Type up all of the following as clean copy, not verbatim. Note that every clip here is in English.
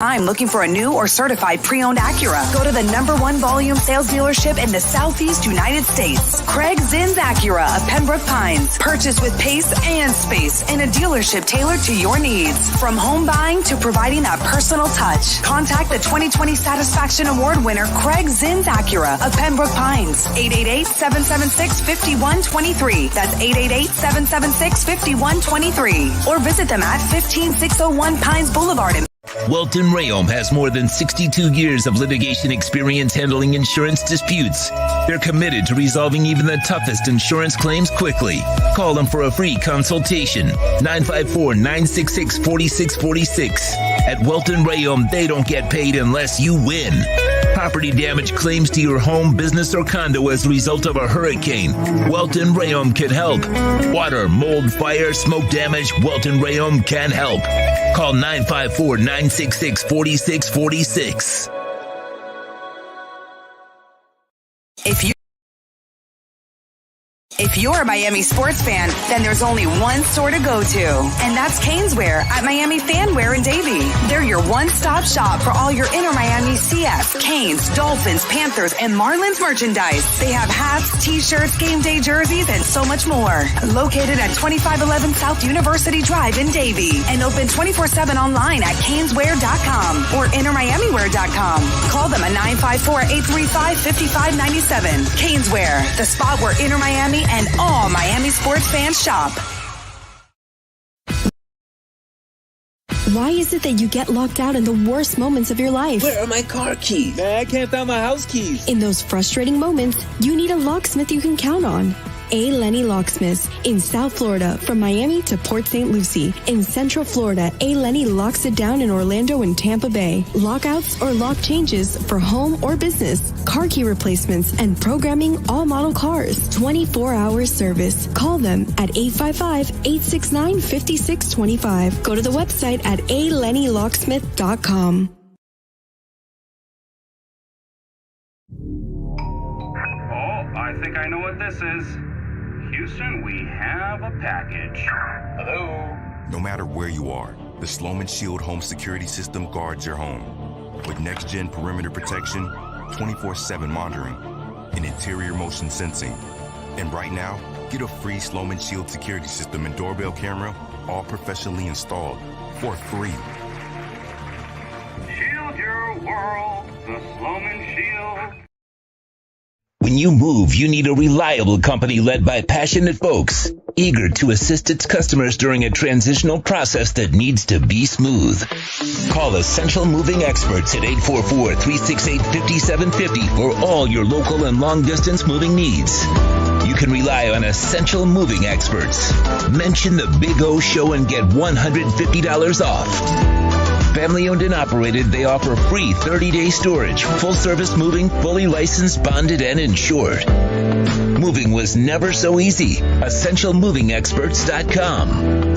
I'm looking for a new or certified pre-owned Acura. Go to the #1 volume sales dealership in the Southeast United States. Craig Zinn's Acura of Pembroke Pines. Purchase with pace and space in a dealership tailored to your needs. From home buying to providing that personal touch. Contact the 2020 Satisfaction Award winner Craig Zinn's Acura of Pembroke Pines. 888-776-5123. That's 888-776-5123. Or visit them at 15601 Pines Boulevard in Welton Rayom has more than 62 years of litigation experience handling insurance disputes. They're committed to resolving even the toughest insurance claims quickly. Call them for a free consultation. 954-966-4646. At Welton Rayom, they don't get paid unless you win. Property damage claims to your home, business, or condo as a result of a hurricane. Welton Rayom can help. Water, mold, fire, smoke damage, Welton Rayom can help. Call 954-966-4646. If you're a Miami sports fan, then there's only one store to go to, and that's Caneswear at Miami Fanwear in Davie. They're your one-stop shop for all your inner Miami CF, Canes, Dolphins, Panthers, and Marlins merchandise. They have hats, t-shirts, game day jerseys, and so much more. Located at 2511 South University Drive in Davie, and open 24/7 online at caneswear.com or innermiamiwear.com. Call them at 954-835-5597. Caneswear, the spot where inner Miami and all Miami sports fans shop. Why is it that you get locked out in the worst moments of your life? Where are my car keys? Man, I can't find my house keys. In those frustrating moments, you need a locksmith you can count on. A. Lenny Locksmiths in South Florida, from Miami to Port St. Lucie. In Central Florida, A. Lenny locks it down in Orlando and Tampa Bay. Lockouts or lock changes for home or business, car key replacements, and programming all model cars. 24-hour service. Call them at 855-869-5625. Go to the website at alennylocksmith.com. I think I know what this is. Houston, we have a package. Hello? No matter where you are, the Sloman Shield home security system guards your home. With next-gen perimeter protection, 24/7 monitoring, and interior motion sensing. And right now, get a free Sloman Shield security system and doorbell camera, all professionally installed, for free. Shield your world, the Sloman Shield. When you move, you need a reliable company led by passionate folks, eager to assist its customers during a transitional process that needs to be smooth. Call Essential Moving Experts at 844-368-5750 for all your local and long-distance moving needs. You can rely on Essential Moving Experts. Mention the Big O Show and get $150 off. Family owned and operated, they offer free 30-day storage, full-service moving, fully licensed, bonded, and insured. Moving was never so easy. EssentialMovingExperts.com.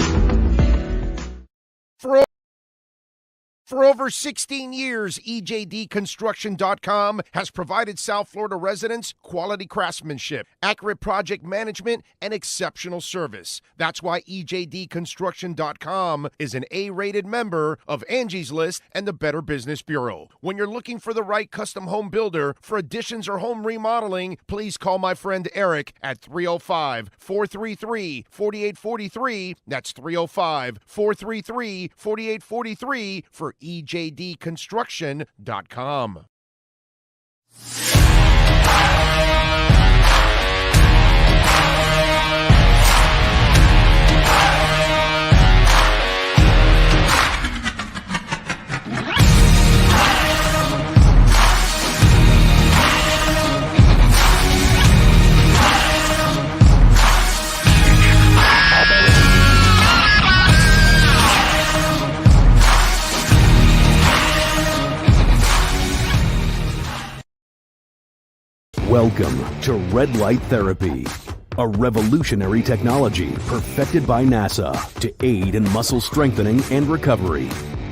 For over 16 years, EJDConstruction.com has provided South Florida residents quality craftsmanship, accurate project management, and exceptional service. That's why EJDConstruction.com is an A-rated member of Angie's List and the Better Business Bureau. When you're looking for the right custom home builder for additions or home remodeling, please call my friend Eric at 305-433-4843. That's 305-433-4843 for EJDConstruction.com. Welcome to Red Light Therapy, a revolutionary technology perfected by NASA to aid in muscle strengthening and recovery.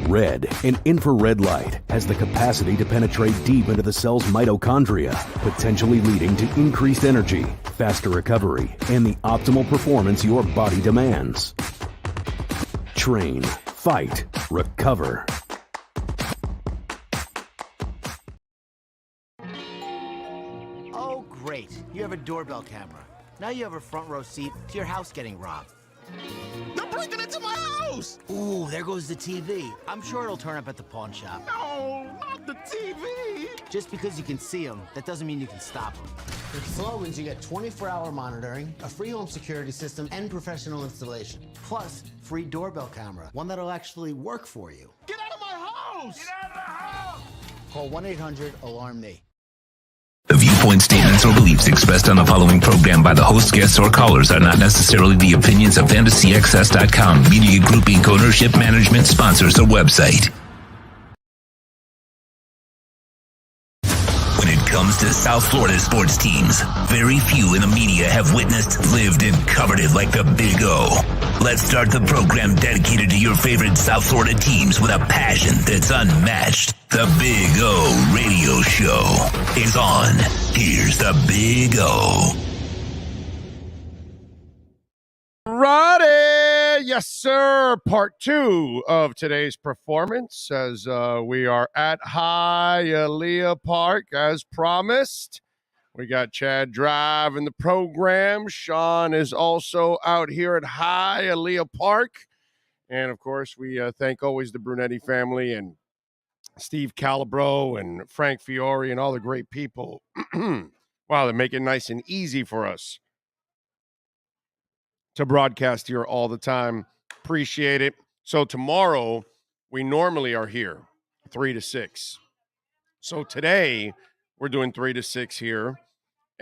Red and infrared light has the capacity to penetrate deep into the cell's mitochondria, potentially leading to increased energy, faster recovery, and the optimal performance your body demands. Train, fight, recover. Oh, great. You have a doorbell camera. Now you have a front row seat to your house getting robbed. They're breaking into my house! Ooh, there goes the TV. I'm sure it'll turn up at the pawn shop. No, not the TV! Just because you can see them, that doesn't mean you can stop them. With Slogans, you get 24-hour monitoring, a free home security system, and professional installation. Plus, free doorbell camera, one that'll actually work for you. Get out of my house! Get out of the house! Call 1-800-ALARM-ME. The viewpoint, statements, or beliefs expressed on the following program by the host, guests, or callers are not necessarily the opinions of FantasyXS.com, Media Group Inc. ownership, management, sponsors, or website. When it comes to South Florida sports teams, very few in the media have witnessed, lived, and covered it like the Big O. Let's start the program dedicated to your favorite South Florida teams with a passion that's unmatched. The Big O Radio Show is on. Here's the Big O. Righty, yes, sir. Part 2 of today's performance as we are at Hialeah Park as promised. We got Chad driving the program. Sean is also out here at Hialeah Park. And, of course, we thank always the Brunetti family and Steve Calabro and Frank Fiore and all the great people. Wow, they make it nice and easy for us to broadcast here all the time. Appreciate it. So tomorrow, we normally are here 3 to 6. So today, we're doing 3 to 6 here.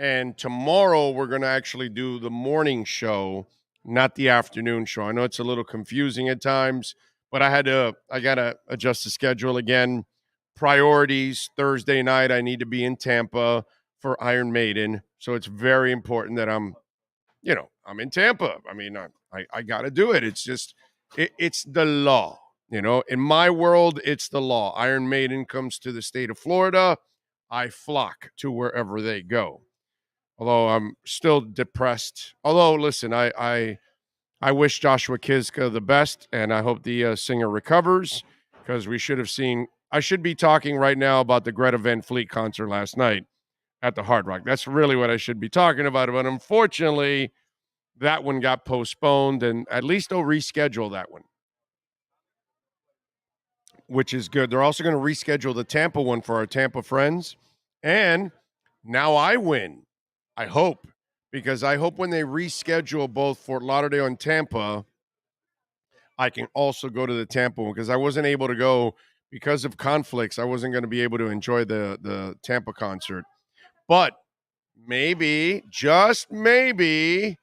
And tomorrow, we're going to actually do the morning show, not the afternoon show. I know it's a little confusing at times, but I got to adjust the schedule again. Priorities, Thursday night, I need to be in Tampa for Iron Maiden. So it's very important that I'm in Tampa. I mean, I got to do it. It's just, it's the law. In my world, it's the law. Iron Maiden comes to the state of Florida. I flock to wherever they go. Although I'm still depressed. Although, listen, I wish Joshua Kiska the best, and I hope the singer recovers, because I should be talking right now about the Greta Van Fleet concert last night at the Hard Rock. That's really what I should be talking about. But unfortunately, that one got postponed, and at least they'll reschedule that one, which is good. They're also going to reschedule the Tampa one for our Tampa friends. And now I win, I hope, because I hope when they reschedule both Fort Lauderdale and Tampa, I can also go to the Tampa one, because I wasn't able to go because of conflicts. I wasn't going to be able to enjoy the Tampa concert. But maybe, just maybe,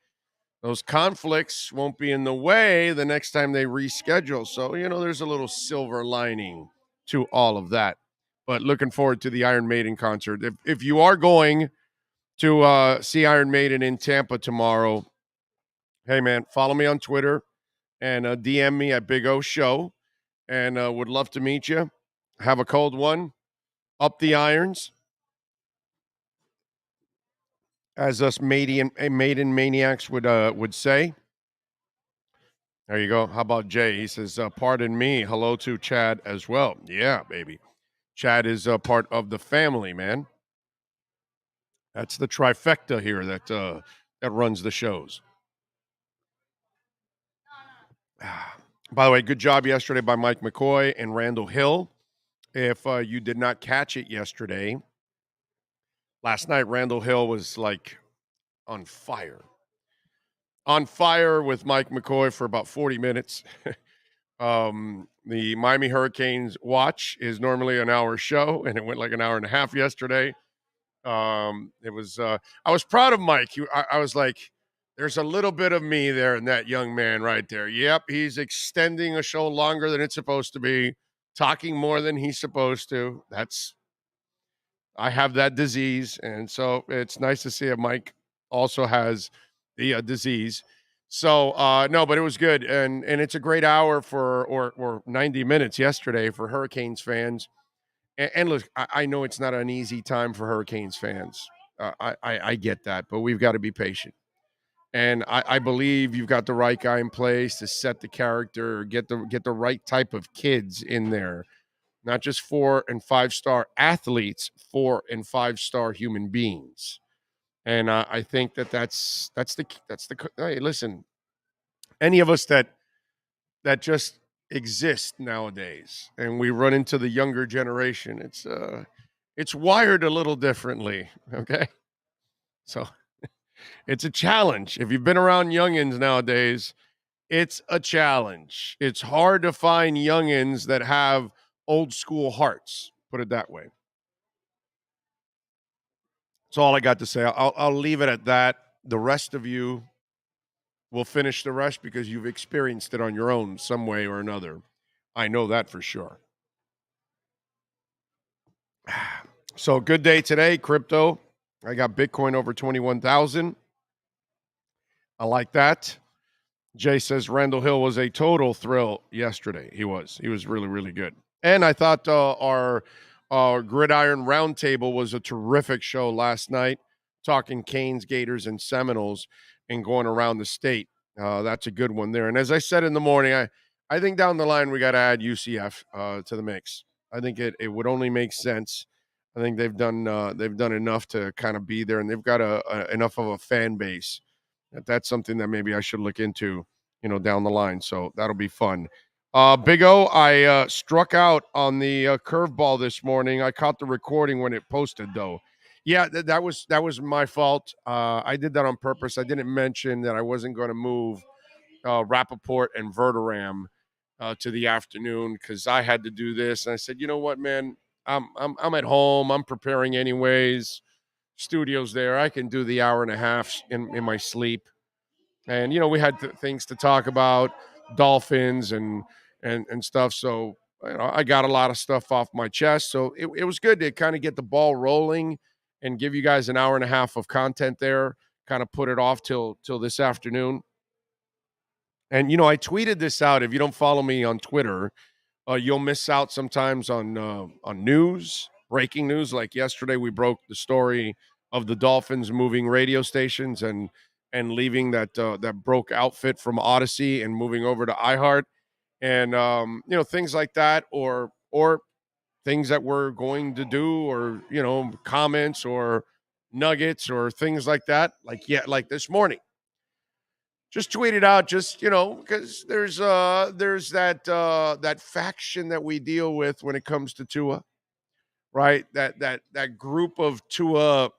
those conflicts won't be in the way the next time they reschedule. So, there's a little silver lining to all of that. But looking forward to the Iron Maiden concert. If you are going to see Iron Maiden in Tampa tomorrow, hey, man, follow me on Twitter and DM me at Big O Show. And would love to meet you. Have a cold one. Up the irons. As us Maiden maniacs would say. There you go. How about Jay? He says, pardon me. Hello to Chad as well. Yeah, baby. Chad is part of the family, man. That's the trifecta here that runs the shows. By the way, good job yesterday by Mike McCoy and Randall Hill. If you did not catch it yesterday, last night Randall Hill was like on fire. On fire with Mike McCoy for about 40 minutes. The Miami Hurricanes watch is normally an hour show, and it went like an hour and a half yesterday. It was I was proud of Mike. I was like, there's a little bit of me there in that young man right there. Yep, he's extending a show longer than it's supposed to be, talking more than he's supposed to. I have that disease, and so it's nice to see that Mike also has the disease. So, no, but it was good, and it's a great hour or 90 minutes yesterday for Hurricanes fans. And look, I know it's not an easy time for Hurricanes fans. I get that, but we've got to be patient. And I believe you've got the right guy in place to set the character, get the right type of kids in there not just 4- and 5-star athletes, 4- and 5-star human beings. And I think that's the hey, listen, any of us that just exist nowadays, and we run into the younger generation, it's wired a little differently, okay? So it's a challenge. If you've been around youngins nowadays, it's a challenge. It's hard to find youngins that have old school hearts, put it that way. That's all I got to say. I'll leave it at that. The rest of you will finish the rest because you've experienced it on your own some way or another. I know that for sure. So good day today, crypto. I got Bitcoin over 21,000. I like that. Jay says Randall Hill was a total thrill yesterday. He was really, really good. And I thought our Gridiron Roundtable was a terrific show last night, talking Canes, Gators, and Seminoles and going around the state. That's a good one there. And as I said in the morning, I think down the line we got to add UCF to the mix. I think it would only make sense. I think they've done enough to kind of be there, and they've got enough of a fan base. That's something that maybe I should look into, down the line. So that'll be fun. Big O, I struck out on the curveball this morning. I caught the recording when it posted, though. Yeah, that was my fault. I did that on purpose. I didn't mention that I wasn't going to move Rappaport and Verderam to the afternoon because I had to do this. And I said, you know what, man, I'm at home. I'm preparing anyways. Studio's there. I can do the hour and a half in my sleep. And, we had things to talk about, Dolphins and stuff. So, I got a lot of stuff off my chest. So it was good to kind of get the ball rolling and give you guys an hour and a half of content there, kind of put it off till this afternoon. And, I tweeted this out. If you don't follow me on Twitter, you'll miss out sometimes on news, breaking news. Like yesterday, we broke the story of the Dolphins moving radio stations and leaving that broke outfit from Odyssey and moving over to iHeart, and things like that, or things that we're going to do, or comments or nuggets or things like that. Like this morning, just tweeted out, because there's that faction that we deal with when it comes to Tua, right? That group of Tua.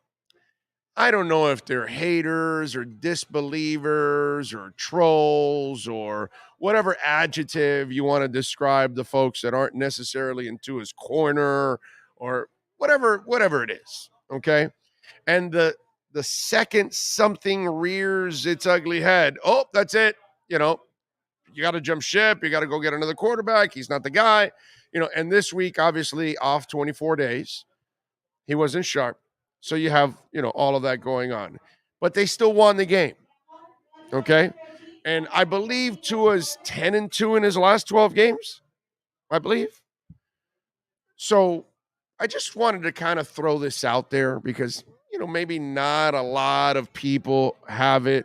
I don't know if they're haters or disbelievers or trolls or whatever adjective you want to describe the folks that aren't necessarily in Tua's corner or whatever it is. Okay. And the second something rears its ugly head, oh, that's it. You got to jump ship. You got to go get another quarterback. He's not the guy, and this week, obviously off 24 days, he wasn't sharp. So you have, all of that going on. But they still won the game. Okay? And I believe Tua's 10-2 in his last 12 games. I believe. So I just wanted to kind of throw this out there because, maybe not a lot of people have it.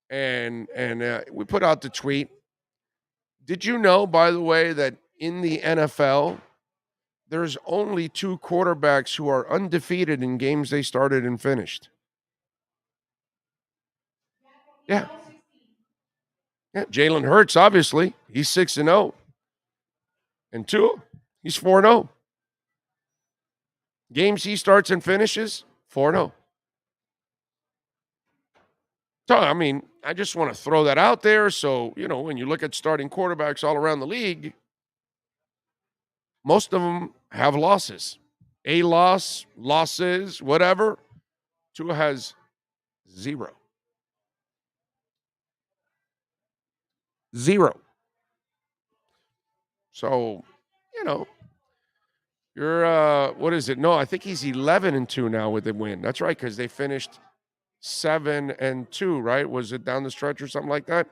And we put out the tweet. Did you know, by the way, that in the NFL, there's only 2 quarterbacks who are undefeated in games they started and finished? Yeah. Yeah. Jalen Hurts, obviously, he's 6-0. And Tua, he's 4-0. Games he starts and finishes, 4-0. So, I mean, I just want to throw that out there. So, when you look at starting quarterbacks all around the league, most of them have losses. Losses, whatever. Tua has 0. 0. So, you're what is it? No, I think he's 11-2 now with the win. That's right, because they finished 7-2, right? Was it down the stretch or something like that?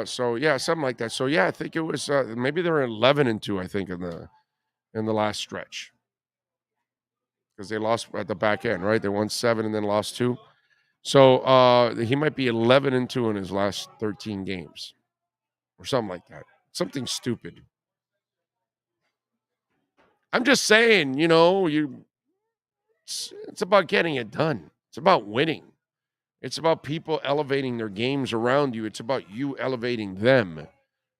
So yeah, something like that. So yeah, I think it was maybe they were 11-2, I think, in the last stretch. Because they lost at the back end, right? They won 7 and then lost 2. So he might be 11-2 in his last 13 games. Or something like that. Something stupid. I'm just saying, it's about getting it done. It's about winning. It's about people elevating their games around you. It's about you elevating them,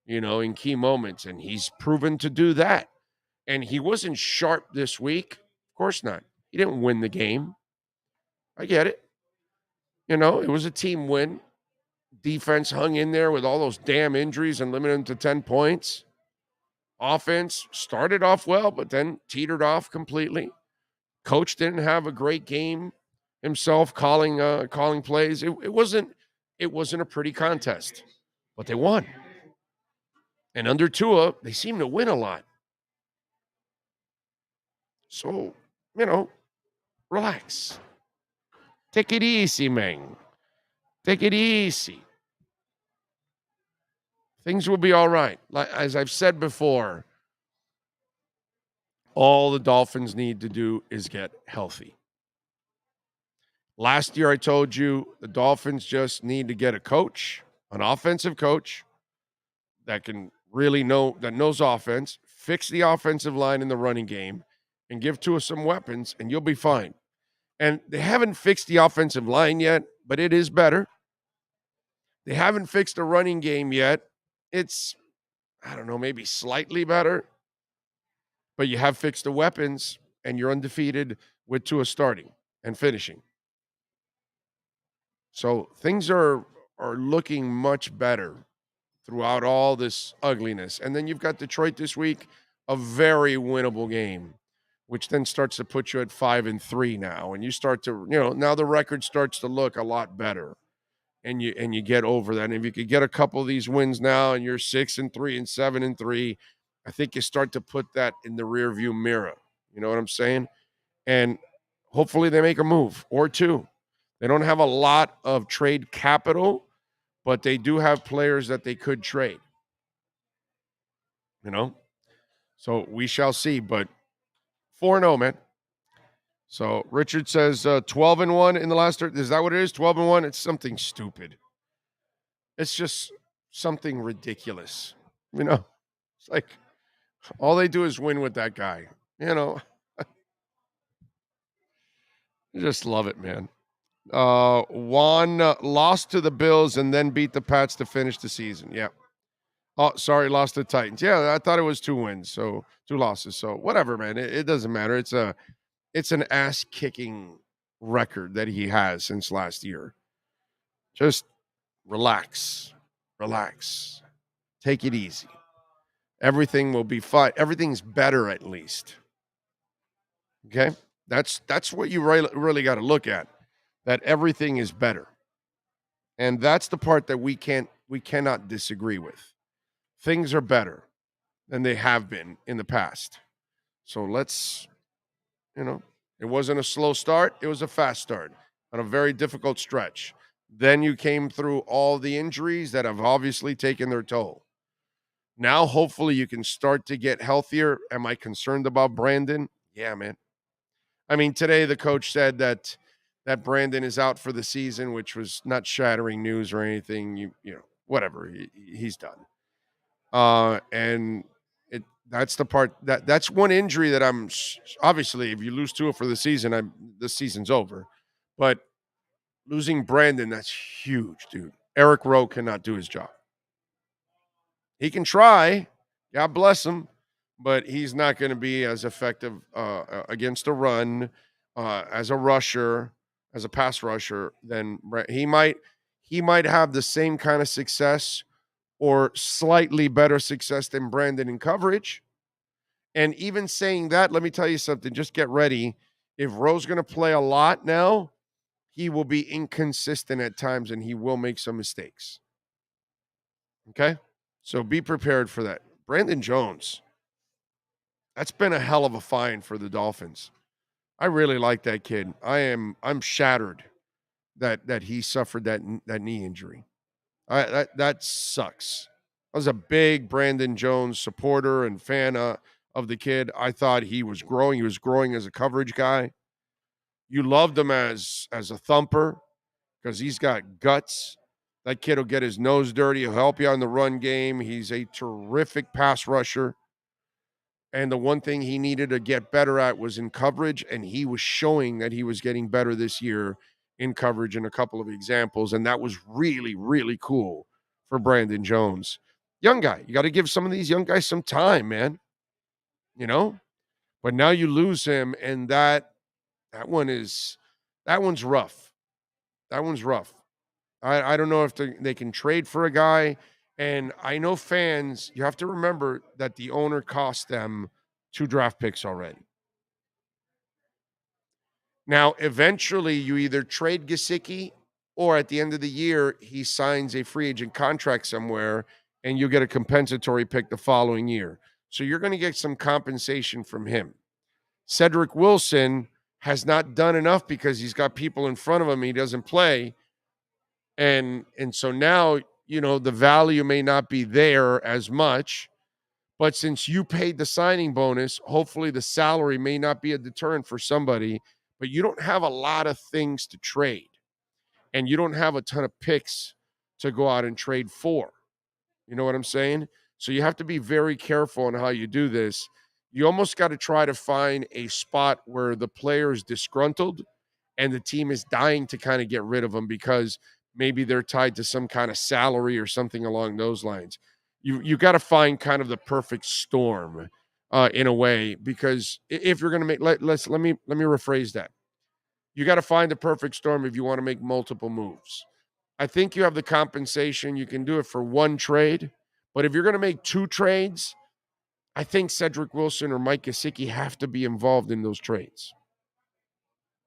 in key moments. And he's proven to do that. And he wasn't sharp this week. Of course not. He didn't win the game. I get it. It was a team win. Defense hung in there with all those damn injuries and limited them to 10 points. Offense started off well, but then teetered off completely. Coach didn't have a great game himself calling plays. It wasn't a pretty contest, but they won. And under Tua, they seem to win a lot. So, relax. Take it easy, man. Take it easy. Things will be all right. Like, as I've said before, all the Dolphins need to do is get healthy. Last year, I told you the Dolphins just need to get a coach, an offensive coach that can really knows offense, fix the offensive line in the running game, and give Tua some weapons, and you'll be fine. And they haven't fixed the offensive line yet, but it is better. They haven't fixed the running game yet. It's, I don't know, maybe slightly better. But you have fixed the weapons, and you're undefeated with Tua starting and finishing. So things are looking much better throughout all this ugliness. And then you've got Detroit this week, a very winnable game, which then starts to put you at 5-3 now. And you start to, now the record starts to look a lot better. And you get over that. And if you could get a couple of these wins now and you're 6-3 and 7-3, I think you start to put that in the rearview mirror. You know what I'm saying? And hopefully they make a move or two. They don't have a lot of trade capital, but they do have players that they could trade. So we shall see. But 4-0, man. So Richard says 12-1 in the last. Is that what it is? 12-1? It's something stupid. It's just something ridiculous. It's like all they do is win with that guy. I just love it, man. Juan lost to the Bills and then beat the Pats to finish the season. Yeah. Oh, sorry, lost to the Titans. Yeah, I thought it was 2 wins, so 2 losses. So whatever, man. It doesn't matter. It's an ass-kicking record that he has since last year. Just relax. Take it easy. Everything will be fine. Everything's better at least. Okay? That's what you really got to look at, that everything is better. And that's the part that we cannot disagree with. Things are better than they have been in the past. So let's, it wasn't a slow start. It was a fast start on a very difficult stretch. Then you came through all the injuries that have obviously taken their toll. Now, hopefully, you can start to get healthier. Am I concerned about Brandon? Yeah, man. I mean, today the coach said that Brandon is out for the season, which was not shattering news or anything. Whatever. He's done. And that's the part that's one injury that I'm obviously, if you lose Tua for the season, the season's over. But losing Brandon, that's huge, dude. Eric Rowe cannot do his job. He can try, God bless him, but he's not going to be as effective against a run, as a rusher, as a pass rusher. Than he might have the same kind of success or slightly better success than Brandon in coverage. And even saying that, let me tell you something. Just get ready. If Rowe's going to play a lot now, he will be inconsistent at times and he will make some mistakes. Okay? So be prepared for that. Brandon Jones, that's been a hell of a find for the Dolphins. I really like that kid. I'm shattered that he suffered that knee injury. That sucks. I was a big Brandon Jones supporter and fan of the kid. I thought he was growing. He was growing as a coverage guy. You loved him as a thumper because he's got guts. That kid will get his nose dirty. He'll help you on the run game. He's a terrific pass rusher. And the one thing he needed to get better at was in coverage, and he was showing that he was getting better this year in coverage in a couple of examples, and that was really, really cool for Brandon Jones. Young guy. You got to give some of these young guys some time, man. You know? But now you lose him, and that one's rough. That one's rough. I don't know if they can trade for a guy. And I know fans, you have to remember that the owner cost them 2 draft picks already. Now, eventually, you either trade Gesicki or at the end of the year, he signs a free agent contract somewhere and you get a compensatory pick the following year. So you're going to get some compensation from him. Cedric Wilson has not done enough because he's got people in front of him he doesn't play. And so now, the value may not be there as much, but since you paid the signing bonus, hopefully the salary may not be a deterrent for somebody, but you don't have a lot of things to trade and you don't have a ton of picks to go out and trade for. You know what I'm saying? So you have to be very careful on how you do this. You almost got to try to find a spot where the player is disgruntled and the team is dying to kind of get rid of them because maybe they're tied to some kind of salary or something along those lines. You got to find kind of the perfect storm in a way, because if you're going to make, let me rephrase that. You got to find the perfect storm if you want to make multiple moves. I think you have the compensation. You can do it for one trade, but if you're going to make 2 trades, I think Cedric Wilson or Mike Gesicki have to be involved in those trades.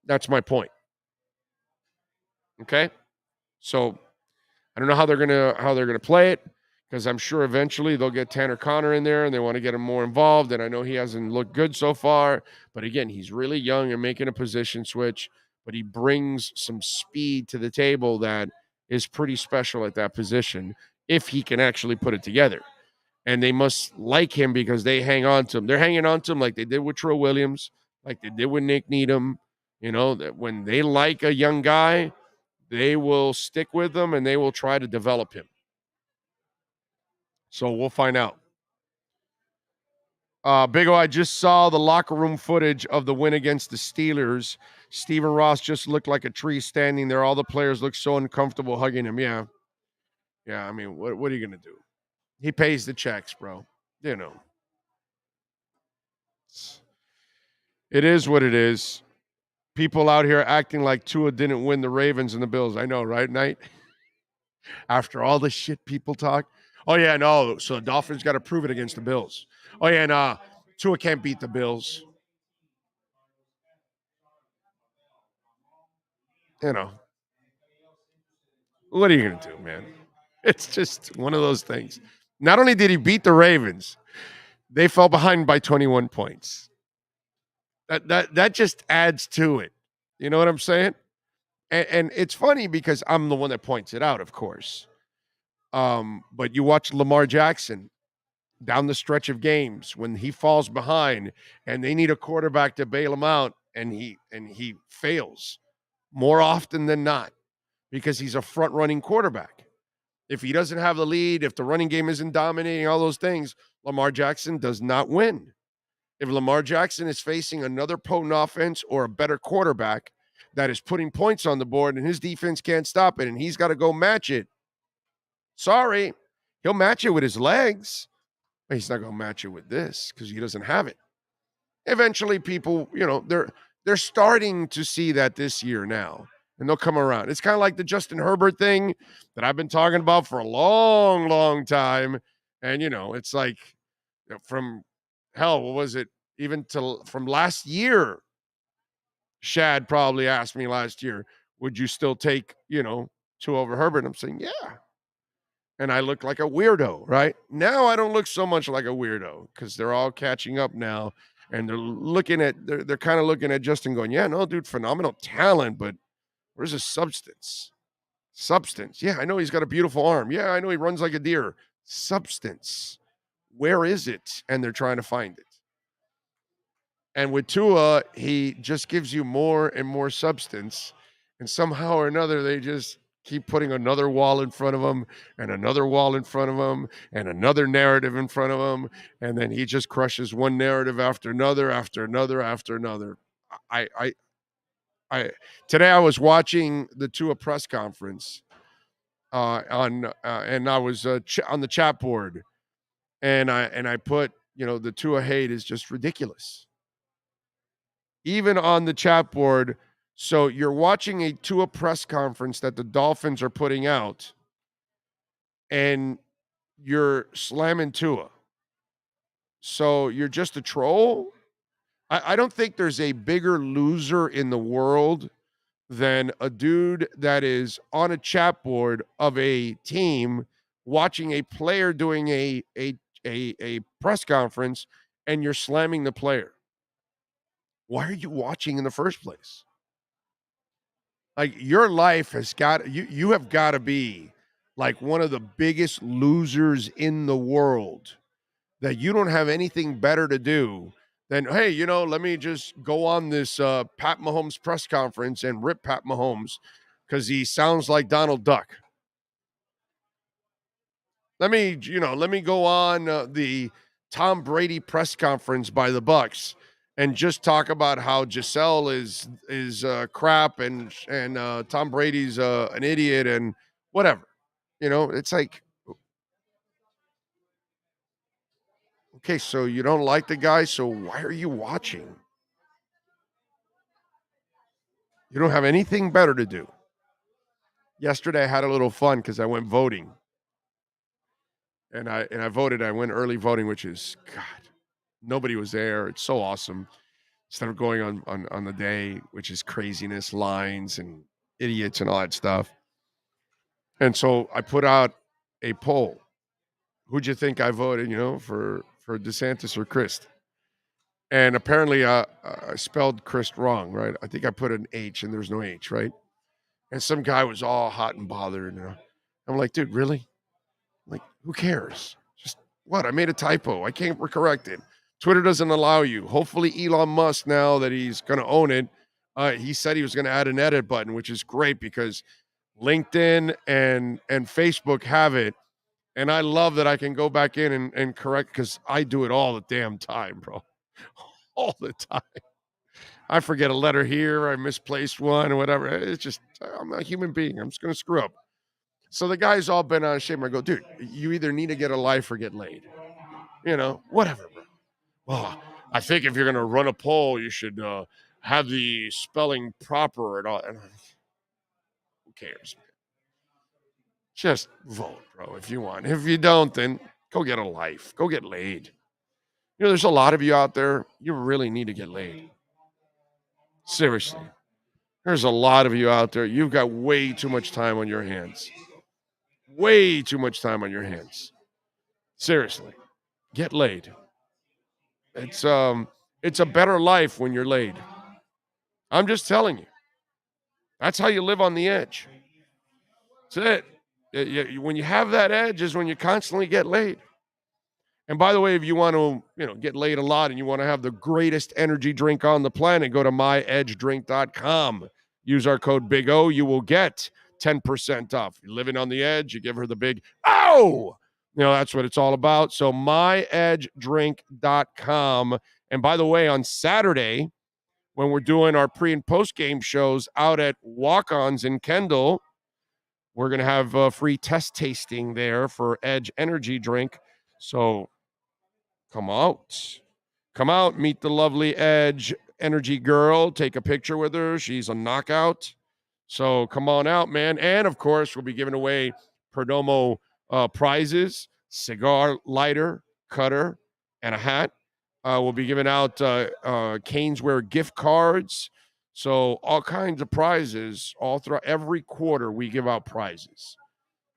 That's my point. Okay? So I don't know how they're gonna play it, because I'm sure eventually they'll get Tanner Connor in there and they want to get him more involved. And I know he hasn't looked good so far, but again, he's really young and making a position switch, but he brings some speed to the table that is pretty special at that position if he can actually put it together. And they must like him because they hang on to him. They're hanging on to him like they did with Troy Williams, like they did with Nick Needham. That when they like a young guy, they will stick with them and they will try to develop him. So we'll find out. Big O, I just saw the locker room footage of the win against the Steelers. Steven Ross just looked like a tree standing there. All the players look so uncomfortable hugging him. Yeah. I mean, what are you going to do? He pays the checks, bro. It is what it is. People out here acting like Tua didn't win the Ravens and the Bills. I know, right, Knight? After all the shit people talk. Oh, yeah, no. So the Dolphins got to prove it against the Bills. Oh, yeah, nah. Tua can't beat the Bills. What are you going to do, man? It's just one of those things. Not only did he beat the Ravens, they fell behind by 21 points. That just adds to it. You know what I'm saying? And it's funny because I'm the one that points it out, of course. But you watch Lamar Jackson down the stretch of games when he falls behind and they need a quarterback to bail him out, and he fails more often than not because he's a front-running quarterback. If he doesn't have the lead, if the running game isn't dominating, all those things, Lamar Jackson does not win. If Lamar Jackson is facing another potent offense or a better quarterback that is putting points on the board and his defense can't stop it and he's got to go match it, sorry, he'll match it with his legs. But he's not going to match it with this because he doesn't have it. Eventually, people, they're starting to see that this year now, and they'll come around. It's kind of like the Justin Herbert thing that I've been talking about for a long, long time. And, it's like from hell, what was it? Even from last year, Shad probably asked me last year, would you still take, Tua over Herbert? I'm saying, yeah. And I look like a weirdo, right? Now I don't look so much like a weirdo because they're all catching up now. And they're kind of looking at Justin going, yeah, no, dude, phenomenal talent, but where's his substance? Substance. Yeah, I know he's got a beautiful arm. Yeah, I know he runs like a deer. Substance. Where is it? And they're trying to find it. And with Tua, he just gives you more and more substance. And somehow or another, they just Keep putting another wall in front of him and another wall in front of him and another narrative in front of him. And then he just crushes one narrative after another, after another, after another. Today I was watching the Tua press conference and I was on the chat board and I put, the Tua hate is just ridiculous. Even on the chat board. So you're watching a Tua press conference that the Dolphins are putting out, and you're slamming Tua. So you're just a troll? I don't think there's a bigger loser in the world than a dude that is on a chat board of a team watching a player doing a press conference, and you're slamming the player. Why are you watching in the first place? Like, your life has got, you have got to be like one of the biggest losers in the world, that you don't have anything better to do than, hey, let me just go on this Pat Mahomes press conference and rip Pat Mahomes because he sounds like Donald Duck. Let me go on the Tom Brady press conference by the Bucks and just talk about how Giselle is crap and Tom Brady's an idiot and whatever. It's like, okay, so you don't like the guy, so why are you watching? You don't have anything better to do. Yesterday I had a little fun because I went voting. And I voted. I went early voting, which is, God, nobody was there. It's so awesome. Instead of going on the day, which is craziness, lines and idiots and all that stuff. And so I put out a poll. Who'd you think I voted, for DeSantis or Christ? And apparently I spelled Christ wrong, right? I think I put an H and there's no H, right? And some guy was all hot and bothered. I'm like, dude, really? Like, who cares? Just what? I made a typo. I can't correct it. Twitter doesn't allow you. Hopefully Elon Musk, now that he's going to own it, he said he was going to add an edit button, which is great because LinkedIn and Facebook have it. And I love that I can go back in and correct, because I do it all the damn time, bro. All the time. I forget a letter here. I misplaced one or whatever. It's just, I'm a human being. I'm just going to screw up. So the guy's all bent out of shape. I go, dude, you either need to get a life or get laid. Whatever, bro. Well, I think if you're going to run a poll, you should have the spelling proper and all. And who cares, man? Just vote, bro, if you want. If you don't, then go get a life. Go get laid. There's a lot of you out there. You really need to get laid. Seriously. There's a lot of you out there. You've got way too much time on your hands. Way too much time on your hands. Seriously. Get laid. It's a better life when you're laid. I'm just telling you. That's how you live on the edge. That's it. When you have that edge is when you constantly get laid. And by the way, if you want to, get laid a lot and you want to have the greatest energy drink on the planet, go to myedgedrink.com. Use our code Big O. You will get 10% off. You're living on the edge. You give her the big, oh! That's what it's all about. So myedgedrink.com. And by the way, on Saturday, when we're doing our pre and post game shows out at Walk-Ons in Kendall, we're going to have a free test tasting there for Edge Energy Drink. So come out, meet the lovely Edge Energy girl, take a picture with her. She's a knockout. So come on out, man. And of course, we'll be giving away Perdomo prizes, cigar lighter, cutter, and a hat. We'll be giving out Caneswear gift cards. So all kinds of prizes all throughout. Every quarter we give out prizes.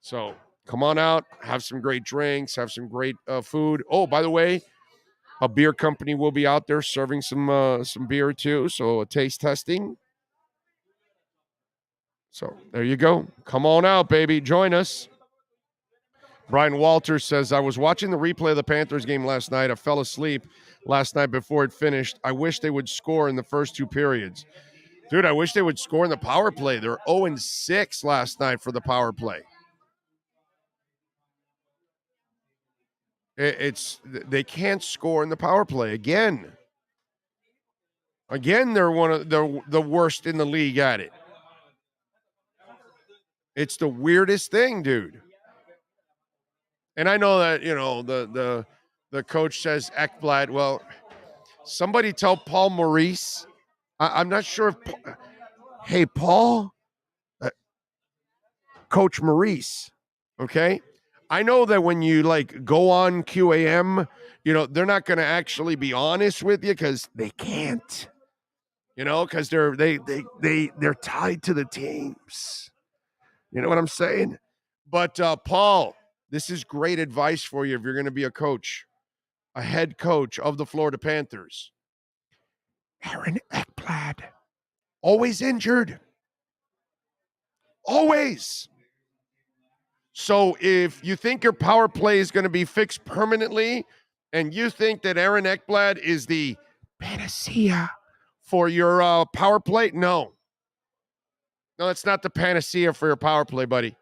So come on out, have some great drinks, have some great food. Oh, by the way, a beer company will be out there serving some beer too. So a taste testing. So there you go. Come on out, baby. Join us. Brian Walters says, I was watching the replay of the Panthers game last night. I fell asleep last night before it finished. I wish they would score in the first two periods. Dude, I wish they would score in the power play. They're 0-6 last night for the power play. They can't score in the power play again. Again, they're one of the worst in the league at it. It's the weirdest thing, dude. And I know that, the coach says Ekblad. Well, somebody tell Paul Maurice. I'm not sure if hey, Paul, Coach Maurice, okay? I know that when you go on QAM, they're not going to actually be honest with you because they can't, because they're tied to the teams. You know what I'm saying? But Paul, this is great advice for you if you're going to be a head coach of the Florida Panthers. Aaron Ekblad, always injured. Always. So if you think your power play is going to be fixed permanently and you think that Aaron Ekblad is the panacea for your power play, no, it's not the panacea for your power play, buddy.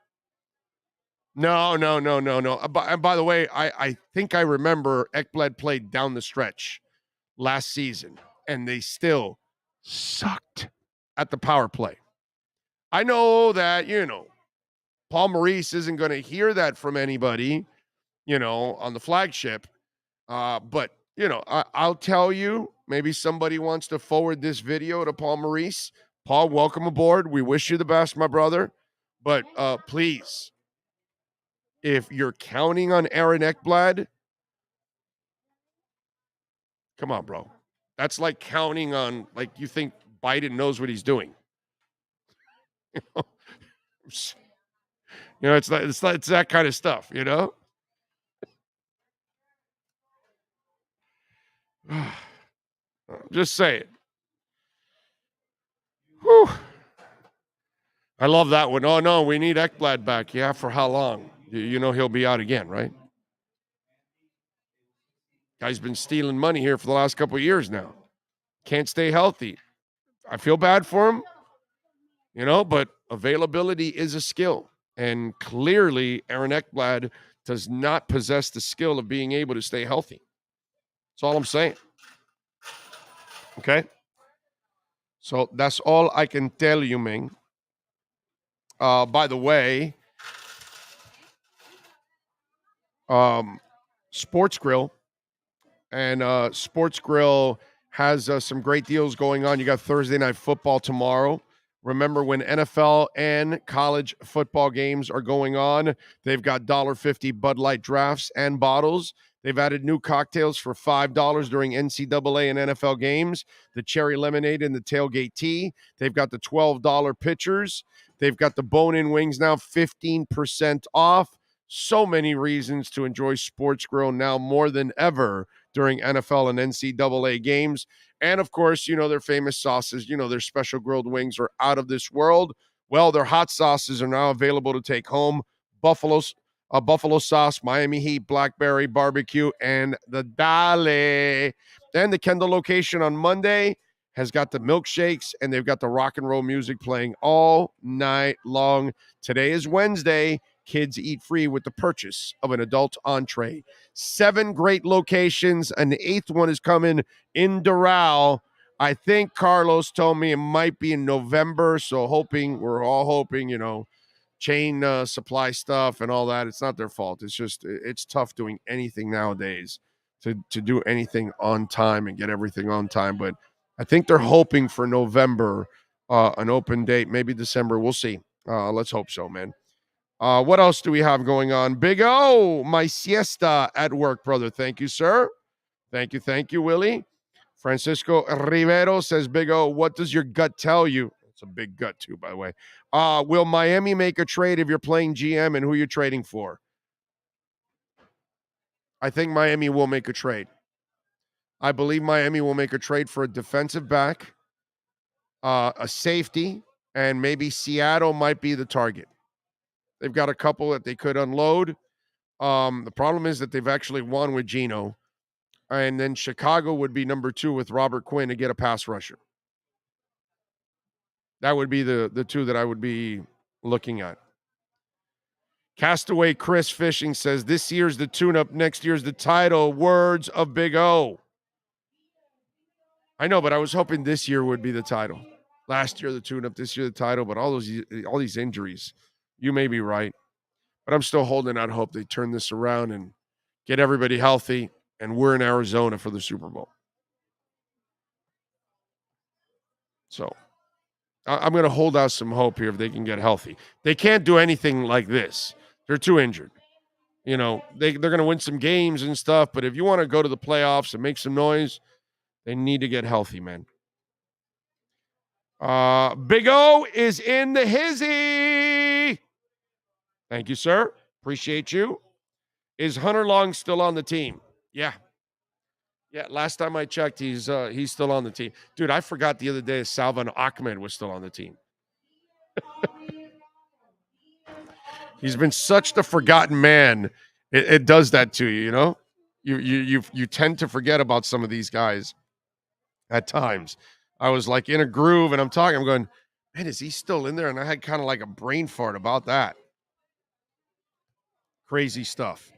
No. And by the way, I think I remember Ekblad played down the stretch last season, and they still sucked at the power play. I know that, Paul Maurice isn't going to hear that from anybody, on the flagship. But, I'll tell you, maybe somebody wants to forward this video to Paul Maurice. Paul, welcome aboard. We wish you the best, my brother. But please, if you're counting on Aaron Ekblad, come on, bro. That's like counting on, you think Biden knows what he's doing. It's that kind of stuff, Just say it. Whew. I love that one. Oh, no, we need Ekblad back. Yeah, for how long? He'll be out again, right? Guy's been stealing money here for the last couple of years now. Can't stay healthy. I feel bad for him, but availability is a skill. And clearly, Aaron Ekblad does not possess the skill of being able to stay healthy. That's all I'm saying. Okay? So that's all I can tell you, Ming. By the way, Sports Grill. And Sports Grill has some great deals going on. You got Thursday Night Football tomorrow. Remember, when NFL and college football games are going on, they've got $1.50 Bud Light drafts and bottles. They've added new cocktails for $5 during NCAA and NFL games, the cherry lemonade and the tailgate tea. They've got the $12 pitchers. They've got the bone-in wings now 15% off. So many reasons to enjoy Sports Grill now more than ever during NFL and NCAA games. And, of course, their famous sauces, their special grilled wings are out of this world. Well, their hot sauces are now available to take home. Buffalo sauce, Miami Heat, blackberry, barbecue, and the Dale. Then the Kendall location on Monday has got the milkshakes, and they've got the rock and roll music playing all night long. Today is Wednesday. Kids eat free with the purchase of an adult entree. 7 great locations. An 8th one is coming in Doral. I think Carlos told me it might be in November. So we're all hoping, chain supply stuff and all that. It's not their fault. It's just, it's tough doing anything nowadays to do anything on time and get everything on time. But I think they're hoping for November, an open date, maybe December. We'll see. Let's hope so, man. What else do we have going on? Big O, my siesta at work, brother. Thank you, sir. Thank you, Willie. Francisco Rivero says, Big O, what does your gut tell you? It's a big gut, too, by the way. Will Miami make a trade if you're playing GM, and who you're trading for? I think Miami will make a trade. I believe Miami will make a trade for a defensive back, a safety, and maybe Seattle might be the target. They've got a couple that they could unload. The problem is that they've actually won with Geno. And then Chicago would be number 2 with Robert Quinn to get a pass rusher. That would be the two that I would be looking at. Castaway Chris Fishing says, this year's the tune-up, next year's the title. Words of Big O. I know, but I was hoping this year would be the title. Last year the tune-up, this year the title, but all these injuries, you may be right. But I'm still holding out hope they turn this around and get everybody healthy, and we're in Arizona for the Super Bowl. So I'm going to hold out some hope here if they can get healthy. They can't do anything like this. They're too injured. You know, they're going to win some games and stuff, but if you want to go to the playoffs and make some noise, they need to get healthy, man. Big O is in the hizzy. Thank you, sir. Appreciate you. Is Hunter Long still on the team? Yeah. Yeah, last time I checked, he's still on the team. Dude, I forgot the other day Salvan Ahmed was still on the team. He's been such the forgotten man. It does that to you, you know? You tend to forget about some of these guys at times. I was like in a groove and I'm going, man, is he still in there? And I had kind of like a brain fart about that. Crazy stuff.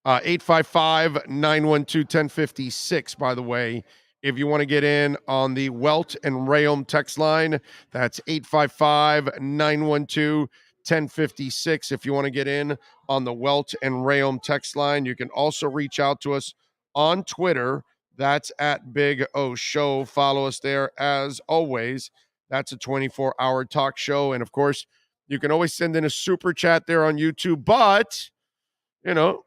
855-912-1056, by the way. If you want to get in on the Welt and Rayom text line, that's 855-912-1056. If you want to get in on the Welt and Rayom text line, you can also reach out to us on Twitter. That's at Big O Show. Follow us there as always. That's a 24-hour talk show. And, of course, you can always send in a super chat there on YouTube. But, you know,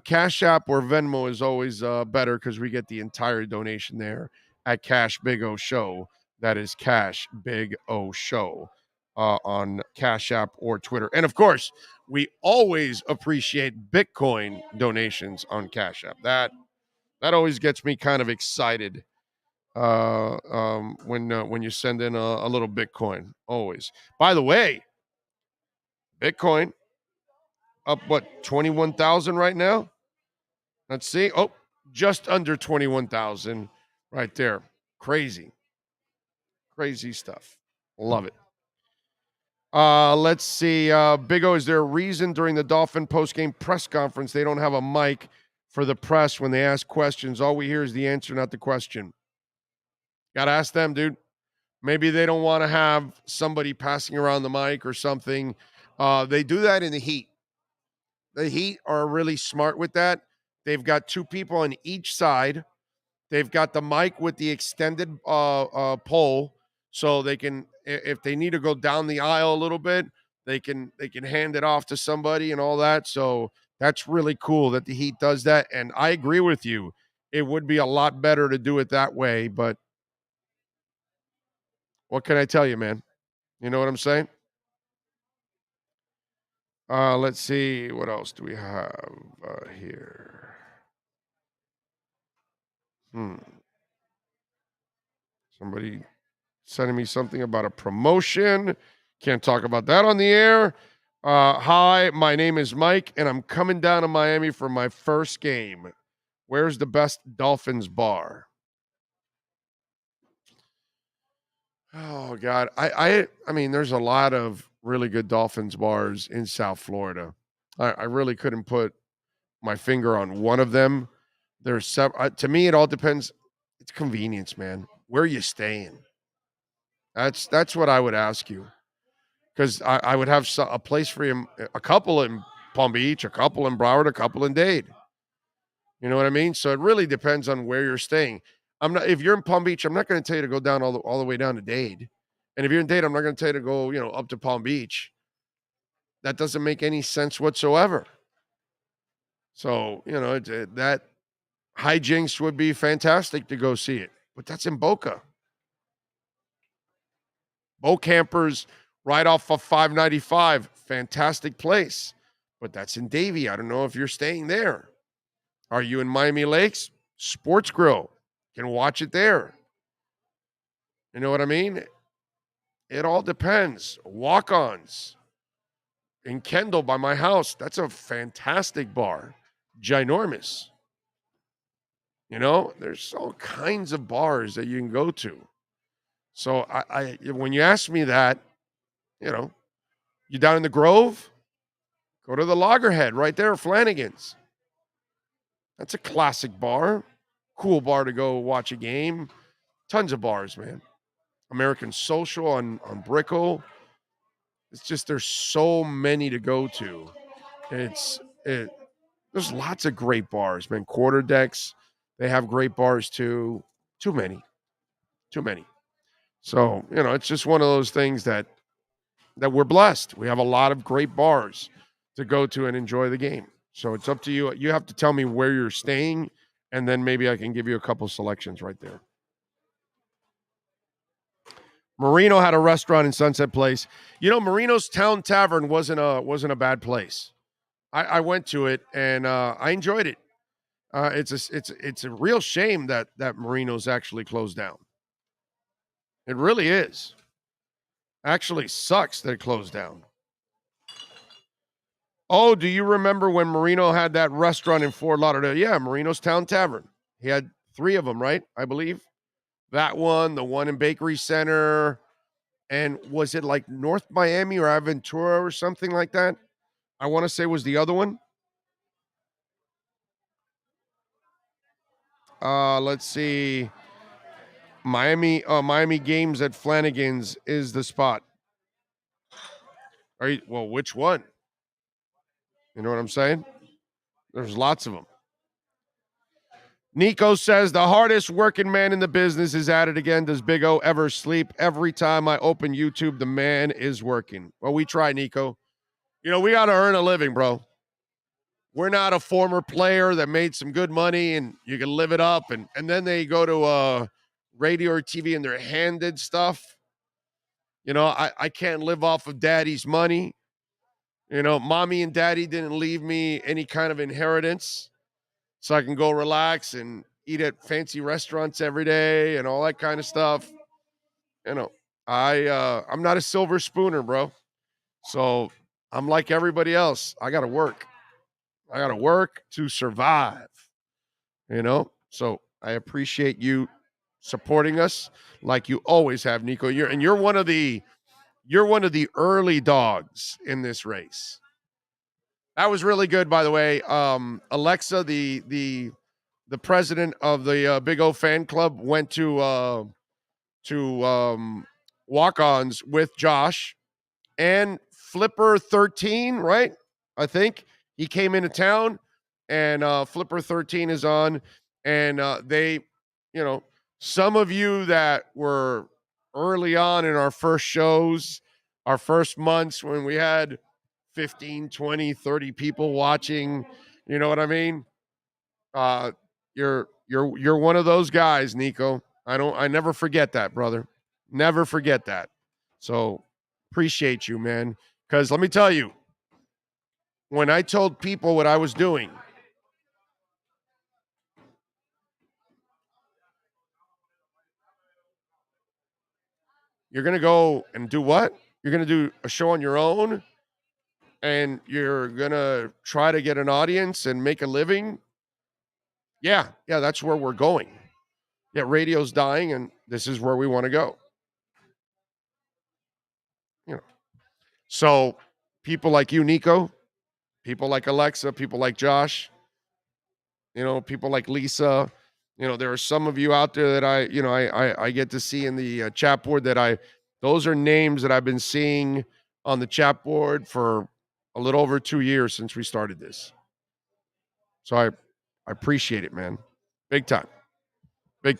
Cash App or Venmo is always better because we get the entire donation there at Cash Big O Show. That is Cash Big O Show on Cash App or Twitter. And, of course, we always appreciate Bitcoin donations on Cash App. That always gets me kind of excited when you send in a little Bitcoin, always. By the way, Bitcoin up, 21,000 right now? Let's see. Oh, just under 21,000 right there. Crazy stuff. Love it. Let's see. Big O, is there a reason during the Dolphin postgame press conference they don't have a mic for the press when they ask questions? All we hear is the answer, not the question. Got to ask them, dude. Maybe they don't want to have somebody passing around the mic or something. They do that in the Heat. The Heat are really smart with that. They've got two people on each side. They've got the mic with the extended pole, so they can, if they need to go down the aisle a little bit, they can hand it off to somebody and all that. So that's really cool that the Heat does that. And I agree with you. It would be a lot better to do it that way, but what can I tell you, man? You know what I'm saying? Let's see. What else do we have here? Somebody sending me something about a promotion. Can't talk about that on the air. Hi, my name is Mike, and I'm coming down to Miami for my first game. Where's the best Dolphins bar? Oh, God. I mean, there's a lot of really good Dolphins bars in South Florida. I really couldn't put my finger on one of them. There's to me, it all depends. It's convenience, man. Where are you staying? That's what I would ask you. Because I would have a place for him, a couple in Palm Beach, a couple in Broward, a couple in Dade. You know what I mean? So it really depends on where you're staying. If you're in Palm Beach, I'm not going to tell you to go down all the way down to Dade. And if you're in Dade, I'm not going to tell you to go, up to Palm Beach. That doesn't make any sense whatsoever. So, that hijinks would be fantastic to go see it. But that's in Boca. Bo Campers right off of 595. Fantastic place. But that's in Davie. I don't know if you're staying there. Are you in Miami Lakes? Sports Grill. Can watch it there. You know what I mean? It all depends. Walk-ons in Kendall by my house. That's a fantastic bar. Ginormous. There's all kinds of bars that you can go to. So I when you ask me that, you know, you down in the Grove, go to the Loggerhead right there, Flanagan's. That's a classic bar. Cool bar to go watch a game. Tons of bars, man. American Social on Brickell. It's just there's so many to go to. There's lots of great bars, man. Quarter Decks, they have great bars too. Too many. So, it's just one of those things that we're blessed. We have a lot of great bars to go to and enjoy the game. So it's up to you. You have to tell me where you're staying, and then maybe I can give you a couple selections right there. Marino had a restaurant in Sunset Place. Marino's Town Tavern wasn't a bad place. I went to it and I enjoyed it. It's a real shame that Marino's actually closed down. It really is. Actually sucks that it closed down. Oh, do you remember when Marino had that restaurant in Fort Lauderdale? Yeah, Marino's Town Tavern. He had 3 of them, right? I believe. That one, the one in Bakery Center, and was it like North Miami or Aventura or something like that? I want to say was the other one. Let's see. Miami Games at Flanagan's is the spot. Which one? You know what I'm saying? There's lots of them. Nico says, the hardest working man in the business is at it again. Does Big O ever sleep? Every time I open YouTube, the man is working. Well, we try, Nico. We got to earn a living, bro. We're not a former player that made some good money and you can live it up. And then they go to radio or TV and they're handed stuff. I can't live off of daddy's money. Mommy and daddy didn't leave me any kind of inheritance. So I can go relax and eat at fancy restaurants every day and all that kind of stuff. I'm not a silver spooner, bro. So I'm like everybody else. I got to work. I got to work to survive. So I appreciate you supporting us like you always have, Nico. You're one of the early dogs in this race. That was really good, by the way. Alexa, the president of the Big O fan club, went to walk-ons with Josh and Flipper 13, right? I think he came into town, and Flipper 13 is on, and they, some of you that were early on in our first shows, our first months when we had 15, 20, 30 people watching, you know what I mean? You're one of those guys, Nico. I never forget that, brother. Never forget that. So appreciate you, man. Because let me tell you, when I told people what I was doing, you're going to go and do what? You're going to do a show on your own? And you're going to try to get an audience and make a living? Yeah, that's where we're going. Yeah, radio's dying, and this is where we want to go. So people like you, Nico, people like Alexa, people like Josh, people like Lisa, there are some of you out there that I get to see in the chat board those are names that I've been seeing on the chat board for a little over 2 years since we started this. So I appreciate it, man. Big time. Do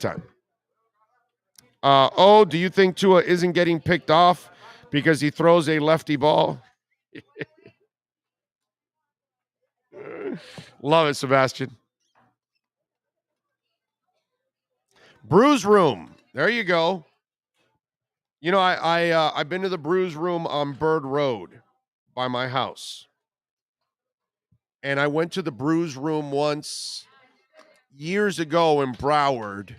you think Tua isn't getting picked off because he throws a lefty ball? Love it, Sebastian. Brews Room. There you go. I've been to the Brews Room on Bird Road by my house. And I went to the Brews Room once years ago in Broward.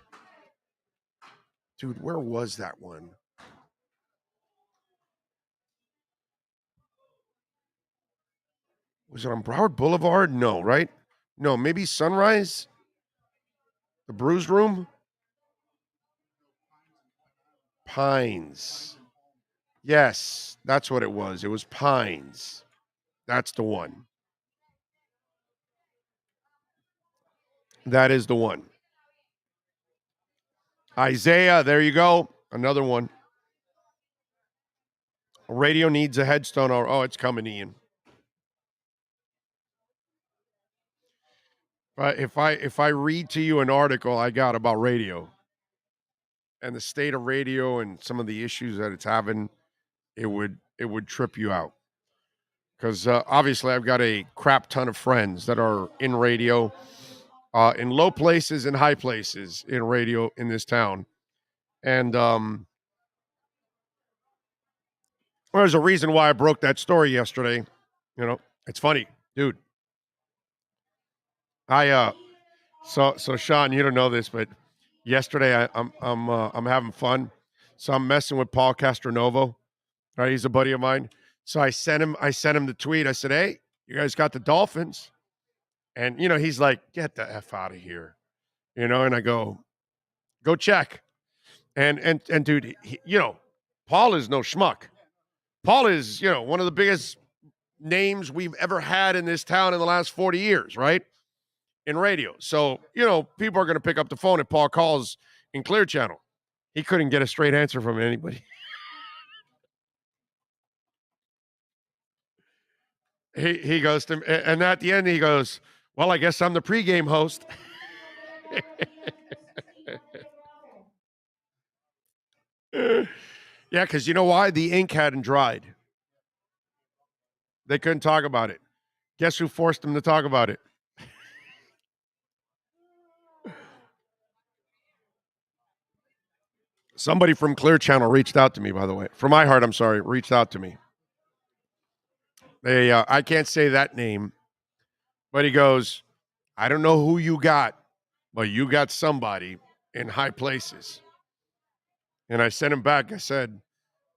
Dude, where was that one? Was it on Broward Boulevard? No, right? No, maybe Sunrise? The Brews Room? Pines. Yes, that's what it was. It was Pines. That's the one. That is the one. Isaiah, there you go. Another one. Radio needs a headstone. Oh, it's coming, Ian. If I read to you an article I got about radio and the state of radio and some of the issues that it's having, it would trip you out. Because obviously I've got a crap ton of friends that are in radio, in low places and high places in radio in this town. And there's a reason why I broke that story yesterday. You know, it's funny, dude. So Sean, you don't know this, but yesterday I'm having fun. So I'm messing with Paul Castronovo. Right, he's a buddy of mine. So I sent him the tweet. I said, "Hey, you guys got the Dolphins?" And you know, he's like, "Get the F out of here." You know, and I go check. And dude, you know, Paul is no schmuck. Paul is, you know, one of the biggest names we've ever had in this town in the last 40 years, right? In radio. So, you know, people are going to pick up the phone if Paul calls in Clear Channel. He couldn't get a straight answer from anybody. He goes to, and at the end he goes, "Well, I guess I'm the pregame host." Yeah, because you know why? The ink hadn't dried. They couldn't talk about it. Guess who forced them to talk about it? Somebody from Clear Channel reached out to me, by the way. From iHeart, I'm sorry, reached out to me. They, I can't say that name, but he goes, "I don't know who you got, but you got somebody in high places." And I sent him back. I said,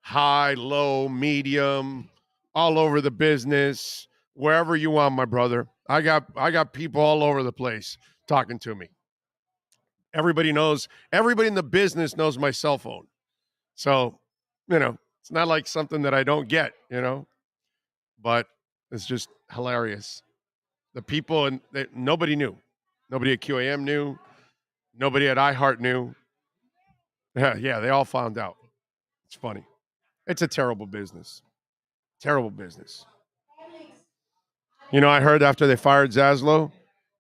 "High, low, medium, all over the business, wherever you want, my brother. I got people all over the place talking to me. Everybody in the business knows my cell phone. So, you know, it's not like something that I don't get, you know, but it's just hilarious. The people, and nobody knew. Nobody at QAM knew. Nobody at iHeart knew. Yeah, they all found out. It's funny. It's a terrible business. Terrible business. You know, I heard after they fired Zaslow,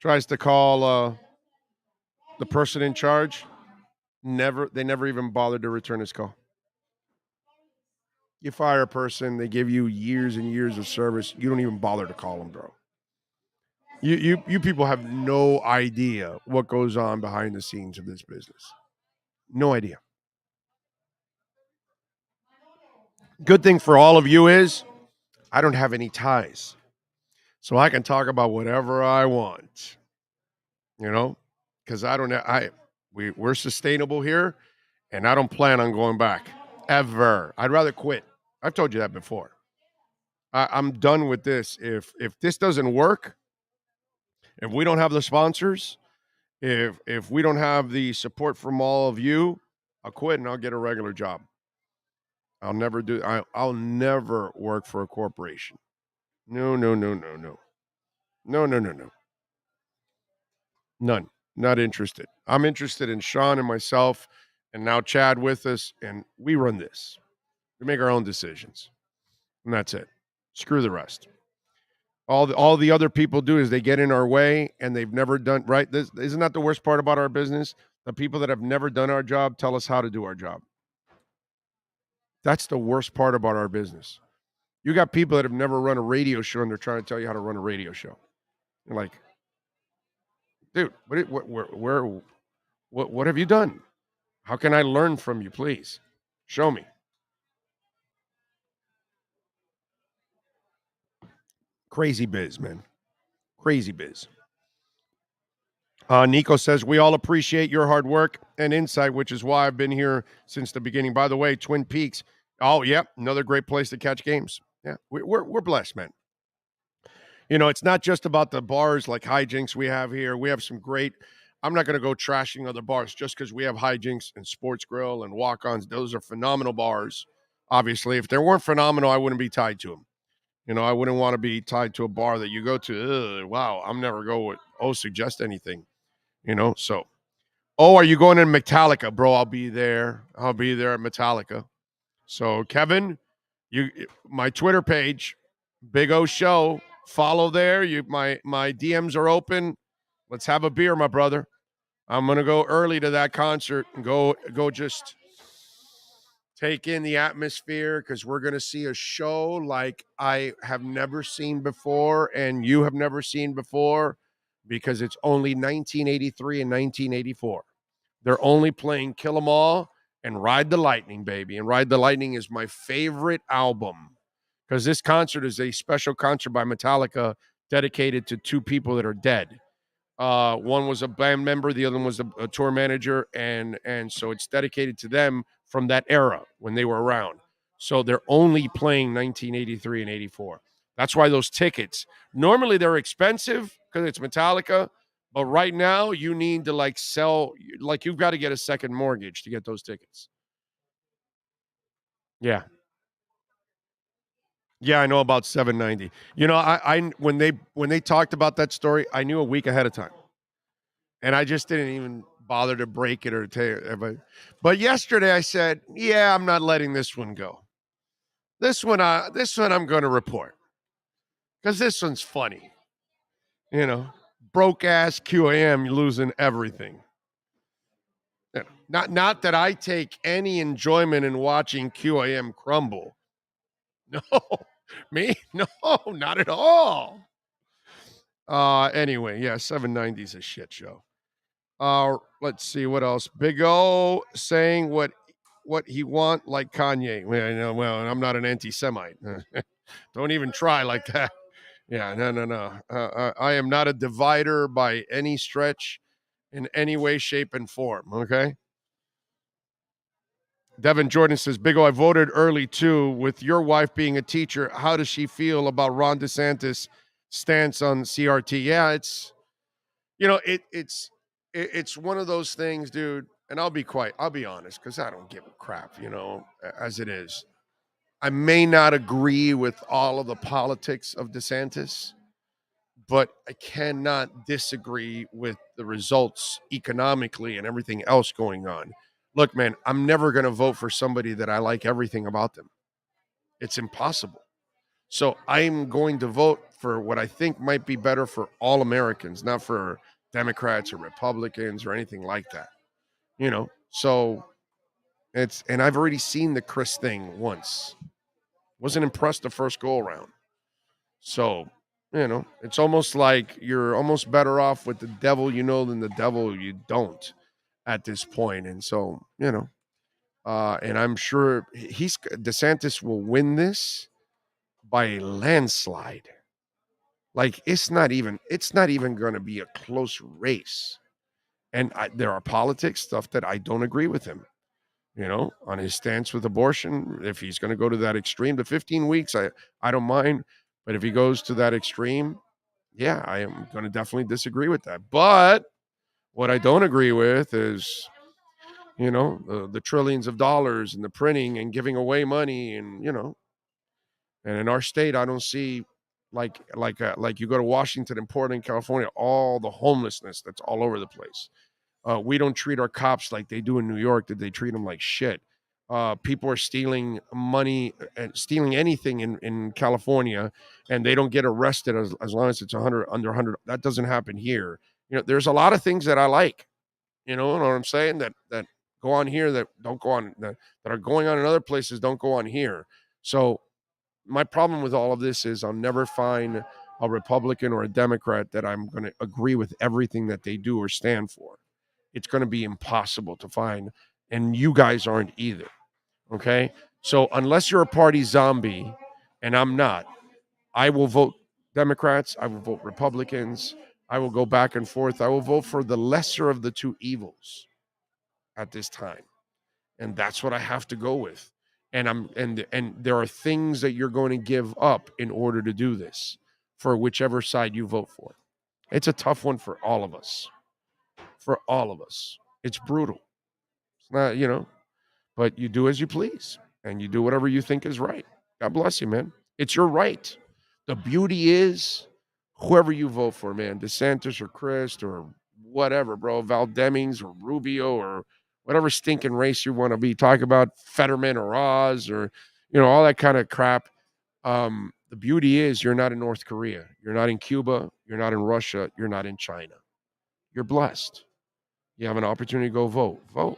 tries to call the person in charge. They never even bothered to return his call. You fire a person, they give you years and years of service. You don't even bother to call them, bro. You people have no idea what goes on behind the scenes of this business. No idea. Good thing for all of you is I don't have any ties. So I can talk about whatever I want. You know? Because we're sustainable here, and I don't plan on going back. Ever. I'd rather quit. I've told you that before. I'm done with this. If this doesn't work, if we don't have the sponsors, if we don't have the support from all of you, I'll quit and I'll get a regular job. I'll never work for a corporation. No. None. Not interested. I'm interested in Sean and myself, and now Chad with us, and we run this. We make our own decisions, and that's it. Screw the rest. All the other people do is they get in our way, and they've never done right. Isn't that the worst part about our business? The people that have never done our job tell us how to do our job. That's the worst part about our business. You got people that have never run a radio show, and they're trying to tell you how to run a radio show. You're like, dude, what have you done? How can I learn from you, please? Show me. Crazy biz, man. Crazy biz. Nico says, we all appreciate your hard work and insight, which is why I've been here since the beginning. By the way, Twin Peaks. Oh, yeah, another great place to catch games. Yeah, we're blessed, man. You know, it's not just about the bars like hijinks we have here. We have some great I'm not going to go trashing other bars just because we have Hijinks and Sports Grill and Walk-Ons. Those are phenomenal bars. Obviously, if they weren't phenomenal, I wouldn't be tied to them. I wouldn't want to be tied to a bar that you go to. Wow, I'm never going with, suggest anything. So. Oh, are you going in Metallica? Bro, I'll be there. I'll be there at Metallica. So, Kevin, my Twitter page, Big O Show, follow there. My DMs are open. Let's have a beer, my brother. I'm going to go early to that concert and go just take in the atmosphere because we're going to see a show like I have never seen before and you have never seen before because it's only 1983 and 1984. They're only playing Kill 'Em All and Ride the Lightning, baby. And Ride the Lightning is my favorite album because this concert is a special concert by Metallica dedicated to two people that are dead. One was a band member, the other one was a tour manager, and so it's dedicated to them from that era when they were around. So they're only playing 1983 and 84. That's why those tickets, normally they're expensive because it's Metallica, but right now you need to sell, you've got to get a second mortgage to get those tickets. Yeah. Yeah, I know about 790. I when they talked about that story, I knew a week ahead of time. And I just didn't even bother to break it or tell everybody. But yesterday I said, yeah, I'm not letting this one go. This one I'm going to report. Because this one's funny. Broke ass QAM losing everything. Not that I take any enjoyment in watching QAM crumble. No, me? No, not at all. Anyway, yeah, 790 is a shit show. Let's see what else. Big O saying what he want like Kanye. Well, I'm not an anti-Semite. Don't even try like that. Yeah, no. I am not a divider by any stretch in any way, shape, and form, okay? Devin Jordan says, Big O, I voted early too. With your wife being a teacher, how does she feel about Ron DeSantis' stance on CRT? Yeah, it's one of those things, dude. And I'll be honest, because I don't give a crap, as it is. I may not agree with all of the politics of DeSantis, but I cannot disagree with the results economically and everything else going on. Look, man, I'm never going to vote for somebody that I like everything about them. It's impossible. So I'm going to vote for what I think might be better for all Americans, not for Democrats or Republicans or anything like that. So and I've already seen the Chris thing once. Wasn't impressed the first go around. So, it's almost like you're almost better off with the devil than the devil you don't at this point. And so, and I'm sure DeSantis will win this by a landslide. Like it's not even going to be a close race. And there are politics stuff that I don't agree with him, on his stance with abortion. If he's going to go to that extreme, the 15 weeks, I don't mind. But if he goes to that extreme, yeah, I am going to definitely disagree with that. But what I don't agree with is, the trillions of dollars and the printing and giving away money and, and in our state, I don't see like you go to Washington and Portland, California, all the homelessness that's all over the place. We don't treat our cops like they do in New York. That they treat them like shit. People are stealing money and stealing anything in California, and they don't get arrested as long as it's under 100. That doesn't happen here. There's a lot of things that I like. You know what I'm saying? That go on here that don't go on that are going on in other places don't go on here. So my problem with all of this is I'll never find a Republican or a Democrat that I'm going to agree with everything that they do or stand for. It's going to be impossible to find, and you guys aren't either. Okay? So unless you're a party zombie, and I'm not, I will vote Democrats, I will vote Republicans, I will go back and forth. I will vote for the lesser of the two evils at this time. And that's what I have to go with. And there are things that you're going to give up in order to do this for whichever side you vote for. It's a tough one for all of us. for all of us. It's brutal. It's not, but you do as you please and you do whatever you think is right. God bless you, man. It's your right. The beauty is whoever you vote for, man, DeSantis or Christ or whatever, bro, Val Demings or Rubio or whatever stinking race you want to be. Talk about Fetterman or Oz or, all that kind of crap. The beauty is you're not in North Korea. You're not in Cuba. You're not in Russia. You're not in China. You're blessed. You have an opportunity to go vote. Vote.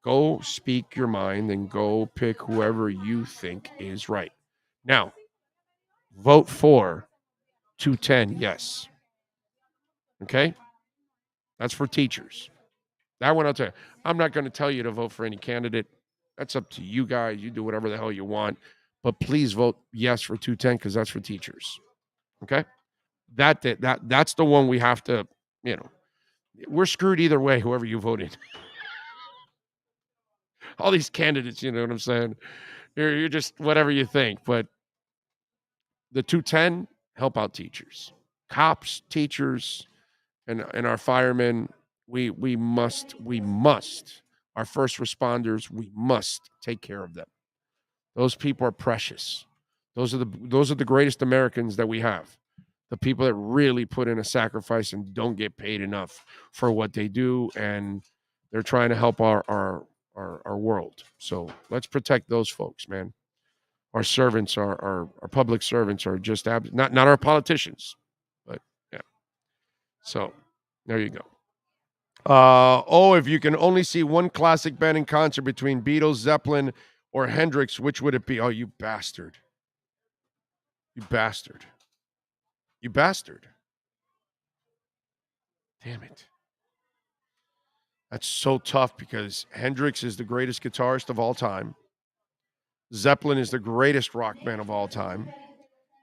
Go speak your mind and go pick whoever you think is right. Now, vote for 210, yes. Okay? That's for teachers. That one I'll tell you. I'm not going to tell you to vote for any candidate. That's up to you guys. You do whatever the hell you want. But please vote yes for 210 because that's for teachers. Okay? That's the one we have to, we're screwed either way, whoever you vote in. All these candidates, you know what I'm saying? You're just whatever you think. But the 210, help out teachers. Cops, teachers, and our firemen, we must, our first responders, we must take care of them. Those people are precious. Those are the greatest Americans that we have. The people that really put in a sacrifice and don't get paid enough for what they do, and they're trying to help our world. So let's protect those folks, man. Our servants, our public servants are just not our politicians, but yeah. So there you go. If you can only see one classic band in concert between Beatles, Zeppelin, or Hendrix, which would it be? Oh, you bastard. You bastard. You bastard. Damn it. That's so tough because Hendrix is the greatest guitarist of all time. Zeppelin is the greatest rock band of all time.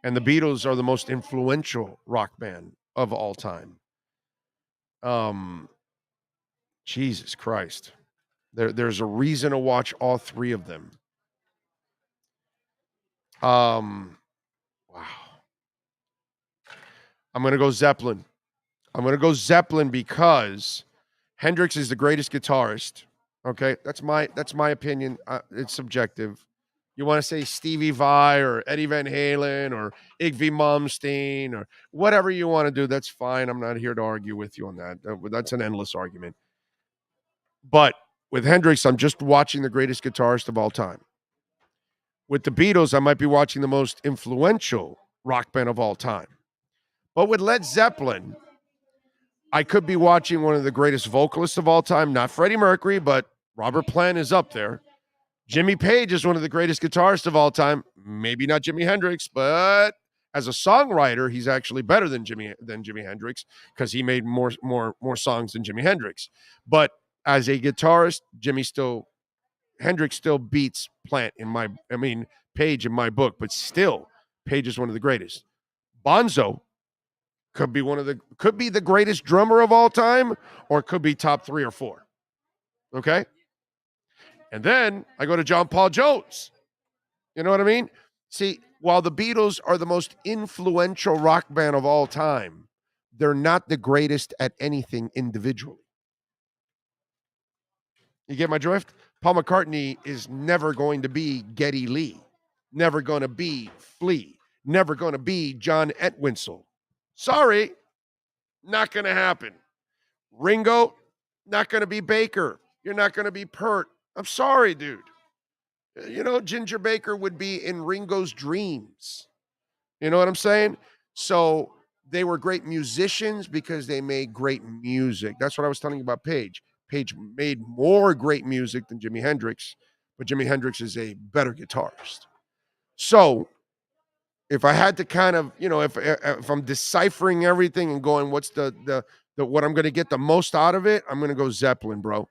And the Beatles are the most influential rock band of all time. Jesus Christ. There's a reason to watch all three of them. Wow. I'm going to go Zeppelin. I'm going to go Zeppelin because Hendrix is the greatest guitarist. Okay, that's my opinion. It's subjective. You want to say Stevie Vai or Eddie Van Halen or Yngwie Malmsteen or whatever you want to do, that's fine. I'm not here to argue with you on that. That's an endless argument. But with Hendrix, I'm just watching the greatest guitarist of all time. With the Beatles, I might be watching the most influential rock band of all time. But with Led Zeppelin, I could be watching one of the greatest vocalists of all time, not Freddie Mercury, but Robert Plant is up there. Jimmy Page is one of the greatest guitarists of all time. Maybe not Jimi Hendrix, but as a songwriter, he's actually better than Jimi Hendrix because he made more songs than Jimi Hendrix. But as a guitarist, Hendrix still beats Page in my book, but still, Page is one of the greatest. Bonzo could be the greatest drummer of all time, or could be top 3 or 4. Okay? And then I go to John Paul Jones. You know what I mean? See, while the Beatles are the most influential rock band of all time, they're not the greatest at anything individually. You get my drift? Paul McCartney is never going to be Geddy Lee, never going to be Flea, never going to be John Entwistle. Sorry, not going to happen. Ringo, not going to be Baker. You're not going to be Pert. I'm sorry, dude. Ginger Baker would be in Ringo's dreams. You know what I'm saying? So they were great musicians because they made great music. That's what I was telling you about Page. Page made more great music than Jimi Hendrix, but Jimi Hendrix is a better guitarist. So if I had to kind of, if I'm deciphering everything and going, what's the what I'm going to get the most out of it, I'm going to go Zeppelin, bro.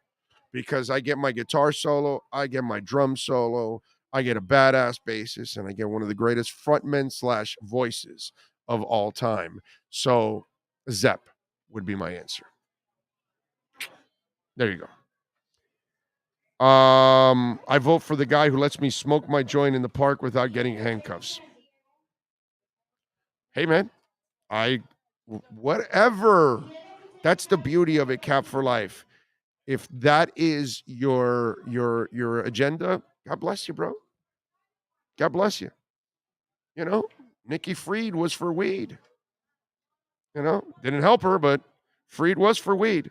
Because I get my guitar solo, I get my drum solo, I get a badass bassist, and I get one of the greatest frontmen / voices of all time. So Zepp would be my answer. There you go. I vote for the guy who lets me smoke my joint in the park without getting handcuffs. Hey, man, whatever That's the beauty of it, Cap for Life. If that is your agenda, God bless you, bro. God bless you. You know, Nikki Fried was for weed. You know, didn't help her, but Fried was for weed.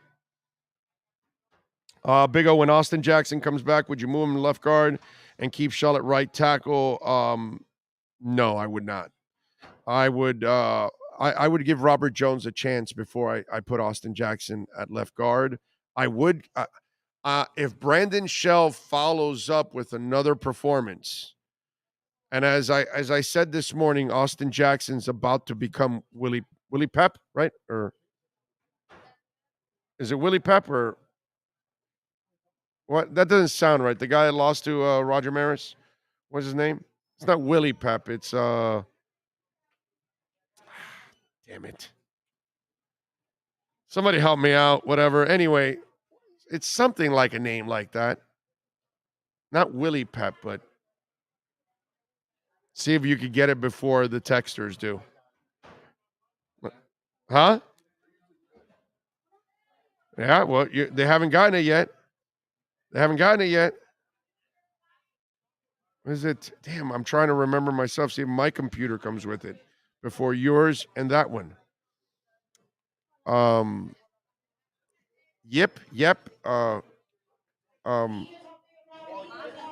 Big O, when Austin Jackson comes back, would you move him to left guard and keep Charlotte right tackle? No, I would not. I would I would give Robert Jones a chance before I put Austin Jackson at left guard. I would if Brandon Shell follows up with another performance, and as I said this morning, Austin Jackson's about to become Willie Pep, right? Or is it Willie Pep or what? That doesn't sound right. The guy that lost to Roger Maris, what's his name? It's not Willie Pep. It's damn it. Somebody help me out. Whatever. Anyway, it's something like a name like that. Not Willie Pep, but see if you could get it before the texters do. Huh? Yeah, well, they haven't gotten it yet. They haven't gotten it yet. What is it? Damn, I'm trying to remember myself. See if my computer comes with it before yours and that one. Yep.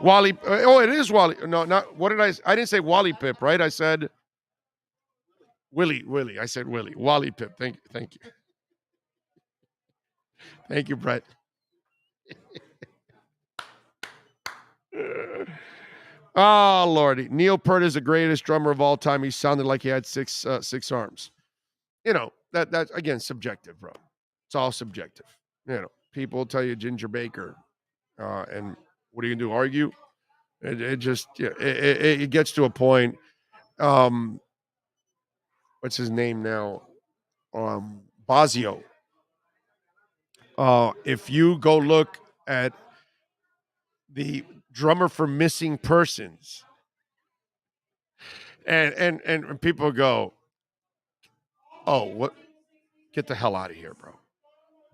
Wally. Oh, it is Wally. No, not what did I didn't say Wally Pip, right? I said Willie. I said Willie. Wally Pip. Thank you. Thank you, Brett. Oh, Lordy. Neil Peart is the greatest drummer of all time. He sounded like he had six arms. You know, that's again subjective, bro. It's all subjective. You know, people tell you Ginger Baker, and what are you gonna do? Argue? It just it gets to a point. What's his name now? Bazio. If you go look at the drummer for Missing Persons, and people go, oh, what? Get the hell out of here, bro.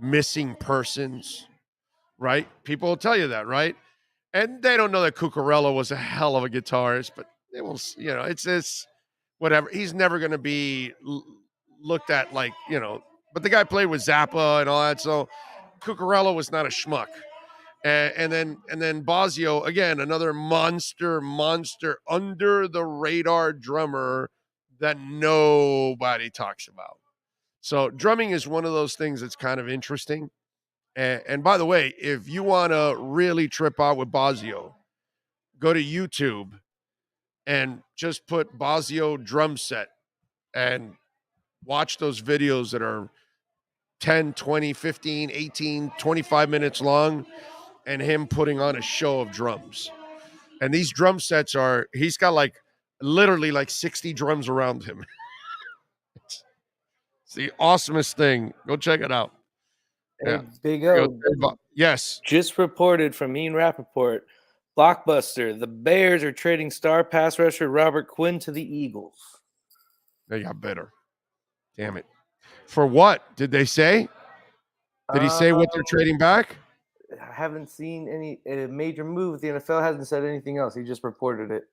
Missing Persons, right? People will tell you that, right? And they don't know that Cucurella was a hell of a guitarist, but they will, you know, it's this, whatever. He's never going to be looked at like, you know, but the guy played with Zappa and all that, so Cucurella was not a schmuck. And then Bazio, again, another monster, under the radar drummer that nobody talks about. So drumming is one of those things that's kind of interesting. And by the way, if you want to really trip out with Bazio, go to YouTube and just put Bazio drum set and watch those videos that are 10, 20, 15, 18, 25 minutes long, and him putting on a show of drums. And these drum sets he's got like literally like 60 drums around him. It's the awesomest thing. Go check it out. Hey, Yeah. Big O. Yes. Just reported from Ian Rappaport, Blockbuster, the Bears are trading star pass rusher Robert Quinn to the Eagles. They got better. Damn it. For what? Did they say? Did he say what they're trading back? I haven't seen any major move. The NFL hasn't said anything else. He just reported it.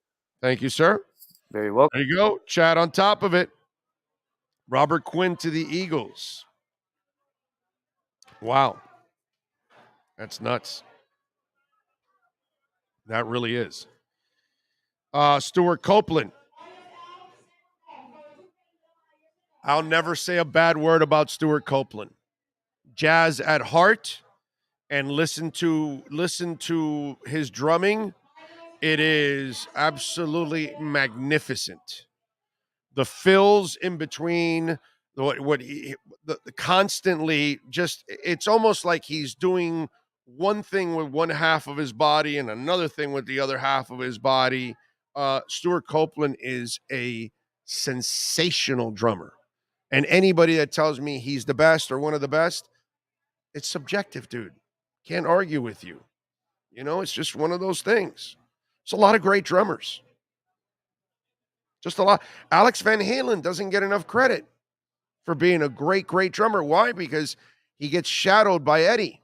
Thank you, sir. Very welcome. There you go. Chat on top of it. Robert Quinn to the Eagles. Wow. That's nuts. That really is. Stuart Copeland. I'll never say a bad word about Stuart Copeland. Jazz at heart, and listen to his drumming. It is absolutely magnificent. The fills in between, the constantly just, it's almost like he's doing one thing with one half of his body and another thing with the other half of his body. Stuart Copeland is a sensational drummer. And anybody that tells me he's the best or one of the best, it's subjective, dude. Can't argue with you. You know, it's just one of those things. It's a lot of great drummers. Just a lot. Alex Van Halen doesn't get enough credit for being a great drummer. Why? Because he gets shadowed by Eddie.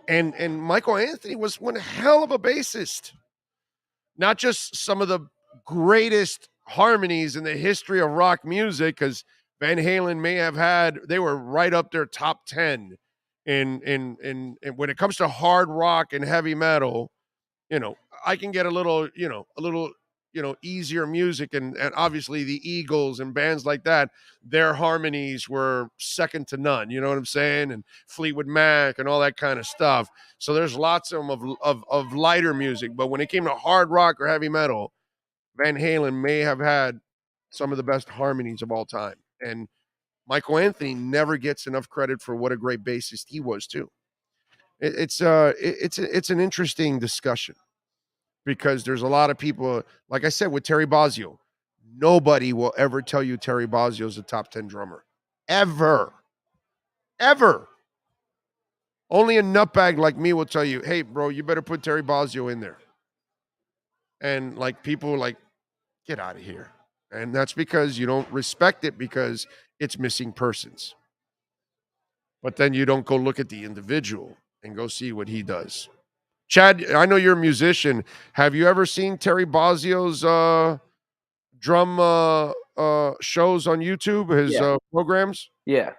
And Michael Anthony was one hell of a bassist. Not just some of the greatest harmonies in the history of rock music, because Van Halen may have had, they were right up there top 10 in when it comes to hard rock and heavy metal. I can get a little easier music, and obviously the Eagles and bands like that, their harmonies were second to none. You know what I'm saying? And Fleetwood Mac and all that kind of stuff. So there's lots of lighter music, but when it came to hard rock or heavy metal, Van Halen may have had some of the best harmonies of all time. And Michael Anthony never gets enough credit for what a great bassist he was too. It's an interesting discussion, because there's a lot of people, like I said, with Terry Bozzio, nobody will ever tell you Terry Bozzio is a top 10 drummer. Ever. Only a nutbag like me will tell you, hey, bro, you better put Terry Bozzio in there. And like people like, get out of here. And that's because you don't respect it, because it's missing persons. But then you don't go look at the individual and go see what he does. Chad, I know you're a musician. Have you ever seen Terry Bozzio's drum shows on YouTube, his programs? Yeah.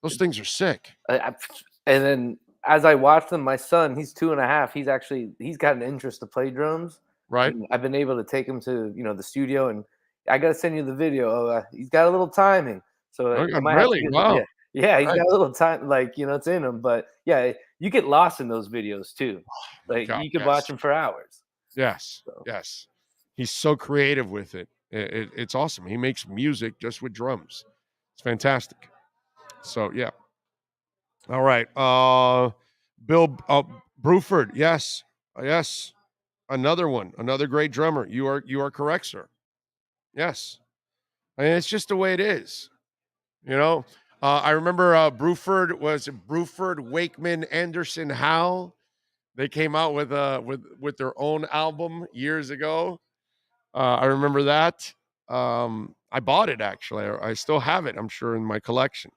Those things are sick. And then as I watch them, my son, he's 2.5. He's got an interest to play drums. Right. And I've been able to take him to, the studio, and I got to send you the video. He's got a little timing. So really? Wow. Yeah, he's got a little time, it's in him. But yeah, you get lost in those videos too. You could watch them for hours. Yes, yes. He's so creative with it. It's awesome. He makes music just with drums. It's fantastic. So, yeah. All right. Bill Bruford. Yes. Yes. Another one. Another great drummer. You are correct, sir. Yes. I mean, it's just the way it is. I remember Bruford, Wakeman, Anderson, Howe. They came out with their own album years ago. I remember that. I bought it, actually. I still have it, I'm sure, in my collection.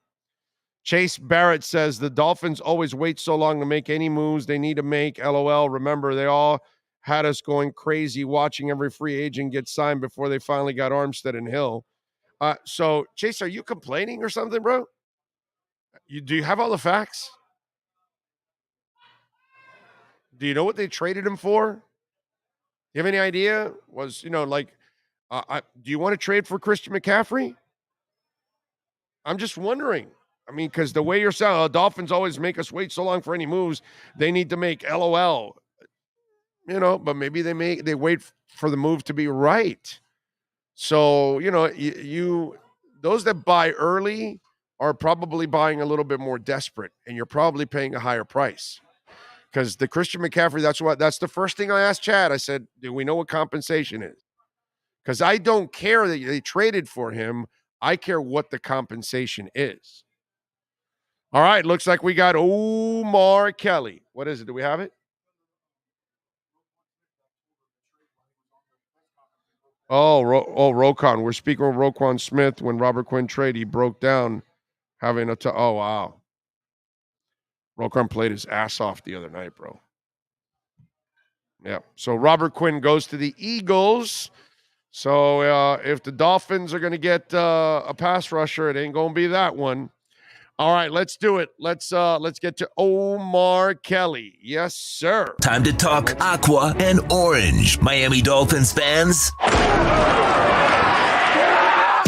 Chase Barrett says the Dolphins always wait so long to make any moves they need to make. LOL. Remember, they all had us going crazy watching every free agent get signed before they finally got Armstead and Hill. So, Chase, are you complaining or something, bro? Do you have all the facts? Do you know what they traded him for? You have any idea? Do you want to trade for Christian McCaffrey? I'm just wondering. I mean, because the way you're sounding, Dolphins always make us wait so long for any moves. They need to make LOL. But maybe they wait for the move to be right. So, those that buy early are probably buying a little bit more desperate, and you're probably paying a higher price. Because the Christian McCaffrey, that's the first thing I asked Chad. I said, do we know what compensation is? Because I don't care that they traded for him. I care what the compensation is. All right, looks like we got Omar Kelly. What is it? Do we have it? Roquan. We're speaking with Roquan Smith. When Robert Quinn traded, he broke down having oh, wow. Roquan played his ass off the other night, bro. Yeah. So Robert Quinn goes to the Eagles. So if the Dolphins are going to get a pass rusher, it ain't going to be that one. All right, let's do it. Let's get to Omar Kelly. Yes, sir. Time to talk Aqua and Orange, Miami Dolphins fans.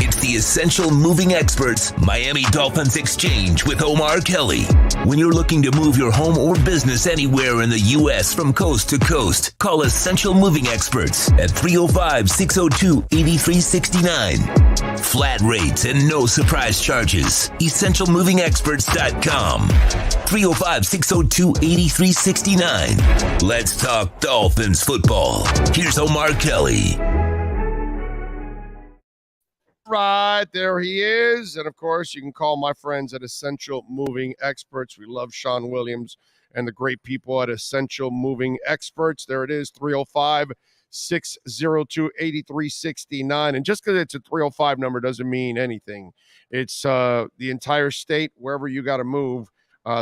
It's the Essential Moving Experts Miami Dolphins Exchange with Omar Kelly. When you're looking to move your home or business anywhere in the U.S. from coast to coast, call Essential Moving Experts at 305-602-8369. Flat rates and no surprise charges. EssentialMovingExperts.com. 305-602-8369. Let's talk Dolphins football. Here's Omar Kelly. Right, there he is. And, of course, you can call my friends at Essential Moving Experts. We love Sean Williams and the great people at Essential Moving Experts. There it is, 305-602-8369. And just because it's a 305 number doesn't mean anything. It's the entire state, wherever you got to move.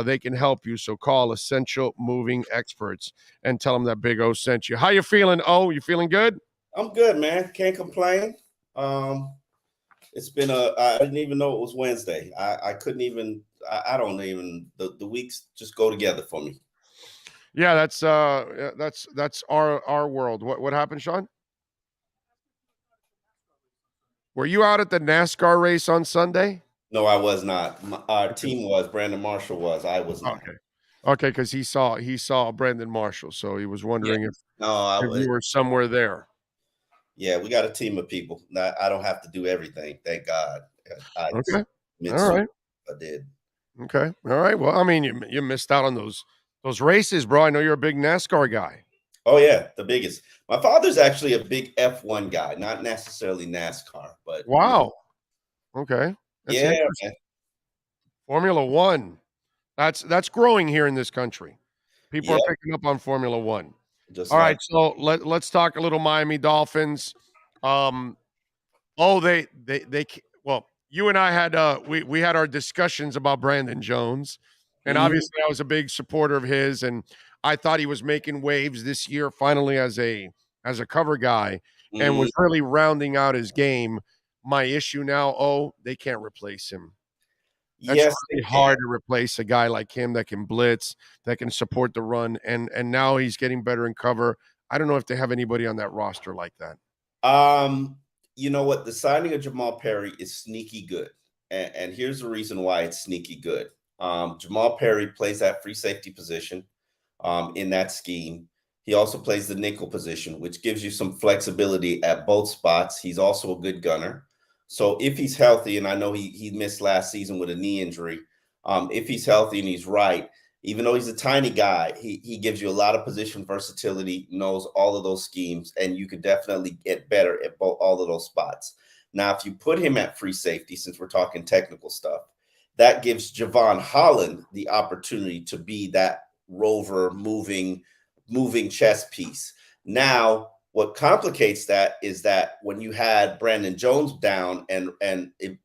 they can help you. So call Essential Moving Experts and tell them that Big O sent you. How you feeling, O? You feeling good? I'm good, man. Can't complain. It's been I didn't even know it was Wednesday. I couldn't even, I don't even, the weeks just go together for me. Yeah, that's our world. What happened, Sean? Were you out at the NASCAR race on Sunday? No, I was not. Our team was. Brandon Marshall was. I was not. Okay, because he saw Brandon Marshall, so he was wondering if you were somewhere there. Yeah, we got a team of people. I don't have to do everything. Thank God. Okay. All right. I did. Okay. All right. Well, I mean, you missed out on those races, bro. I know you're a big NASCAR guy. Oh yeah, the biggest. My father's actually a big F1 guy, not necessarily NASCAR, but wow. Okay. That's man. Formula One. That's growing here in this country. People are picking up on Formula One. All right, so let's talk a little Miami Dolphins. Well, you and I had we had our discussions about Brandon Jones, and obviously I was a big supporter of his, and I thought he was making waves this year finally as a cover guy, and was really rounding out his game. My issue now, they can't replace him. That's really hard to replace a guy like him that can blitz, that can support the run, and now he's getting better in cover. I don't know if they have anybody on that roster like that. You know what? The signing of Jamal Perry is sneaky good, and here's the reason why it's sneaky good. Jamal Perry plays that free safety position in that scheme. He also plays the nickel position, which gives you some flexibility at both spots. He's also a good gunner. So if he's healthy, and I know he missed last season with a knee injury, if he's healthy and he's right, even though he's a tiny guy, he gives you a lot of position versatility, knows all of those schemes, and you could definitely get better at all of those spots. Now, if you put him at free safety, since we're talking technical stuff, that gives Javon Holland the opportunity to be that rover, moving chess piece. Now, what complicates that is that when you had Brandon Jones down and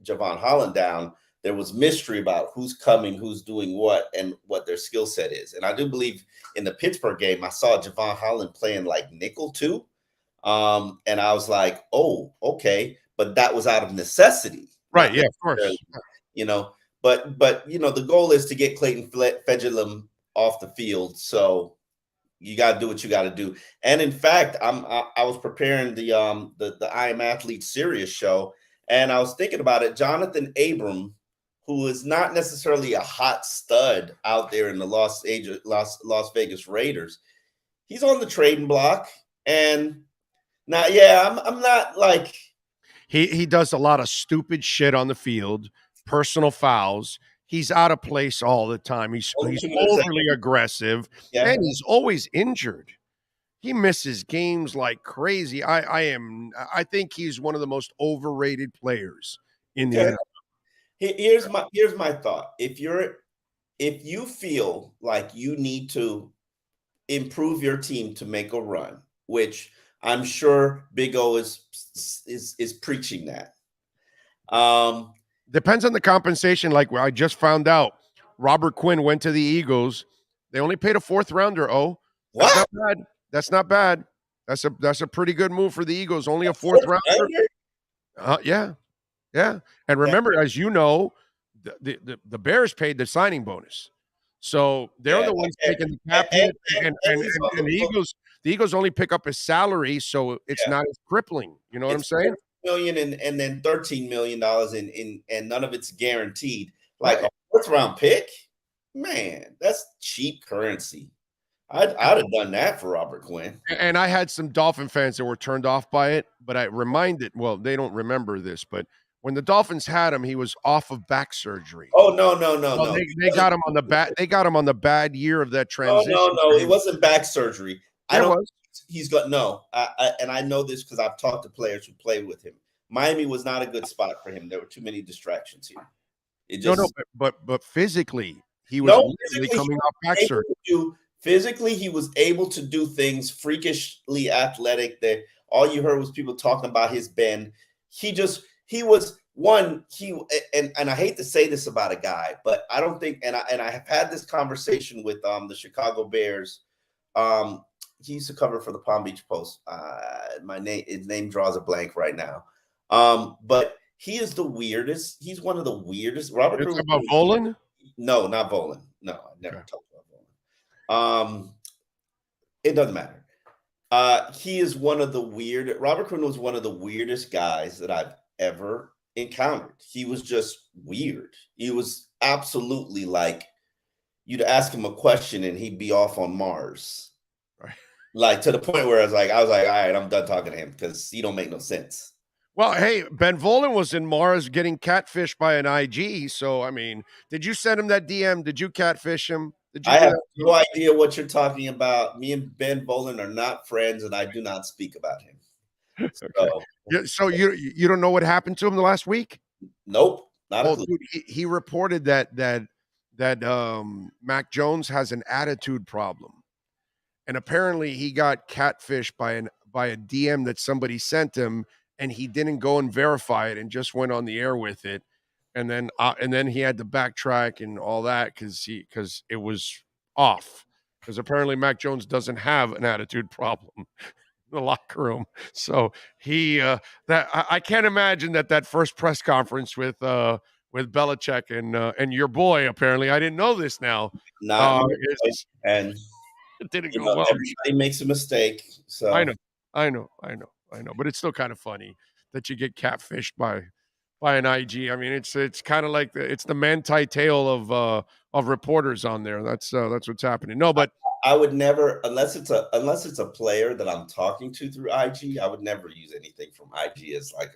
Javon Holland down, there was mystery about who's coming, who's doing what, and what their skill set is. And I do believe in the Pittsburgh game, I saw Javon Holland playing like nickel too. And I was like, oh, okay. But that was out of necessity. Right, yeah, of course. But the goal is to get Clayton Fejedelem off the field. So you got to do what you got to do. And in fact, I was preparing the I Am Athlete Serious show, and I was thinking about it. Jonathan Abram, who is not necessarily a hot stud out there in the Las Vegas Raiders, he's on the trading block. And now, I'm not like he does a lot of stupid shit on the field, personal fouls. He's out of place all the time. He's overly aggressive, and he's always injured. He misses games like crazy. I think he's one of the most overrated players in the NFL. Here's my thought. If you feel like you need to improve your team to make a run, which I'm sure Big O is preaching that. Depends on the compensation. Like I just found out, Robert Quinn went to the Eagles. They only paid a 4th rounder. That's not bad. That's a pretty good move for the Eagles. Only a 4th rounder. Yeah. And remember, as you know, the Bears paid the signing bonus, so they're the ones taking the cap hit, and the Eagles only pick up his salary, so it's not as crippling. You know what I'm saying? $million and then $13 million and none of it's guaranteed. Like a 4th round pick, man, that's cheap currency. I'd have done that for Robert Quinn. And I had some Dolphin fans that were turned off by it, but I reminded, well, they don't remember this, but when the Dolphins had him, he was off of back surgery. Oh no. They got him on the bad. They got him on the bad year of that transition. No, it wasn't back surgery. He's got and I know this because I've talked to players who played with him. Miami was not a good spot for him. There were too many distractions here. But physically, he was coming off back surgery. Physically, he was able to do things freakishly athletic. That all you heard was people talking about his bend. He was one, he and I hate to say this about a guy, but I don't think, and I have had this conversation with the Chicago Bears. He used to cover for the Palm Beach Post. His name draws a blank right now. But he is the weirdest. He's one of the weirdest. Robert. You're talking about Volan? No, not Volan. No, I never talked about Volan. It doesn't matter. He is one of the weird. Robert Quinn was one of the weirdest guys that I've ever encountered. He was just weird. He was absolutely like, you'd ask him a question and he'd be off on Mars. Right. Like, to the point where I was like, all right, I'm done talking to him because he don't make no sense. Well, hey, Ben Volan was in Mars getting catfished by an IG. So, I mean, did you send him that DM? Did you catfish him? I have no idea what you're talking about. Me and Ben Volan are not friends, and I do not speak about him. So you don't know what happened to him the last week? Nope, not a clue. Dude, he reported that Mac Jones has an attitude problem, and apparently he got catfished by a DM that somebody sent him, and he didn't go and verify it and just went on the air with it, and then he had to backtrack and all that because it was off, because apparently Mac Jones doesn't have an attitude problem. The locker room. So I can't imagine that first press conference with Belichick and your boy, apparently, I didn't know this now. And it didn't go well. Everybody makes a mistake. So I know. But it's still kind of funny that you get catfished by an IG. I mean, it's kind of like it's the Manti tale of reporters on there. That's what's happening. No, but I would never, unless it's a player that I'm talking to through IG, I would never use anything from IG as like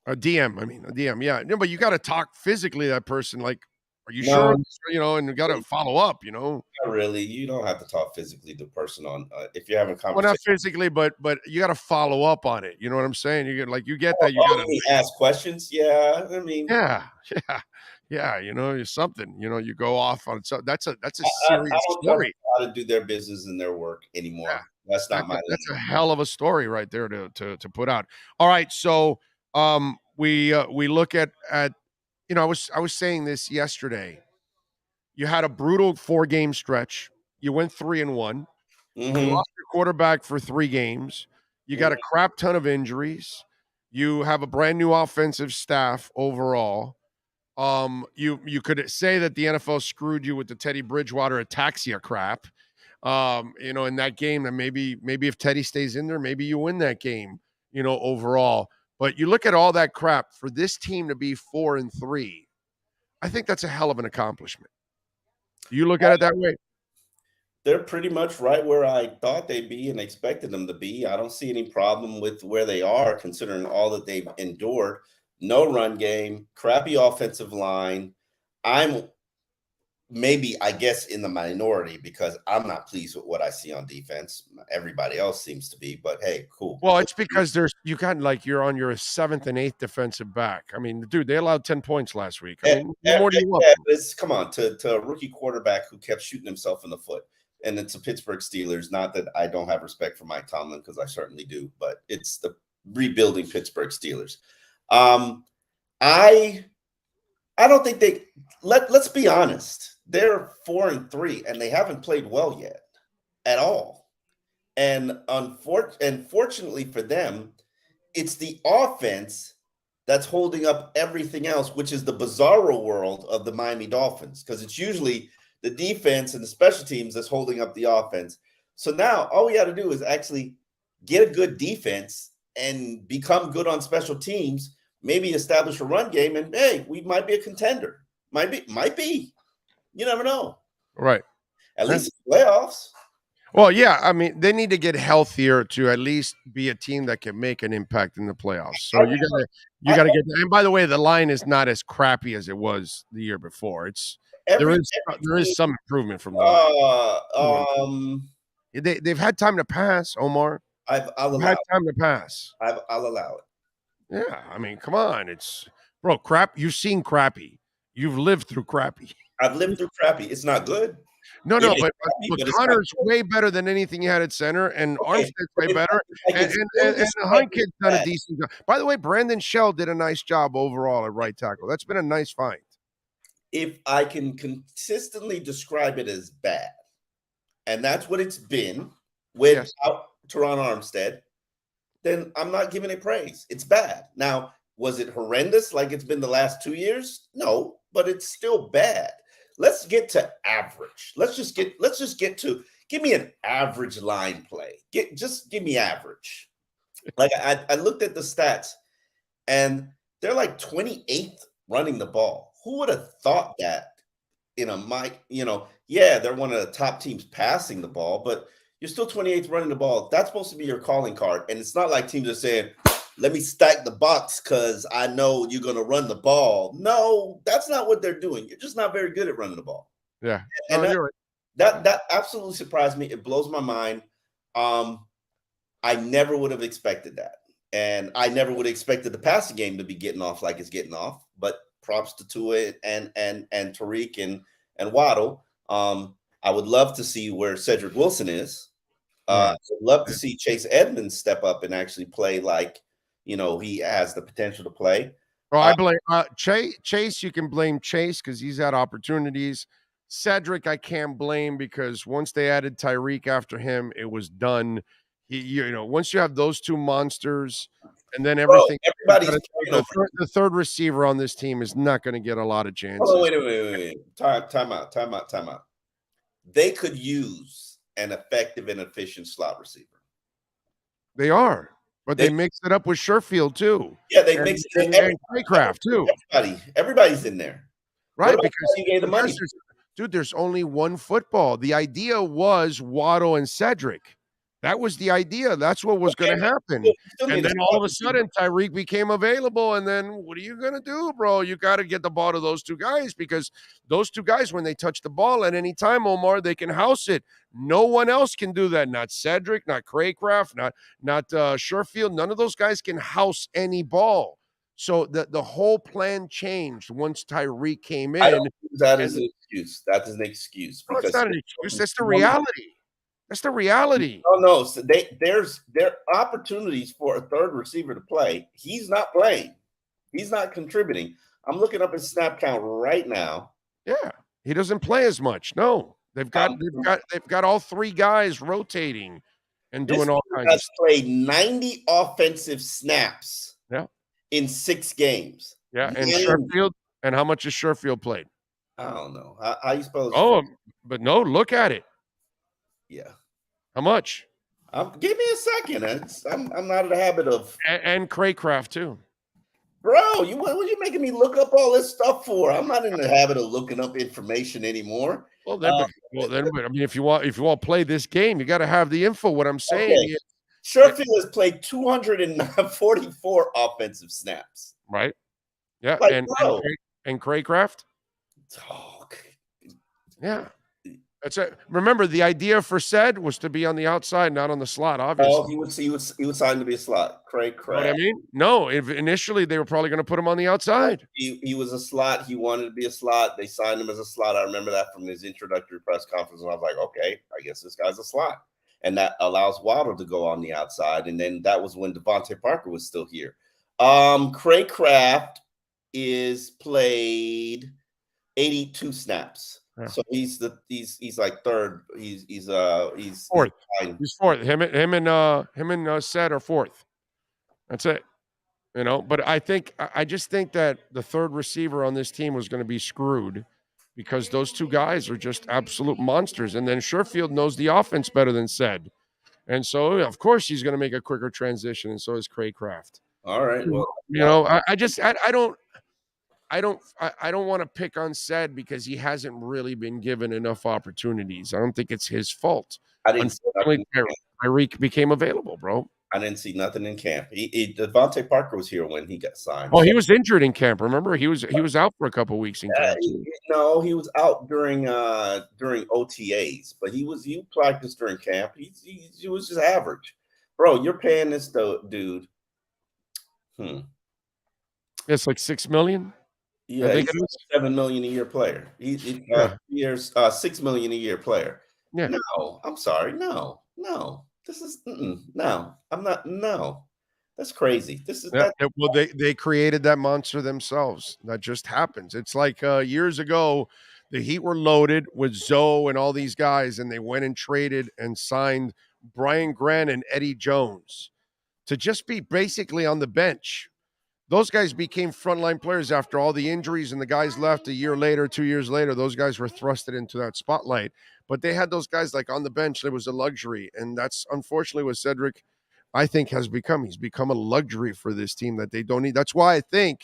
a DM. I mean, a DM. Yeah. No, but you got to talk physically to that person. Like, are you sure? And you got to follow up, Not really. You don't have to talk physically to the person on if you're having a conversation. Well, not physically, but you got to follow up on it. You know what I'm saying? You get that. You got to ask questions. Yeah. I mean, yeah. You're something. You go off on so that's a serious story. How to do their business and their work anymore. Yeah. That's a hell of a story right there to put out. All right, so we look at I was saying this yesterday. You had a brutal 4-game stretch. You went 3-1. You lost your quarterback for 3 games. You got a crap ton of injuries. You have a brand new offensive staff overall. You could say that the NFL screwed you with the Teddy Bridgewater ataxia crap. In that game, and maybe if Teddy stays in there, maybe you win that game, overall. But you look at all that crap for this team to be 4-3. I think that's a hell of an accomplishment. Do you look at it that way? They're pretty much right where I thought they'd be and expected them to be. I don't see any problem with where they are, considering all that they've endured. No run game, crappy offensive line. I'm maybe, I guess, in the minority because I'm not pleased with what I see on defense. Everybody else seems to be, but hey, cool. Well, it's because you're on your 7th and 8th defensive back. I mean, dude, they allowed 10 points last week. I mean, what more do you want? Come on, to a rookie quarterback who kept shooting himself in the foot. And it's a Pittsburgh Steelers. Not that I don't have respect for Mike Tomlin, because I certainly do, but it's the rebuilding Pittsburgh Steelers. I don't think let's be honest. They're 4-3 and they haven't played well yet at all. And unfortunately for them, it's the offense that's holding up everything else, which is the bizarro world of the Miami Dolphins, because it's usually the defense and the special teams that's holding up the offense. So now all we got to do is actually get a good defense and become good on special teams, maybe establish a run game, and hey, we might be a contender. Might be. You never know. Right. At least playoffs. Well, yeah. I mean, they need to get healthier to at least be a team that can make an impact in the playoffs. So you gotta get. And by the way, the line is not as crappy as it was the year before. There is some improvement from the line. They've had time to pass, Omar. I'll had time to pass. I'll allow it. Yeah, I mean, come on, crap. You've seen crappy. You've lived through crappy. I've lived through crappy. It's not good. No, Yeah, but but it's Connor's way better than anything he had at center, and Armstead's way better. like And it's Heinkig's done a bad. decent job. By the way, Brandon Shell did a nice job overall at right tackle. That's been a nice find. If I can consistently describe it as bad, and that's what it's been without Teron Armstead, then I'm not giving it praise. It's bad. Now, was it horrendous like it's been the last 2 years? No, but it's still bad. Let's get to average. Let's just get to give me an average line play. Just give me average. Like I looked at the stats, and they're like 28th running the ball. Who would have thought that in a mic? They're one of the top teams passing the ball, but you're still 28th running the ball. That's supposed to be your calling card. And it's not like teams are saying, let me stack the box because I know you're going to run the ball. No, that's not what they're doing. You're just not very good at running the ball. Yeah. And you're right. That absolutely surprised me. It blows my mind. I never would have expected that. And I never would have expected the passing game to be getting off like it's getting off. But props to Tua and Tariq and Waddle. I would love to see where Cedric Wilson is. I'd love to see Chase Edmonds step up and actually play like, he has the potential to play. Oh, I blame Chase. You can blame Chase because he's had opportunities. Cedric, I can't blame because once they added Tyreek after him, it was done. Once you have those two monsters, and then everything. The third receiver on this team is not going to get a lot of chances. Oh, wait. Time out. They could use an effective and efficient slot receiver. They are, but they mix it up with Sherfield too. Yeah, they mix it and Craycraft too. Everybody's in there, right? Because you gave the money. There's only one football. The idea was Waddle and Cedric. That was the idea. That's what was going to happen. And then all of a sudden, Tyreek became available. And then what are you going to do, bro? You got to get the ball to those two guys because those two guys, when they touch the ball at any time, Omar, they can house it. No one else can do that. Not Cedric, not Craycraft, not Sherfield. None of those guys can house any ball. So the whole plan changed once Tyreek came in. I don't use that as an excuse. That is an excuse. No, it's not an excuse. That's the reality. That's the reality. No. So there are opportunities for a third receiver to play. He's not playing. He's not contributing. I'm looking up his snap count right now. Yeah, he doesn't play as much. No, they've got all three guys rotating and doing all kinds. Has played 90 offensive snaps. Yeah. In 6 games. Yeah, and Sherfield. And how much has Sherfield played? I don't know. How you suppose? Oh, but no, look at it. Yeah. How much? Give me a second. I'm not in the habit of. And Craycraft too. Bro, what are you making me look up all this stuff for? I'm not in the habit of looking up information anymore. Well, then, I mean, if you want to play this game, you got to have the info. What I'm saying is, Sherfield has played 244 offensive snaps. Right. Yeah. Like, and Craycraft. Oh, yeah. That's it. Remember, the idea for Ced was to be on the outside, not on the slot. Obviously, he was signed to be a slot. Craycraft. You know what I mean? No. Initially, they were probably going to put him on the outside. He was a slot. He wanted to be a slot. They signed him as a slot. I remember that from his introductory press conference, and I was like, okay, I guess this guy's a slot. And that allows Waddle to go on the outside. And then that was when Devontae Parker was still here. Craycraft is played 82 snaps. Yeah. So he's like third. He's fourth. He's fourth. Him and Ced are fourth. That's it. But I just think that the third receiver on this team was going to be screwed because those two guys are just absolute monsters. And then Sherfield knows the offense better than Ced. And so, of course, he's going to make a quicker transition, and so is Craycraft. All right. Well, I don't want to pick on Ced because he hasn't really been given enough opportunities. I don't think it's his fault. Unfortunately, Tyreek became available, bro. I didn't see nothing in camp. Devontae Parker was here when he got signed. Oh, he was injured in camp. Remember, he was out for a couple of weeks in camp. No, he was out during OTAs, but he practiced during camp. He was just average, bro. You're paying this dude. It's like $6 million. Yeah, think he's it is. a $7 million a year player. He's Yeah. years $6 million a year player. Yeah. No, I'm sorry. No. This is no. I'm not. No, that's crazy. This is Yeah, that. well, they created that monster themselves. That just happens. It's like years ago, the Heat were loaded with Zoe and all these guys, and they went and traded and signed Brian Grant and Eddie Jones to just be basically on the bench. Those guys became frontline players after all the injuries, and the guys left a year later, 2 years later. Those guys were thrusted into that spotlight. But they had those guys like on the bench. It was a luxury, and that's unfortunately what Cedric, I think, has become. He's become a luxury for this team that they don't need. That's why I think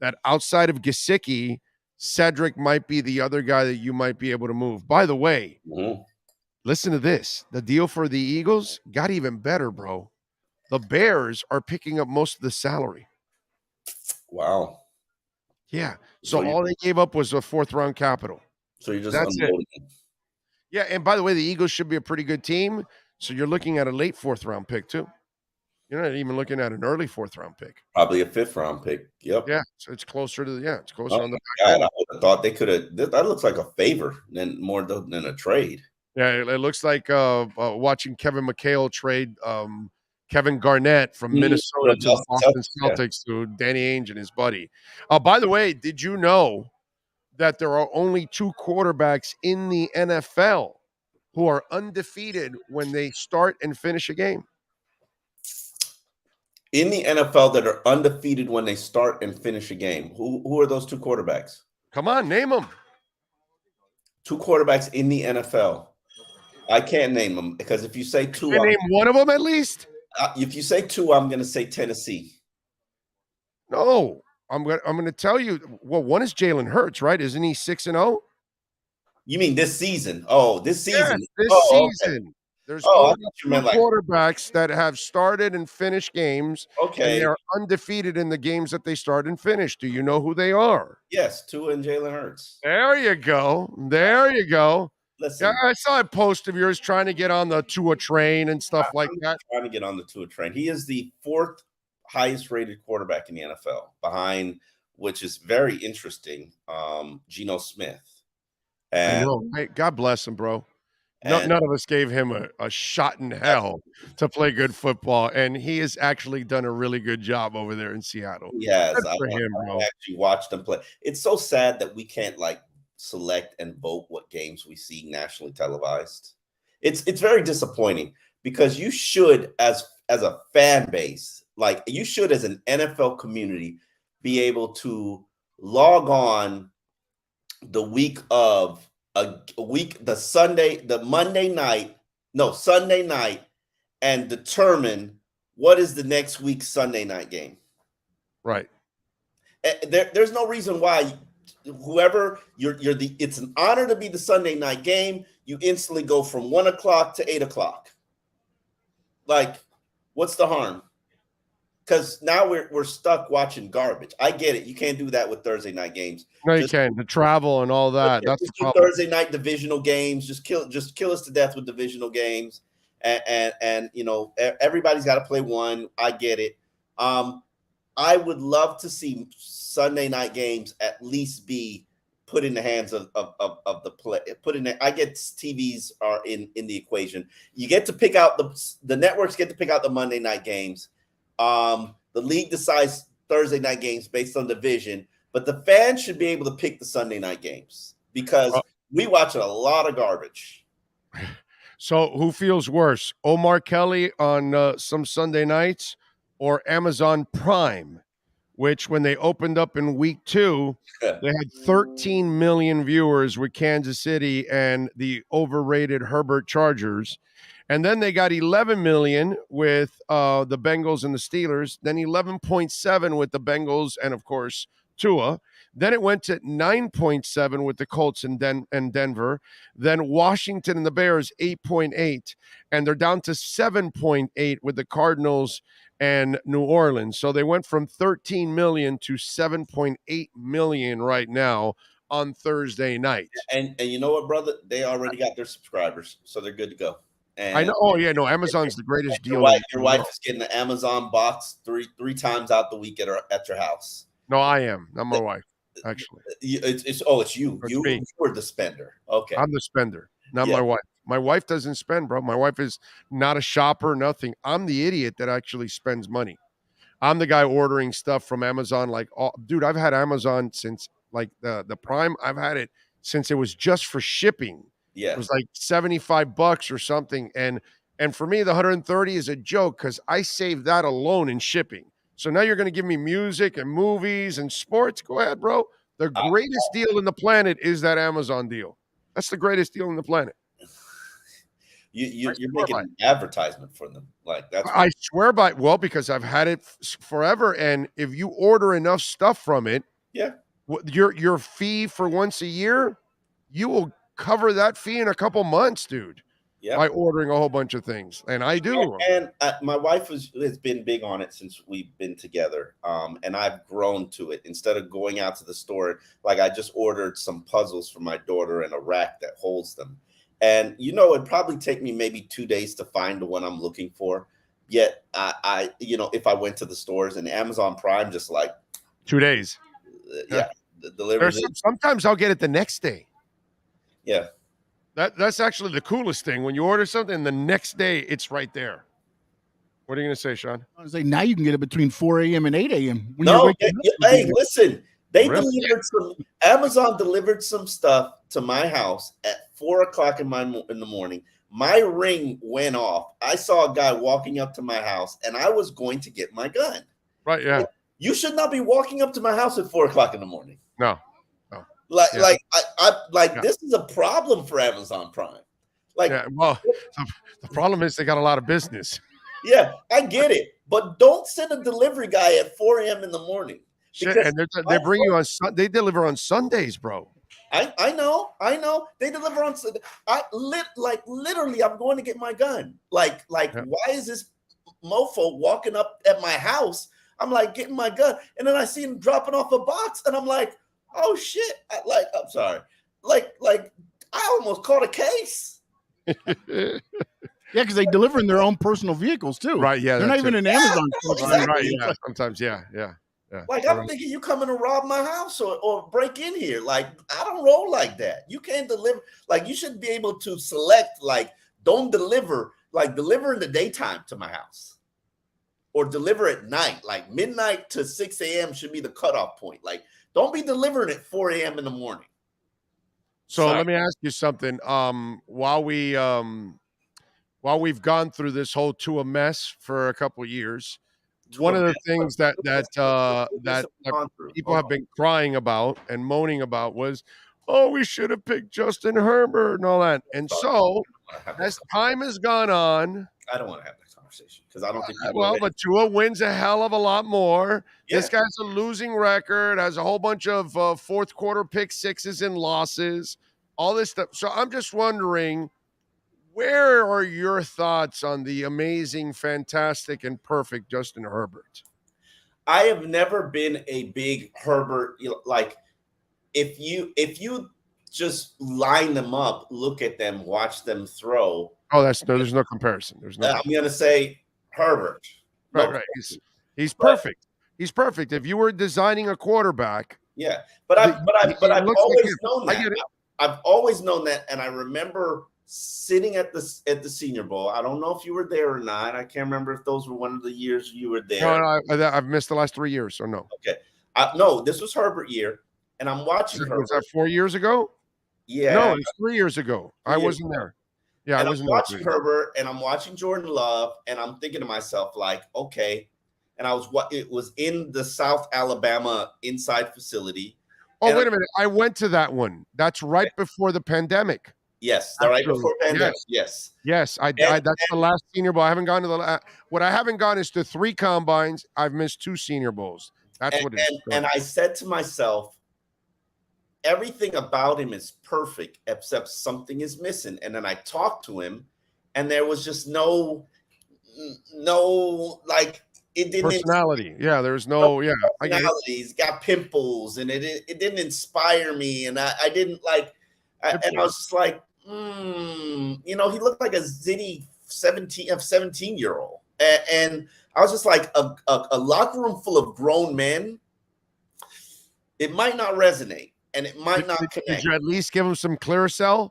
that outside of Gesicki, Cedric might be the other guy that you might be able to move. By the way, listen to this. The deal for the Eagles got even better, bro. The Bears are picking up most of the salary. Wow. Yeah. So all they gave up was a 4th round capital. So you're just That's unloading it. Yeah, and by the way, the Eagles should be a pretty good team. So you're looking at a late 4th round pick too. You're not even looking at an early 4th round pick. Probably a 5th round pick. Yep. Yeah. So it's closer to it's closer on the back God, end. I would have thought they could have. That looks like a favor more than a trade. Yeah, it looks like watching Kevin McHale trade Kevin Garnett from Minnesota to the Boston Celtics to Danny Ainge and his buddy. By the way, did you know that there are only 2 quarterbacks in the NFL who are undefeated when they start and finish a game? In the NFL that are undefeated when they start and finish a game. Who are those 2 quarterbacks? Come on, name them. 2 quarterbacks in the NFL. I can't name them because if you say 2, name one of them at least. If you say 2, I'm going to say Tennessee. No, I'm going to tell you. Well, one is Jalen Hurts, right? Isn't he 6-0? You mean this season? Oh, this season. Yes, this season. Okay. There's only 2 quarterbacks that have started and finished games. Okay. And they are undefeated in the games that they start and finish. Do you know who they are? Yes, Tua and Jalen Hurts. There you go. There you go. Listen, yeah, I saw a post of yours trying to get on the Tua train and stuff like that. Trying to get on the Tua train. He is the 4th highest rated quarterback in the NFL, behind, which is very interesting, Geno Smith. And I know. Hey, God bless him, bro. None of us gave him a shot in hell to play good football, and he has actually done a really good job over there in Seattle. He has. Good for him, bro. I actually watched him play. It's so sad that we can't select and vote what games we see nationally televised. It's very disappointing because you should, as a fan base, you should as an NFL community be able to log on the week of Sunday night and determine what is the next week's Sunday night game. Right. There's no reason why whoever it's an honor to be the Sunday night game. You instantly go from 1 o'clock to 8 o'clock. What's the harm? Because now we're stuck watching garbage. I get it. You can't do that with Thursday night games. No, you can't. The travel and all that. That's the problem. Thursday night divisional games. Just kill us to death with divisional games. And everybody's got to play one. I get it. I would love to see Sunday night games at least be put in the hands of the play. I get TVs are in the equation. You get to pick out the networks get to pick out the Monday night games. The league decides Thursday night games based on division, but the fans should be able to pick the Sunday night games because we watch a lot of garbage. So who feels worse, Omar Kelly on some Sunday nights or Amazon Prime, which when they opened up in week 2, they had 13 million viewers with Kansas City and the overrated Herbert Chargers. And then they got 11 million with the Bengals and the Steelers, then 11.7 with the Bengals and, of course, Tua. Then it went to 9.7 with the Colts and Denver. Then Washington and the Bears, 8.8. And they're down to 7.8 with the Cardinals and New Orleans. So they went from 13 million to 7.8 million right now on Thursday night. And you know what, brother? They already got their subscribers, so they're good to go. And I know. Oh, yeah, no, Amazon's the greatest deal. Your wife is getting the Amazon box three times out the week at your house. No, I am. Not my wife. actually. It's you. It's You me. were the spender. Okay. I'm the spender, not my wife. My wife doesn't spend, bro. My wife is not a shopper, nothing. I'm the idiot that actually spends money. I'm the guy ordering stuff from Amazon. Dude, I've had Amazon since like the Prime. I've had it since it was just for shipping. Yeah. It was like $75 or something. And for me, the 130 is a joke because I saved that alone in shipping. So now you're going to give me music and movies and sports. Go ahead, bro. The greatest deal in the planet is that Amazon deal. That's the greatest deal in the planet. You're making an advertisement for them. Like that's. I swear by because I've had it forever, and if you order enough stuff from it, yeah, your fee for once a year, you will cover that fee in a couple months, dude. Yeah, by ordering a whole bunch of things, and I do. And my wife has been big on it since we've been together, and I've grown to it. Instead of going out to the store, like I just ordered some puzzles for my daughter and a rack that holds them. And it'd probably take me maybe 2 days to find the one I'm looking for. Yet I if I went to the stores and Amazon Prime, just like 2 days. Delivers. Sometimes I'll get it the next day. Yeah. That's actually the coolest thing. When you order something, the next day it's right there. What are you going to say, Sean? I was like, now you can get it between 4 a.m. and 8 a.m. Hey, listen. Amazon delivered some stuff to my house at 4 o'clock in the morning. My ring went off. I saw a guy walking up to my house, and I was going to get my gun. Right, yeah. You should not be walking up to my house at 4 o'clock in the morning. No. This is a problem for Amazon Prime. The problem is they got a lot of business. Yeah, I get it, but don't send a delivery guy at 4 a.m. in the morning. And they bring you on. They deliver on Sundays, bro. I know. They deliver on Sunday. Literally, I'm going to get my gun. Why is this mofo walking up at my house? I'm like getting my gun, and then I see him dropping off a box, and I'm like, oh shit! I'm sorry. I almost caught a case. Yeah, because they deliver in their own personal vehicles too. Right? Yeah, they're not even in Amazon. Exactly. Right? Yeah. Sometimes, yeah. I'm thinking you coming to rob my house or break in here. I don't roll like that. You can't deliver. You should be able to select. Don't deliver. Deliver in the daytime to my house, or deliver at night. Midnight to 6 a.m. should be the cutoff point. Don't be delivering at 4 a.m. in the morning. So let me ask you something. While we've gone through this whole Tua mess for a couple of years, one of the things that people have been crying about and moaning about was, we should have picked Justin Herbert and all that. And so, as time has gone on, I don't want to have that conversation because I don't think. But Tua wins a hell of a lot more. Yeah. This guy's a losing record, has a whole bunch of fourth quarter pick sixes and losses, all this stuff. So I'm just wondering, where are your thoughts on the amazing, fantastic, and perfect Justin Herbert? I have never been a big Herbert. If you just line them up, look at them, watch them throw. Oh, there's no comparison. I'm going to say Herbert. Right. He's perfect. He's perfect. If you were designing a quarterback. Yeah, but I've always known that. I've always known that, and I remember sitting at the Senior Bowl. I don't know if you were there or not. I can't remember if those were one of the years you were there. No, I've missed the last 3 years, so no. Okay. No, this was Herbert year, and I'm watching Herbert. Was that 4 years ago? Yeah. No, it's 3 years ago. I wasn't there. Yeah, and I wasn't I'm watching Herbert, and I'm watching Jordan Love, and I'm thinking to myself, okay. And it was in the South Alabama inside facility. Oh, wait a minute. I went to that one. That's right before the pandemic. Yes, right before pandemic. Yes. That's the last Senior Bowl. I haven't gone to what I haven't gone is to 3 combines. I've missed 2 Senior Bowls. That's what it is. And I said to myself, everything about him is perfect except something is missing. And then I talked to him, and there was just no it didn't personality. Yeah, there's no personality. He's got pimples, and it didn't inspire me, and I didn't and I was just like, he looked like a zitty 17-year-old, and I was just like a locker room full of grown men. It might not resonate, and it might not connect. Did you at least give him some Clearasil?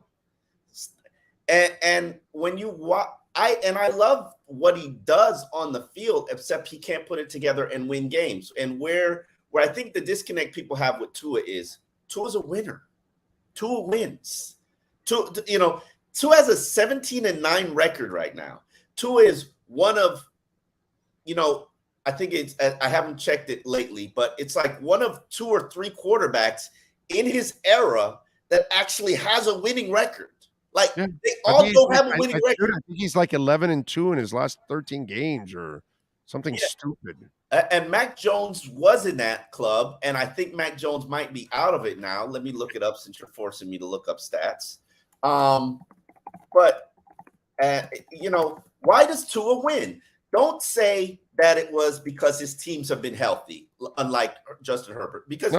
And when you watch, I love what he does on the field, except he can't put it together and win games. And where I think the disconnect people have with Tua is Tua's a winner. Tua wins. Tua has a 17-9 record right now. Tua is one of, I think I haven't checked it lately, but it's like one of 2 or 3 quarterbacks in his era that actually has a winning record. Like they all don't have a winning record. I think he's like 11-2 in his last 13 games or something stupid. And Mac Jones was in that club, and I think Mac Jones might be out of it now. Let me look it up since you're forcing me to look up stats. But why does Tua win? Don't say that it was because his teams have been healthy, unlike Justin Herbert. Because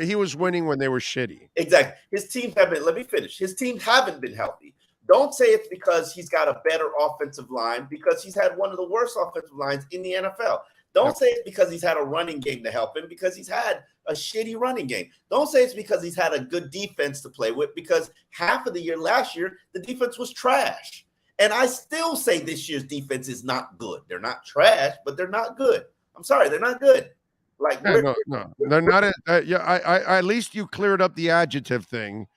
he was winning when they were shitty. Exactly. His teams have been. Let me finish. His teams haven't been healthy. Don't say it's because he's got a better offensive line, because he's had one of the worst offensive lines in the NFL. Don't say it's because he's had a running game to help him, because he's had a shitty running game. Don't say it's because he's had a good defense to play with, because half of the year last year, the defense was trash. And I still say this year's defense is not good. They're not trash, but they're not good. I'm sorry, they're not good. Like no, they're not. I at least you cleared up the adjective thing,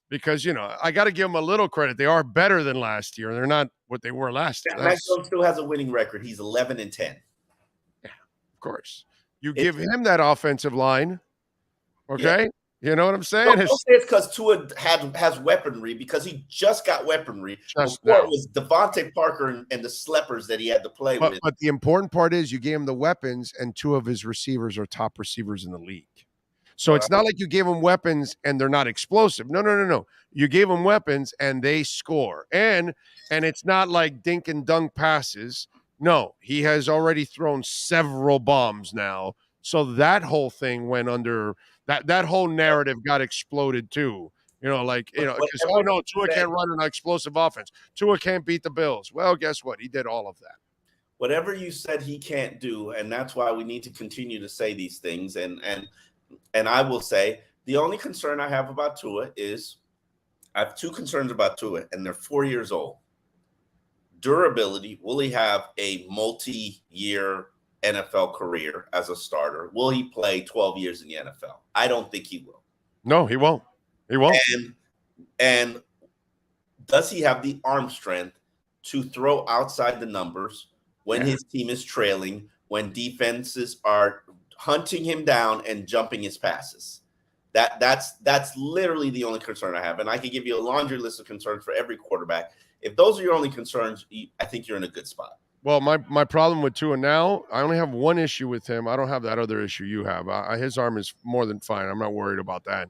because I got to give them a little credit. They are better than last year. They're not what they were last year. Mac Jones still has a winning record. He's 11-10. Of course, you give him that offensive line, okay? Yeah. You know what I'm saying? Don't say it's because Tua has weaponry, because he just got weaponry. Before it was Devontae Parker and the sleepers that he had to play with. But the important part is you gave him the weapons, and 2 of his receivers are top receivers in the league. So it's not like you gave them weapons and they're not explosive. No. You gave them weapons and they score. And it's not like dink and dunk passes. No, he has already thrown several bombs now. So that whole thing went under, that whole narrative got exploded too. Tua can't run an explosive offense. Tua can't beat the Bills. Well, guess what? He did all of that. Whatever you said he can't do, and that's why we need to continue to say these things. And I will say the only concern I have about Tua is I have 2 concerns about Tua, and they're 4 years old. Durability. Will he have a multi-year NFL career as a starter? Will he play 12 years in the NFL? I don't think he will. No, he won't. He won't. And does he have the arm strength to throw outside the numbers when his team is trailing, when defenses are hunting him down and jumping his passes? That's literally the only concern I have. And I could give you a laundry list of concerns for every quarterback. If those are your only concerns, I think you're in a good spot. Well, my problem with Tua now, I only have one issue with him. I don't have that other issue you have. His arm is more than fine. I'm not worried about that.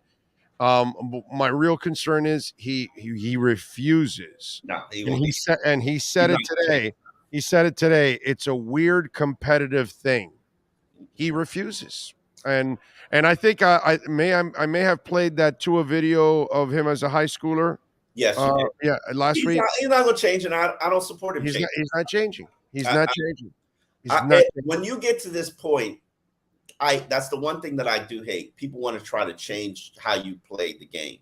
My real concern is he refuses. No, he said it today. He said it today. It's a weird competitive thing. He refuses. And I think I may have played that Tua video of him as a high schooler. Yes, last week. He's not going to change, and I don't support him. He's not changing. He's not changing. When you get to this point, that's the one thing that I do hate. People want to try to change how you play the game.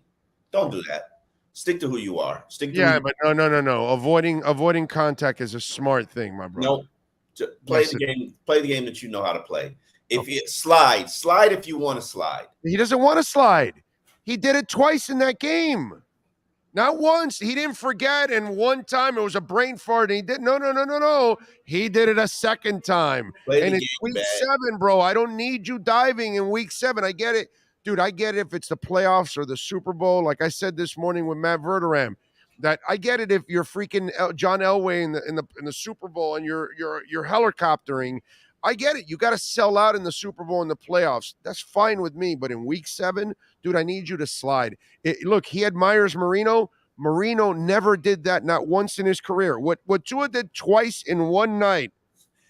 Don't do that. Stick to who you are. But no. Avoiding contact is a smart thing, my brother. No, play the game. Play the game that you know how to play. If you slide if you want to slide. He doesn't want to slide. He did it twice in that game. Not once. He didn't forget, and one time it was a brain fart, and he did. No. He did it a second time. And it's week 7, bro. I don't need you diving in week 7. I get it. Dude, I get it if it's the playoffs or the Super Bowl. Like I said this morning with Matt Verderam, that I get it if you're freaking John Elway in the Super Bowl and you're helicoptering. I get it. You got to sell out in the Super Bowl and the playoffs. That's fine with me. But in week 7, dude, I need you to slide. Look, he admires Marino. Marino never did that, not once in his career. What Tua did twice in one night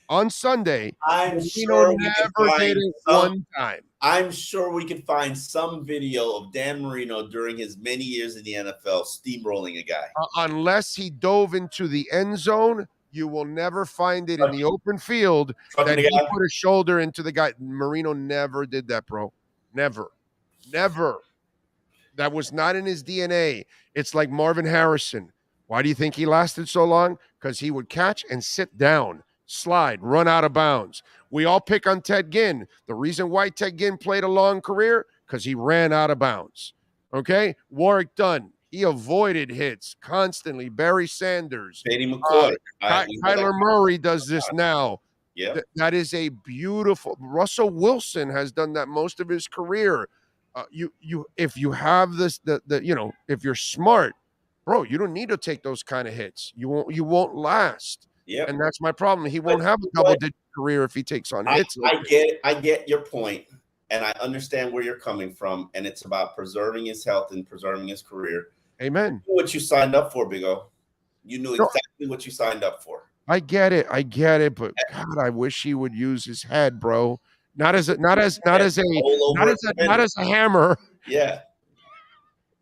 on Sunday, Marino never did it one time. I'm sure we could find some video of Dan Marino during his many years in the NFL steamrolling a guy. Unless he dove into the end zone, you will never find it in the open field that he put a shoulder into the guy. Marino never did that, bro. Never. Never. That was not in his DNA. It's like Marvin Harrison. Why do you think he lasted so long? Because he would catch and sit down, slide, run out of bounds. We all pick on Ted Ginn. The reason why Ted Ginn played a long career, because he ran out of bounds. Okay? Warwick Dunn, he avoided hits constantly. Barry Sanders. Beatty McCoy. Kyler Murray does this now. Yeah. That is a beautiful. Russell Wilson has done that most of his career. If you have this, if you're smart, bro, you don't need to take those kind of hits. You won't last. Yeah. And that's my problem. He won't have a double-digit career if he takes on hits. I get your point, and I understand where you're coming from, and it's about preserving his health and preserving his career. Amen. You knew what you signed up for, Big O. You knew exactly what you signed up for. I get it, but God, I wish he would use his head, bro. Not as a hammer. Yeah.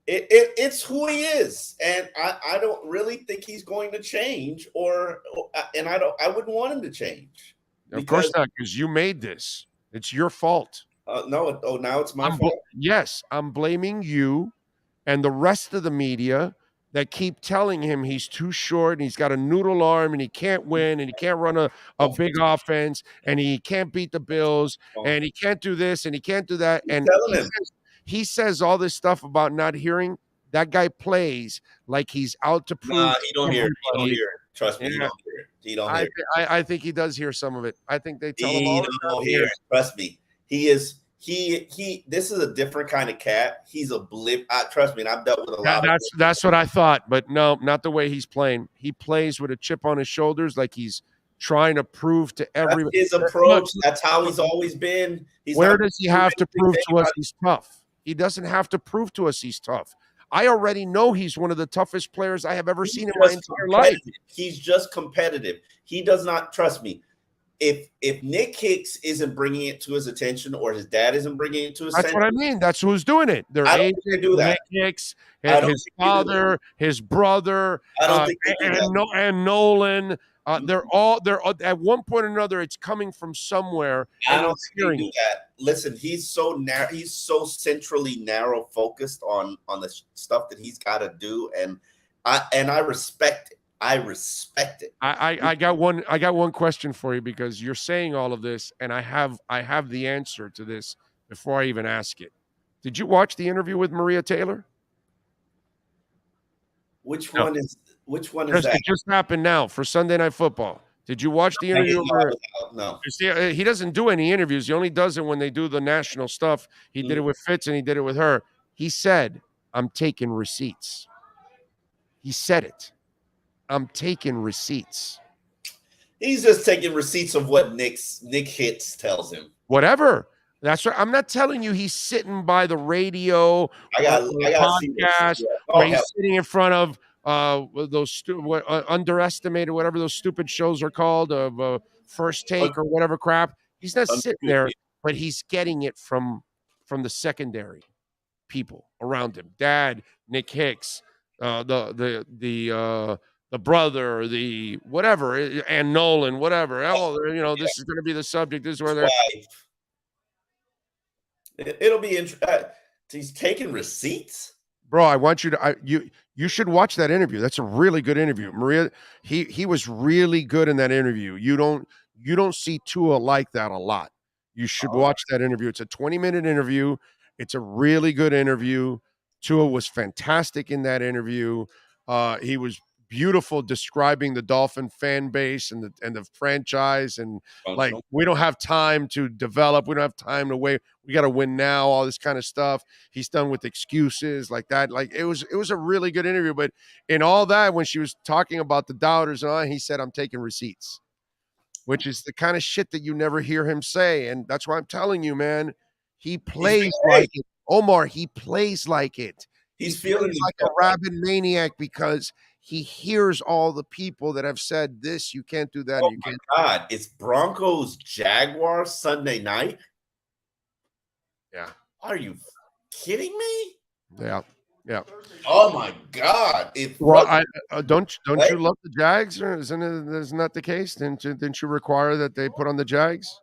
It's who he is, and I don't really think he's going to change, and I wouldn't want him to change. Of course not, because you made this. It's your fault. No, now it's my fault. Yes, I'm blaming you and the rest of the media that keep telling him he's too short and he's got a noodle arm and he can't win and he can't run a big offense and he can't beat the Bills and he can't do this and he can't do that. And he says all this stuff about not hearing. That guy plays like he's out to prove. Nah, he don't hear it. He don't hear it. Trust me, he don't hear it. He don't hear it. I think he does hear some of it. I think they tell him all the time. Hear it. Trust me. He is. This is a different kind of cat. He's a blip. Trust me, and I've dealt with a lot. That's what I thought, but no, not the way he's playing. He plays with a chip on his shoulders, like he's trying to prove to everybody. His approach. That's how he's always been. Where does he have to prove to us he's tough? He doesn't have to prove to us he's tough. I already know he's one of the toughest players I have ever seen in my entire life. He's just competitive. He does not, trust me. If Nick Hicks isn't bringing it to his attention or his dad isn't bringing it to his attention. That's what I mean. That's who's doing it. They're I don't think they do that. Nick Hicks, his father, his brother, and Nolan. They're at one point or another, it's coming from somewhere. I don't think they do that. Listen, he's so narrow. He's so centrally narrow focused on the stuff that he's got to do, and I respect it. I respect it. I got one question for you, because you're saying all of this, and I have the answer to this before I even ask it. Did you watch the interview with Maria Taylor? Which one is that? It just happened now for Sunday Night Football. Did you watch the interview? No. See, he doesn't do any interviews. He only does it when they do the national stuff. He did it with Fitz and he did it with her. He said, "I'm taking receipts." He said it. I'm taking receipts. He's just taking receipts of what Nick Hicks tells him. Whatever. That's right. I'm not telling you he's sitting by the radio. I got podcast where he's sitting in front of those underestimated, whatever those stupid shows are called, of First Take or whatever crap. He's not sitting there, but he's getting it from the secondary people around him. Dad, Nick Hicks, the brother, the whatever, and Nolan, whatever. Oh, this is going to be the subject. This is where they're. It'll be interesting. He's taking receipts, bro. I want you to. You should watch that interview. That's a really good interview, Maria. He was really good in that interview. You don't see Tua like that a lot. You should watch that interview. It's a 20-minute interview. It's a really good interview. Tua was fantastic in that interview. He was beautiful describing the Dolphin fan base and the franchise, and like, we don't have time to develop, we don't have time to wait, we got to win now, all this kind of stuff. He's done with excuses like that. Like, it was a really good interview, but in all that, when she was talking about the doubters and all, he said, "I'm taking receipts," which is the kind of shit that you never hear him say. And that's why I'm telling you, man, he plays like it. Omar, he plays like it. He's feeling like a rabid maniac, because he hears all the people that have said this, you can't do that. Oh my God, it's Broncos Jaguars Sunday night. Yeah. Are you kidding me? Yeah. Oh my God. Don't you love the Jags? Or isn't that the case? Didn't you require that they put on the Jags?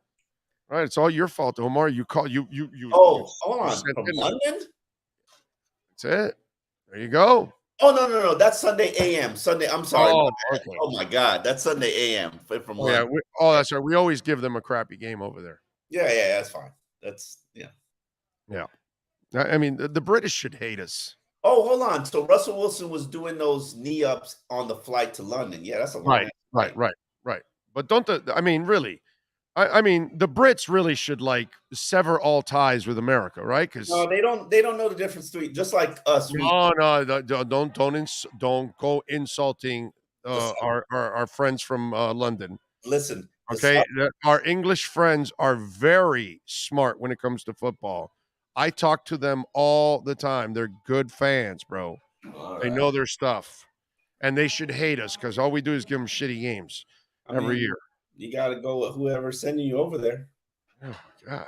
Right, it's all your fault, Omar. You call you. Oh, hold on. sent From in- London? That's it. There you go. Oh, no. That's Sunday AM. Sunday. I'm sorry. Oh, My bad. okay. Oh, my God. That's Sunday AM from Oh, yeah. London. That's right. We always give them a crappy game over there. Yeah, that's fine. That's, yeah. Yeah. I mean, the British should hate us. Oh, hold on. So Russell Wilson was doing those knee ups on the flight to London. Yeah, that's a long Right. But don't I mean, really, I mean, the Brits really should like sever all ties with America, right? Because No, they don't know the difference between, just like us. don't go insulting our friends from London. Listen, Okay, our English friends are very smart when it comes to football. I talk to them all the time. They're good fans, bro. They know their stuff, and they should hate us because all we do is give them shitty games every year. You got to go with whoever's sending you over there. Oh my God,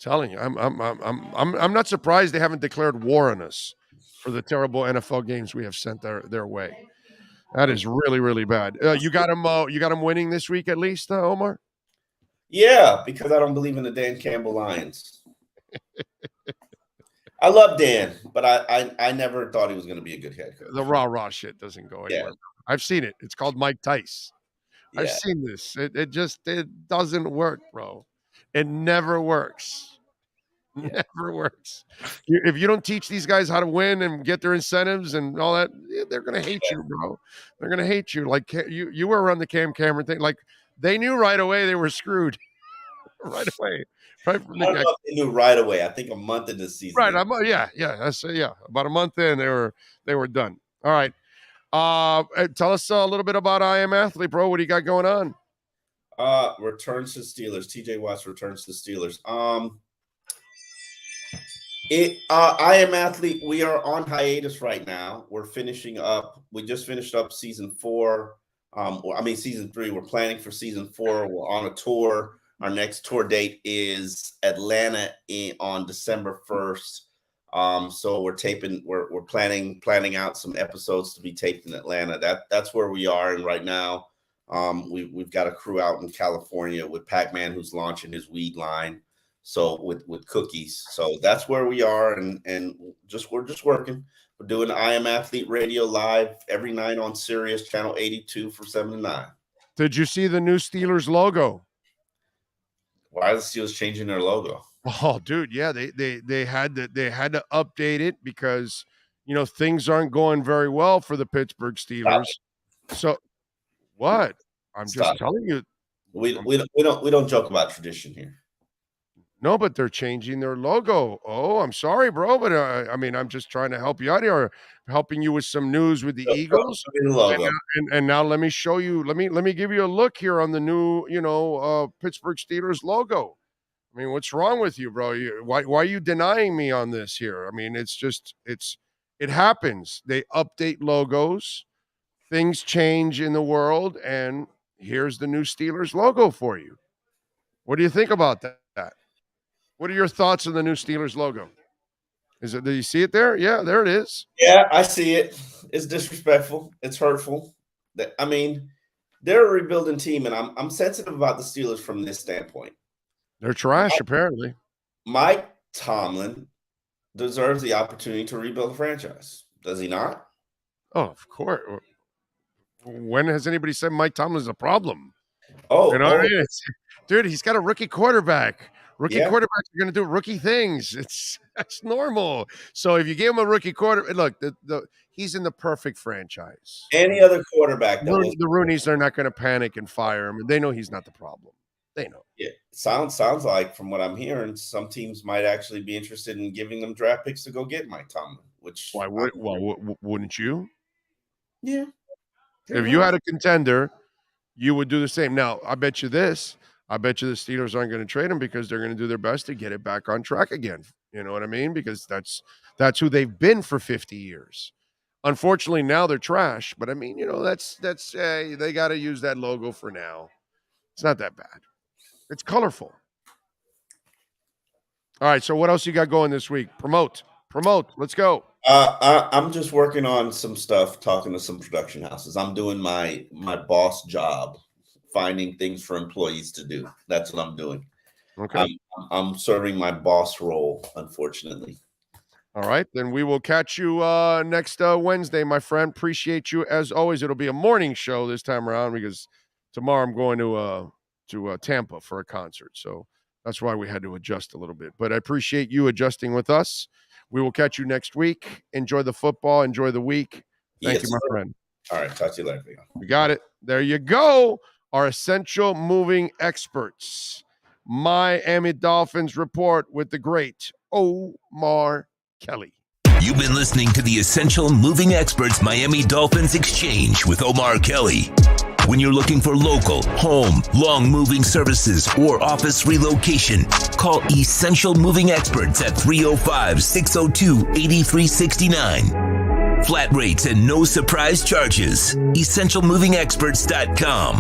telling you, I'm not surprised they haven't declared war on us for the terrible NFL games we have sent their way. That is really, really bad. You got them winning this week at least, Omar? Yeah, because I don't believe in the Dan Campbell Lions. I love Dan, but I never thought he was going to be a good head coach. The rah shit doesn't go anywhere. Yeah. I've seen it. It's called Mike Tice. Yeah. I've seen this. It doesn't work, bro. It never works. Never works. If you don't teach these guys how to win and get their incentives and all that, they're gonna hate you, bro. They're gonna hate you. Like you were around the Cam Cameron thing. Like they knew right away they were screwed. Right away. Right from I they knew right away. I think a month into the season. Right. About a month in, they were done. All right. Tell us a little bit about I Am Athlete, bro. What do you got going on? Returns to Steelers. TJ Watts returns to Steelers. I Am Athlete, we are on hiatus right now. We're finishing up. We just finished up season 4. Season 3. We're planning for season 4. We're on a tour. Our next tour date is Atlanta on December 1st. So we're planning out some episodes to be taped in Atlanta. That's where we are. And right now, we've got a crew out in California with Pac-Man, who's launching his weed line. So with cookies. So that's where we are. And we're just working. We're doing I Am Athlete Radio live every night on Sirius channel 82 from 7 to 9. Did you see the new Steelers logo? Why are the Steelers changing their logo? Oh, dude, yeah, they had to update it because things aren't going very well for the Pittsburgh Steelers. So what? I'm just telling you. We don't joke about tradition here. No, but they're changing their logo. Oh, I'm sorry, bro, but I'm just trying to help you out here, helping you with some news with the Eagles. And now let me show you. Let me give you a look here on the new, Pittsburgh Steelers logo. I mean, what's wrong with you, bro? Why are you denying me on this here? I mean, it happens. They update logos, things change in the world, and here's the new Steelers logo for you. What do you think about that? What are your thoughts on the new Steelers logo? Do you see it there? Yeah, there it is. Yeah, I see it. It's disrespectful. It's hurtful. I mean, they're a rebuilding team, and I'm sensitive about the Steelers from this standpoint. They're trash, apparently. Mike Tomlin deserves the opportunity to rebuild the franchise. Does he not? Oh, of course. When has anybody said Mike Tomlin's a problem? What I mean? Dude, he's got a rookie quarterback. Quarterbacks are going to do rookie things. That's normal. So if you give him a rookie quarterback, look, he's in the perfect franchise. Any other quarterback, the Rooneys are not going to panic and fire him. They know he's not the problem. They know. Yeah, sounds like from what I'm hearing, some teams might actually be interested in giving them draft picks to go get Mike Tomlin. Which wouldn't you? Yeah. If you had a contender, you would do the same. Now, I bet you this. I bet you the Steelers aren't going to trade him because they're going to do their best to get it back on track again. You know what I mean? Because that's who they've been for 50 years. Unfortunately, now they're trash. But I mean, that's they got to use that logo for now. It's not that bad. It's colorful. All right. So what else you got going this week? Promote. Let's go. I'm just working on some stuff, talking to some production houses. I'm doing my boss job, finding things for employees to do. That's what I'm doing. Okay. I'm serving my boss role, unfortunately. All right, then we will catch you next Wednesday, my friend. Appreciate you as always. It'll be a morning show this time around because tomorrow I'm going to Tampa for a concert, so that's why we had to adjust a little bit. But I appreciate you adjusting with us. We will catch you next week. Enjoy the football. Enjoy the week. Thank you, my friend. All right, talk to you later. We got it. There you go. Our essential moving experts. Miami Dolphins report with the great Omar Kelly. You've been listening to the Essential Moving Experts Miami Dolphins Exchange with Omar Kelly. When you're looking for local, home, long moving services, or office relocation, call Essential Moving Experts at 305-602-8369. Flat rates and no surprise charges. EssentialMovingExperts.com.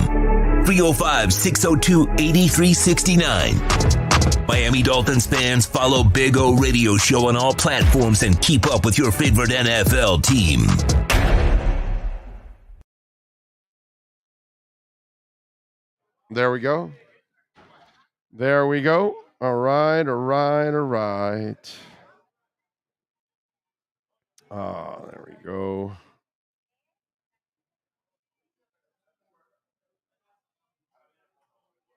305-602-8369. Miami Dolphins fans, follow Big O Radio Show on all platforms and keep up with your favorite NFL team. There we go. There we go. All right. There we go.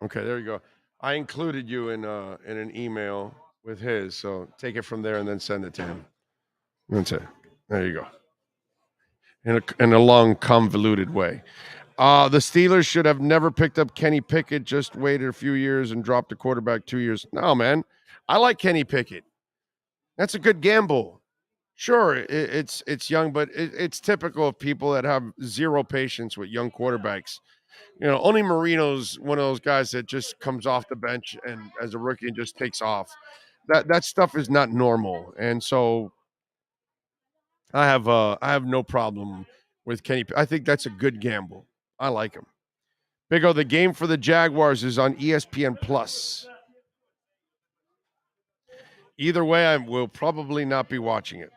Okay, there you go. I included you in an email with his, so take it from there and then send it to him. That's it. There you go. In a long, convoluted way. The Steelers should have never picked up Kenny Pickett, just waited a few years and dropped the quarterback 2 years. No, man. I like Kenny Pickett. That's a good gamble. Sure, it's young, but it's typical of people that have zero patience with young quarterbacks. You know, only Marino's one of those guys that just comes off the bench and as a rookie and just takes off. That stuff is not normal. And so I have no problem with Kenny. I think that's a good gamble. I like him. Big O, the game for the Jaguars is on ESPN Plus. Either way, I will probably not be watching it.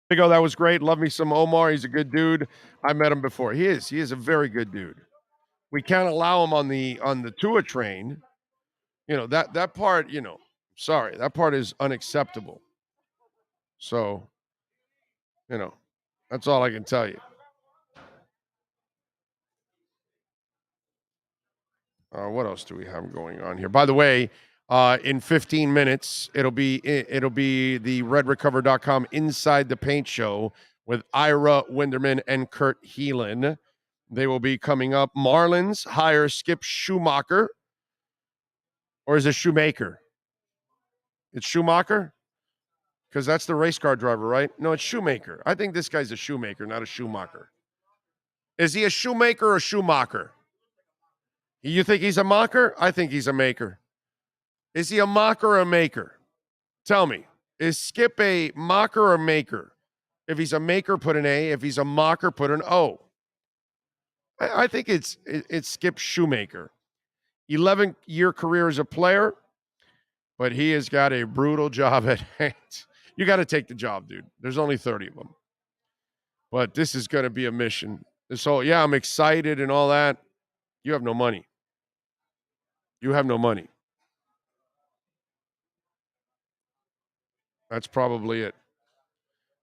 Big O, that was great. Love me some Omar. He's a good dude. I met him before. He is a very good dude. We can't allow him on the Tua train. You know, that part, you know, sorry, that part is unacceptable. So, you know, that's all I can tell you. What else do we have going on here? By the way, in 15 minutes, it'll be the redrecover.com Inside the Paint show with Ira Winderman and Kurt Heelan. They will be coming up. Marlins hire Skip Schumacher. Or is it Shoemaker? It's Schumacher? Because that's the race car driver, right? No, it's Shoemaker. I think this guy's a shoemaker, not a Schumacher. Is he a shoemaker or a Schumacher? You think he's a mocker? I think he's a maker. Is he a mocker or a maker? Tell me. Is Skip a mocker or a maker? If he's a maker, put an A. If he's a mocker, put an O. I think it's Skip Shoemaker. 11-year career as a player, but he has got a brutal job at hand. You got to take the job, dude. There's only 30 of them. But this is going to be a mission. So, yeah, I'm excited and all that. You have no money. You have no money. That's probably it.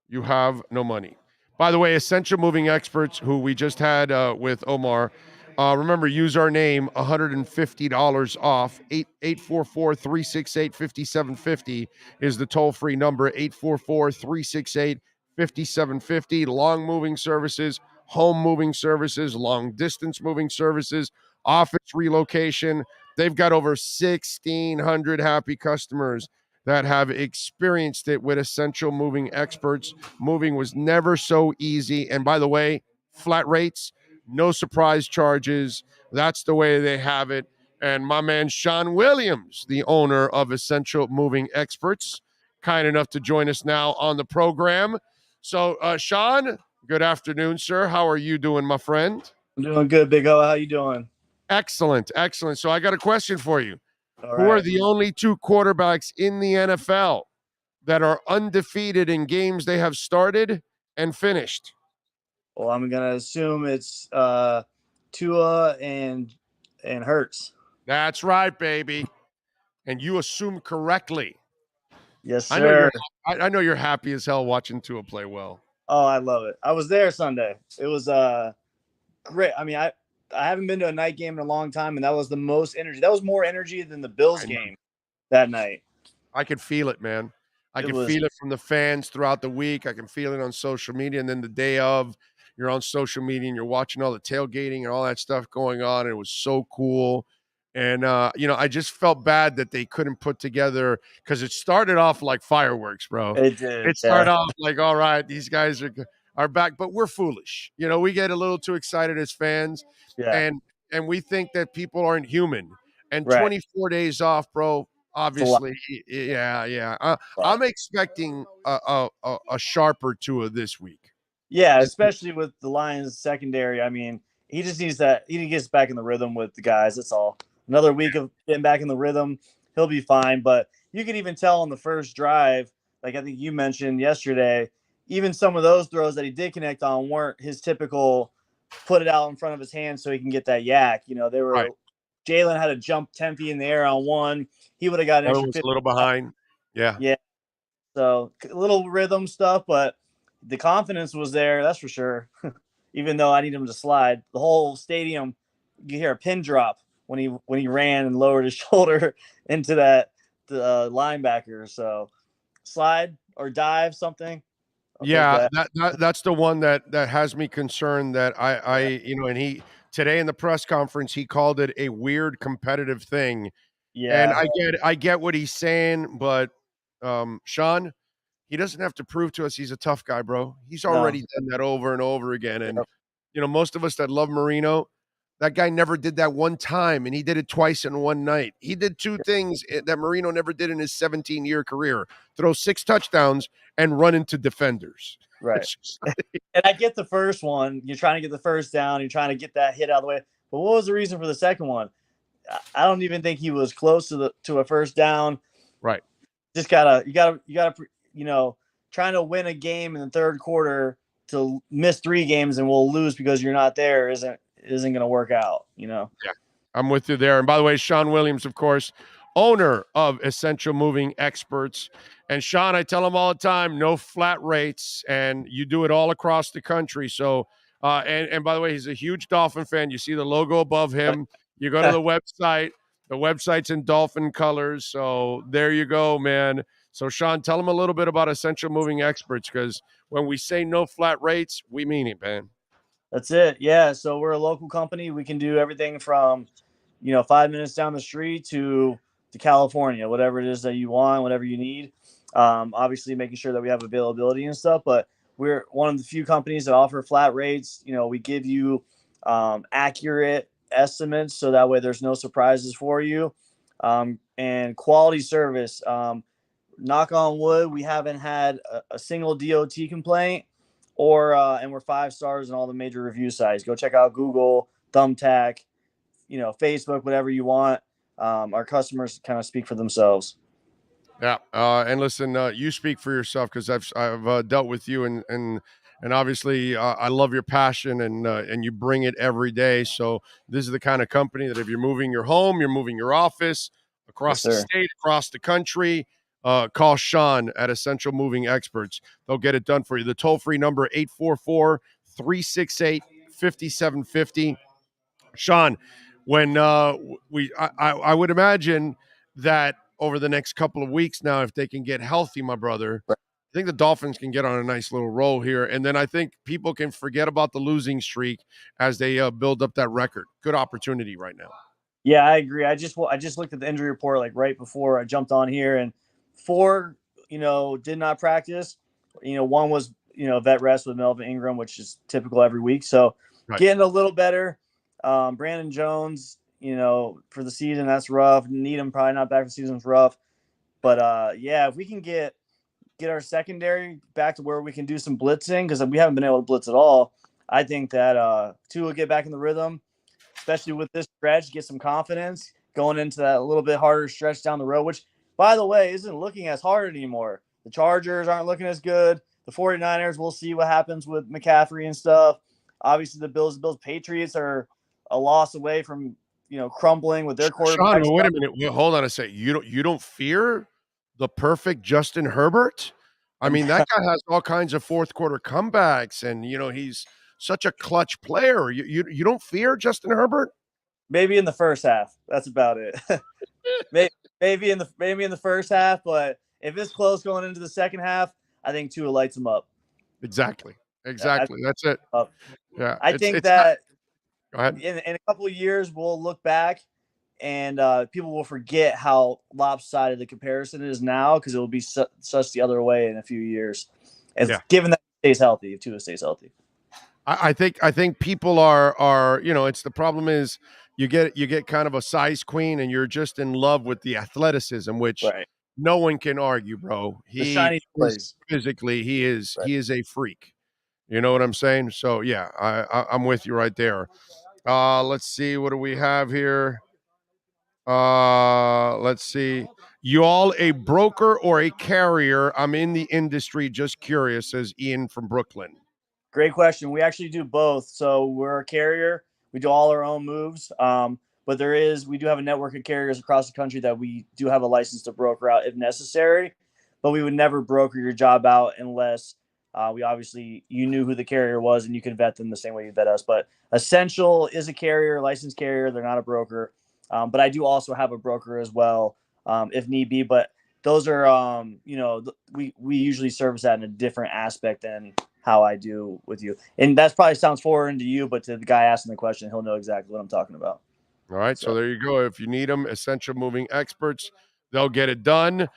You have no money. By the way, Essential Moving Experts, who we just had with Omar, remember, use our name, $150 off. 844-368-5750 is the toll-free number, 844-368-5750. Long moving services, home moving services, long distance moving services, office relocation. They've got over 1,600 happy customers that have experienced it with Essential Moving Experts. Moving was never so easy. And by the way, flat rates, no surprise charges. That's the way they have it. And my man, Sean Williams, the owner of Essential Moving Experts, kind enough to join us now on the program. So, Sean, good afternoon, sir. How are you doing, my friend? I'm doing good, Big O. How you doing? Excellent, excellent. So I got a question for you. All Who right. are the only two quarterbacks in the NFL that are undefeated in games they have started and finished? Well, I'm gonna assume it's Tua and Hurts. That's right, baby. And you assumed correctly. Yes, I know you're. sir. I know you're happy as hell watching Tua play well. Oh, I love it. I was there Sunday. It was great. I mean, I haven't been to a night game in a long time, and that was the most energy. That was more energy than the Bills game that night. I could feel it, man. I could was- feel it from the fans throughout the week. I can feel it on social media, and then the day of, you're on social media and you're watching all the tailgating and all that stuff going on. And it was so cool. And I just felt bad that they couldn't put together, because it started off like fireworks, bro. It did. It started off like, all right, these guys are back, but we're foolish. We get a little too excited as fans, and we think that people aren't human. And 24 days off, bro. Obviously, yeah. I'm expecting a sharper Tua this week. Yeah, especially with the Lions secondary. I mean, he just needs that. He gets back in the rhythm with the guys. That's all. Another week of getting back in the rhythm, he'll be fine. But you can even tell on the first drive, like I think you mentioned yesterday, even some of those throws that he did connect on weren't his typical put it out in front of his hand so he can get that yak. They were Jalen had to jump 10 feet in the air on one. He would have got an extra 50. A little behind. Yeah. So a little rhythm stuff, but the confidence was there. That's for sure. Even though I need him to slide, the whole stadium, you hear a pin drop when he ran and lowered his shoulder into the linebacker. So slide or dive something. That's the one that has me concerned, that and he today in the press conference, he called it a weird competitive thing. Yeah. And I get what he's saying, but Sean, he doesn't have to prove to us he's a tough guy, bro. He's already done that over and over again. And most of us that love Marino, that guy never did that one time, and he did it twice in one night. He did two things that Marino never did in his 17-year career: throw 6 touchdowns and run into defenders. Right. And I get the first one. You're trying to get the first down. You're trying to get that hit out of the way. But what was the reason for the second one? I don't even think he was close to a first down. Right. Just you gotta trying to win a game in the third quarter to miss 3 games and we'll lose because you're not there isn't going to work out. Yeah, I'm with you there. And by the way, Sean Williams, of course, owner of Essential Moving Experts. And Sean, I tell him all the time, no flat rates, and you do it all across the country. So, and by the way, he's a huge Dolphin fan. You see the logo above him. You go to the website. The website's in Dolphin colors. So there you go, man. So, Sean, tell him a little bit about Essential Moving Experts, because when we say no flat rates, we mean it, man. That's it. Yeah. So we're a local company. We can do everything from, 5 minutes down the street to California, whatever it is that you want, whatever you need. Obviously making sure that we have availability and stuff, but we're one of the few companies that offer flat rates. We give you accurate estimates, so that way there's no surprises for you, and quality service. Knock on wood, we haven't had a single DOT complaint, and we're 5 stars in all the major review sites. Go check out Google, Thumbtack, Facebook, whatever you want. Our customers kind of speak for themselves. Yeah, and listen, you speak for yourself, because I've dealt with you, and obviously I love your passion, and you bring it every day. So this is the kind of company that if you're moving your home, you're moving your office across the state, across the country, call Sean at Essential Moving Experts. They'll get it done for you. The toll-free number, 844-368-5750. Sean, when I would imagine that over the next couple of weeks now, if they can get healthy, my brother, I think the Dolphins can get on a nice little roll here. And then I think people can forget about the losing streak as they build up that record. Good opportunity right now. Yeah, I agree. I just looked at the injury report like right before I jumped on here, and 4, did not practice. 1 was, vet rest with Melvin Ingram, which is typical every week. So getting a little better. Brandon Jones, for the season, that's rough. Needham probably not back for the season, is rough. But if we can get our secondary back to where we can do some blitzing, because we haven't been able to blitz at all, I think that Tua will get back in the rhythm, especially with this stretch, get some confidence going into that a little bit harder stretch down the road, which, by the way, isn't looking as hard anymore. The Chargers aren't looking as good. The 49ers, we'll see what happens with McCaffrey and stuff. Obviously, the Bills, Patriots are a loss away from, crumbling with their quarterback. Sean, wait a minute. Hold on a second. You don't fear the perfect Justin Herbert? I mean, that guy has all kinds of fourth quarter comebacks, and he's such a clutch player. You don't fear Justin Herbert? Maybe in the first half. That's about it. maybe in the first half, but if it's close going into the second half, I think Tua lights him up. Exactly. That's it. Yeah. I think that go ahead. In a couple of years, we'll look back and people will forget how lopsided the comparison is now because it will be such the other way in a few years. Given that he stays healthy, if Tua stays healthy. I think people are it's the problem is you get kind of a size queen and you're just in love with the athleticism, which no one can argue, bro. Physically, he is a freak. You know what I'm saying? So yeah, I'm with you right there. Let's see, what do we have here? Let's see. You all a broker or a carrier? I'm in the industry, just curious, says Ian from Brooklyn. Great question. We actually do both. So we're a carrier. We do all our own moves. But we do have a network of carriers across the country that we do have a license to broker out if necessary. But we would never broker your job out unless you knew who the carrier was and you could vet them the same way you vet us. But Essential is a carrier, licensed carrier. They're not a broker. But I do also have a broker as well, if need be. But those are, we usually service that in a different aspect than how I do with you. And that probably sounds foreign to you, but to the guy asking the question, he'll know exactly what I'm talking about. All right. So there you go. If you need them, Essential Moving Experts, they'll get it done.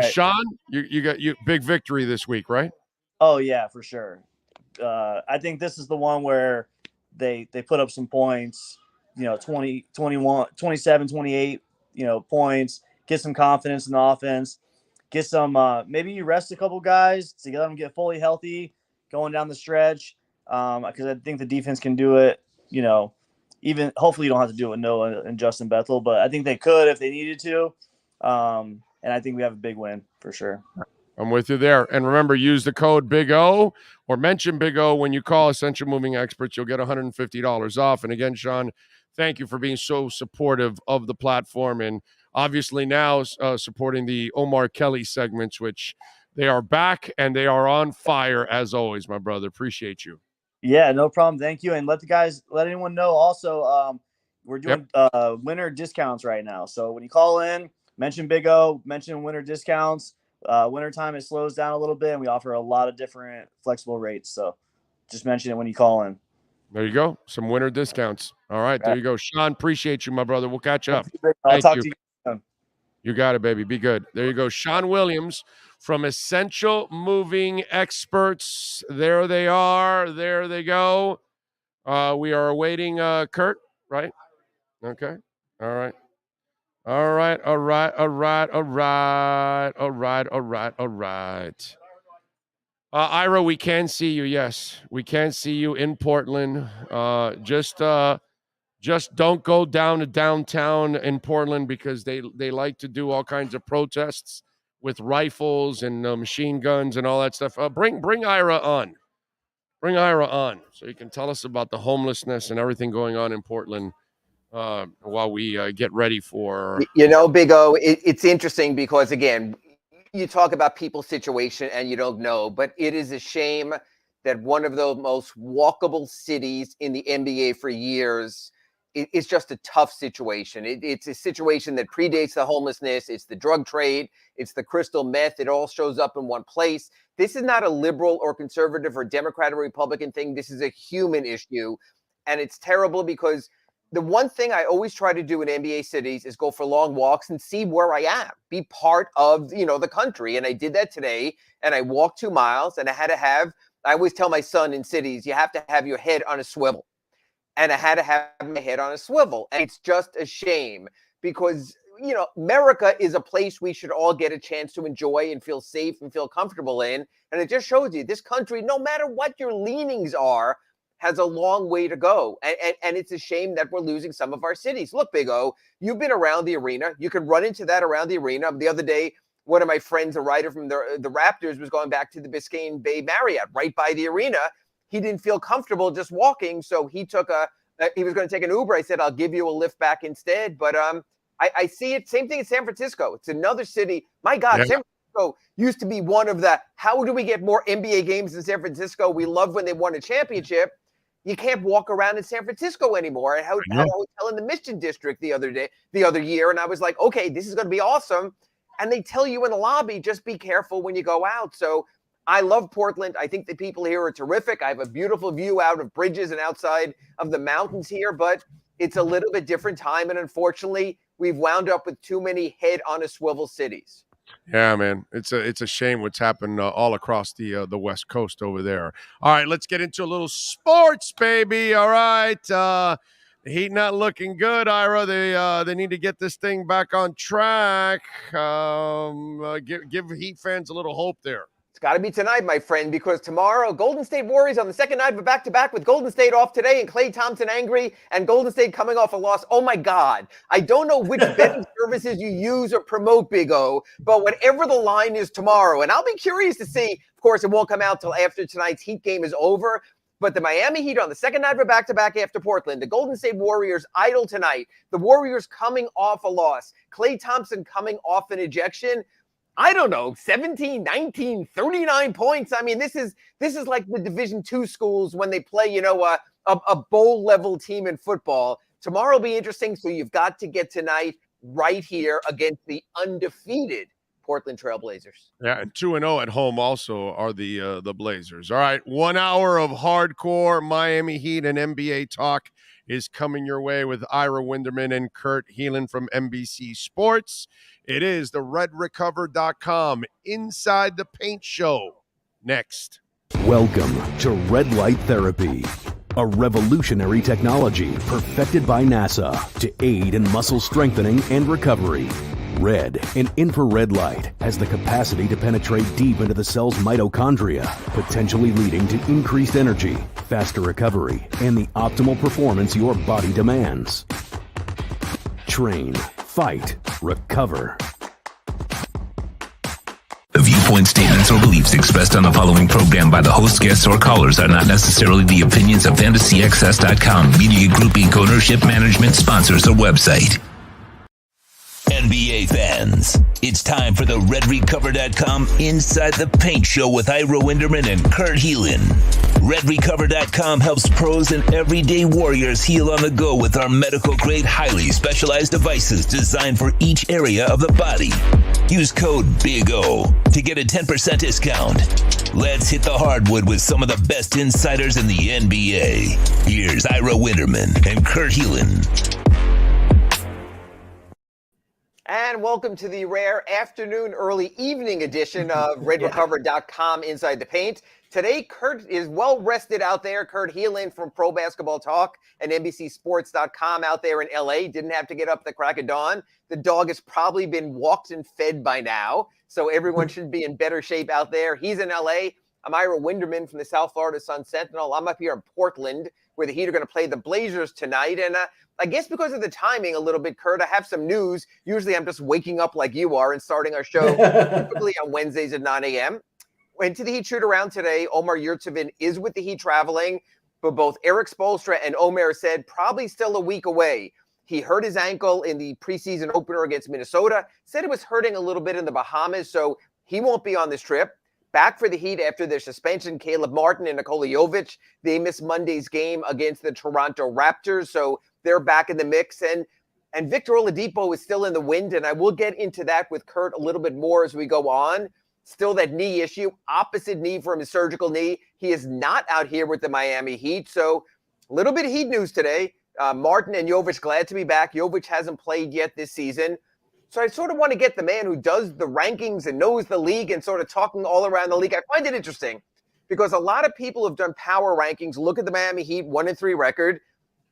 Sean, you got big victory this week, right? Oh, yeah, for sure. I think this is the one where they put up some points, 20, 21, 27, 28, points, get some confidence in the offense, get some, maybe you rest a couple guys to let them get fully healthy going down the stretch. Because I think the defense can do it, even hopefully you don't have to do it with Noah and Justin Bethel, but I think they could if they needed to. And I think we have a big win for sure. I'm with you there. And remember, use the code Big O or mention Big O when you call Essential Moving Experts. You'll get $150 off. And again, Sean, thank you for being so supportive of the platform and obviously now supporting the Omar Kelly segments, which they are back and they are on fire as always, my brother. Appreciate you. Yeah, no problem. Thank you. And let anyone know also, we're doing winter discounts right now. So when you call in, mention Big O, mention winter discounts. Wintertime, it slows down a little bit, and we offer a lot of different flexible rates. So just mention it when you call in. There you go. Some winter discounts. All right. There you go. Sean, appreciate you, my brother. We'll catch up. I'll talk to you soon. You got it, baby. Be good. There you go. Sean Williams from Essential Moving Experts. There they are. There they go. We are awaiting Kurt, right? Okay. All right. All right. Ira, we can see you. Yes, we can see you in Portland. Just don't go down to downtown in Portland because they like to do all kinds of protests with rifles and machine guns and all that stuff. Bring Ira on. Bring Ira on so you can tell us about the homelessness and everything going on in Portland while we get ready for. Big O, it's interesting because, again, you talk about people's situation and you don't know, but it is a shame that one of the most walkable cities in the NBA for years, it's just a tough situation. It's a situation that predates the homelessness. It's the drug trade. It's the crystal meth. It all shows up in one place. This is not a liberal or conservative or Democrat or Republican thing. This is a human issue. And it's terrible because the one thing I always try to do in NBA cities is go for long walks and see where I am, be part of, the country. And I did that today, and I walked 2 miles, and I always tell my son in cities, you have to have your head on a swivel. And I had to have my head on a swivel. And it's just a shame because, America is a place we should all get a chance to enjoy and feel safe and feel comfortable in. And it just shows you this country, no matter what your leanings are, has a long way to go. And it's a shame that we're losing some of our cities. Look, Big O, you've been around the arena. You could run into that around the arena. The other day, one of my friends, a writer from the Raptors, was going back to the Biscayne Bay Marriott right by the arena. He didn't feel comfortable just walking, so he took a he was going to take an Uber. I said, I'll give you a lift back instead. But I see it. Same thing in San Francisco. It's another city. My God, Yeah. San Francisco used to be one of the, how do we get more NBA games in San Francisco? We love when they won a championship. You can't walk around in San Francisco anymore. I had a hotel in the Mission District the other year, and I was like, okay, this is going to be awesome. And they tell you in the lobby, just be careful when you go out. So I love Portland. I think the people here are terrific. I have a beautiful view out of bridges and outside of the mountains here, but it's a little bit different time. And unfortunately, we've wound up with too many head on a swivel cities. Yeah, man, it's a shame what's happened all across the West Coast over there. All right, let's get into a little sports, baby. All right, the Heat not looking good, Ira. They need to get this thing back on track. Give Heat fans a little hope there. It's got to be tonight, my friend, because tomorrow, Golden State Warriors on the second night of a back-to-back with Golden State off today and Klay Thompson angry and Golden State coming off a loss. Oh, my God. I don't know which betting services you use or promote, Big O, but whatever the line is tomorrow, and I'll be curious to see, of course, it won't come out till after tonight's Heat game is over, but the Miami Heat on the second night of a back-to-back after Portland, the Golden State Warriors idle tonight, the Warriors coming off a loss, Klay Thompson coming off an ejection. I don't know, 17, 19, 39 points. I mean, this is like the Division II schools when they play, a bowl level team in football. Tomorrow will be interesting. So you've got to get tonight right here against the undefeated Portland Trail Blazers. Yeah, and 2-0 at home also are the Blazers. All right, 1 hour of hardcore Miami Heat and NBA talk is coming your way with Ira Winderman and Kurt Heelan from NBC Sports. It is the redrecover.com Inside the Paint Show. Next. Welcome to Red Light Therapy, a revolutionary technology perfected by NASA to aid in muscle strengthening and recovery. Red and infrared light has the capacity to penetrate deep into the cell's mitochondria, potentially leading to increased energy, faster recovery, and the optimal performance your body demands. Train, fight, recover. The viewpoint statements or beliefs expressed on the following program by the host, guests, or callers are not necessarily the opinions of FantasyAccess.com, Media Group Inc. ownership, management, sponsors, or website. NBA fans, it's time for the RedRecover.com Inside the Paint Show with Ira Winderman and Kurt Heelan. RedRecover.com helps pros and everyday warriors heal on the go with our medical-grade, highly specialized devices designed for each area of the body. Use code BIG-O to get a 10% discount. Let's hit the hardwood with some of the best insiders in the NBA. Here's Ira Winderman and Kurt Heelan. And welcome to the rare afternoon, early evening edition of RedRecover.com Inside the Paint. Today, Kurt is well rested out there. Kurt Heelan from Pro Basketball Talk and NBCSports.com out there in LA. Didn't have to get up the crack of dawn. The dog has probably been walked and fed by now, so everyone should be in better shape out there. He's in LA. I'm Ira Winderman from the South Florida Sun Sentinel. I'm up here in Portland, where the Heat are going to play the Blazers tonight. And I guess because of the timing a little bit, Kurt, I have some news. Usually I'm just waking up like you are and starting our show typically on Wednesdays at 9 a.m. Went to the Heat shoot around today. Omar Yurtseven is with the Heat traveling, but both Eric Spoelstra and Omer said probably still a week away. He hurt his ankle in the preseason opener against Minnesota, said it was hurting a little bit in the Bahamas, so he won't be on this trip. Back for the Heat after their suspension, Caleb Martin and Nikola Jovic. They missed Monday's game against the Toronto Raptors, so they're back in the mix. And Victor Oladipo is still in the wind, and I will get into that with Kurt a little bit more as we go on. Still that knee issue, opposite knee from his surgical knee. He is not out here with the Miami Heat, so a little bit of Heat news today. Martin and Jovic glad to be back. Jovic hasn't played yet this season. So I sort of want to get the man who does the rankings and knows the league and sort of talking all around the league. I find it interesting because a lot of people have done power rankings, look at the Miami Heat 1-3 record,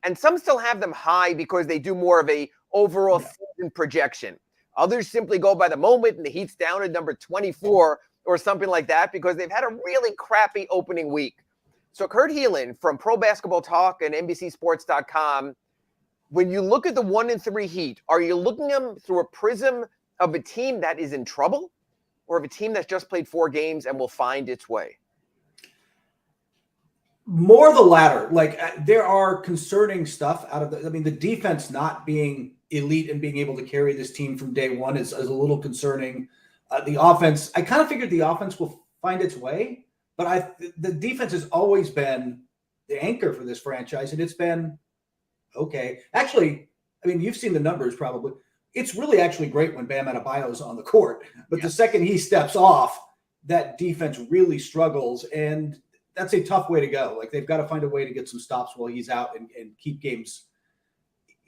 and some still have them high because they do more of a overall season projection. Others simply go by the moment and the Heat's down at number 24 or something like that because they've had a really crappy opening week. So Kurt Heelan from Pro Basketball Talk and NBCSports.com, when you look at the 1-3 Heat, are you looking at them through a prism of a team that is in trouble or of a team that's just played 4 games and will find its way? More the latter. Like there are concerning stuff out of the defense not being elite and being able to carry this team from day one is a little concerning. The offense, I kind of figured the offense will find its way, but the defense has always been the anchor for this franchise, and it's been okay. Actually, you've seen the numbers probably. It's really actually great when Bam Adebayo is on the court, but the second he steps off, that defense really struggles, and that's a tough way to go. Like they've got to find a way to get some stops while he's out and keep games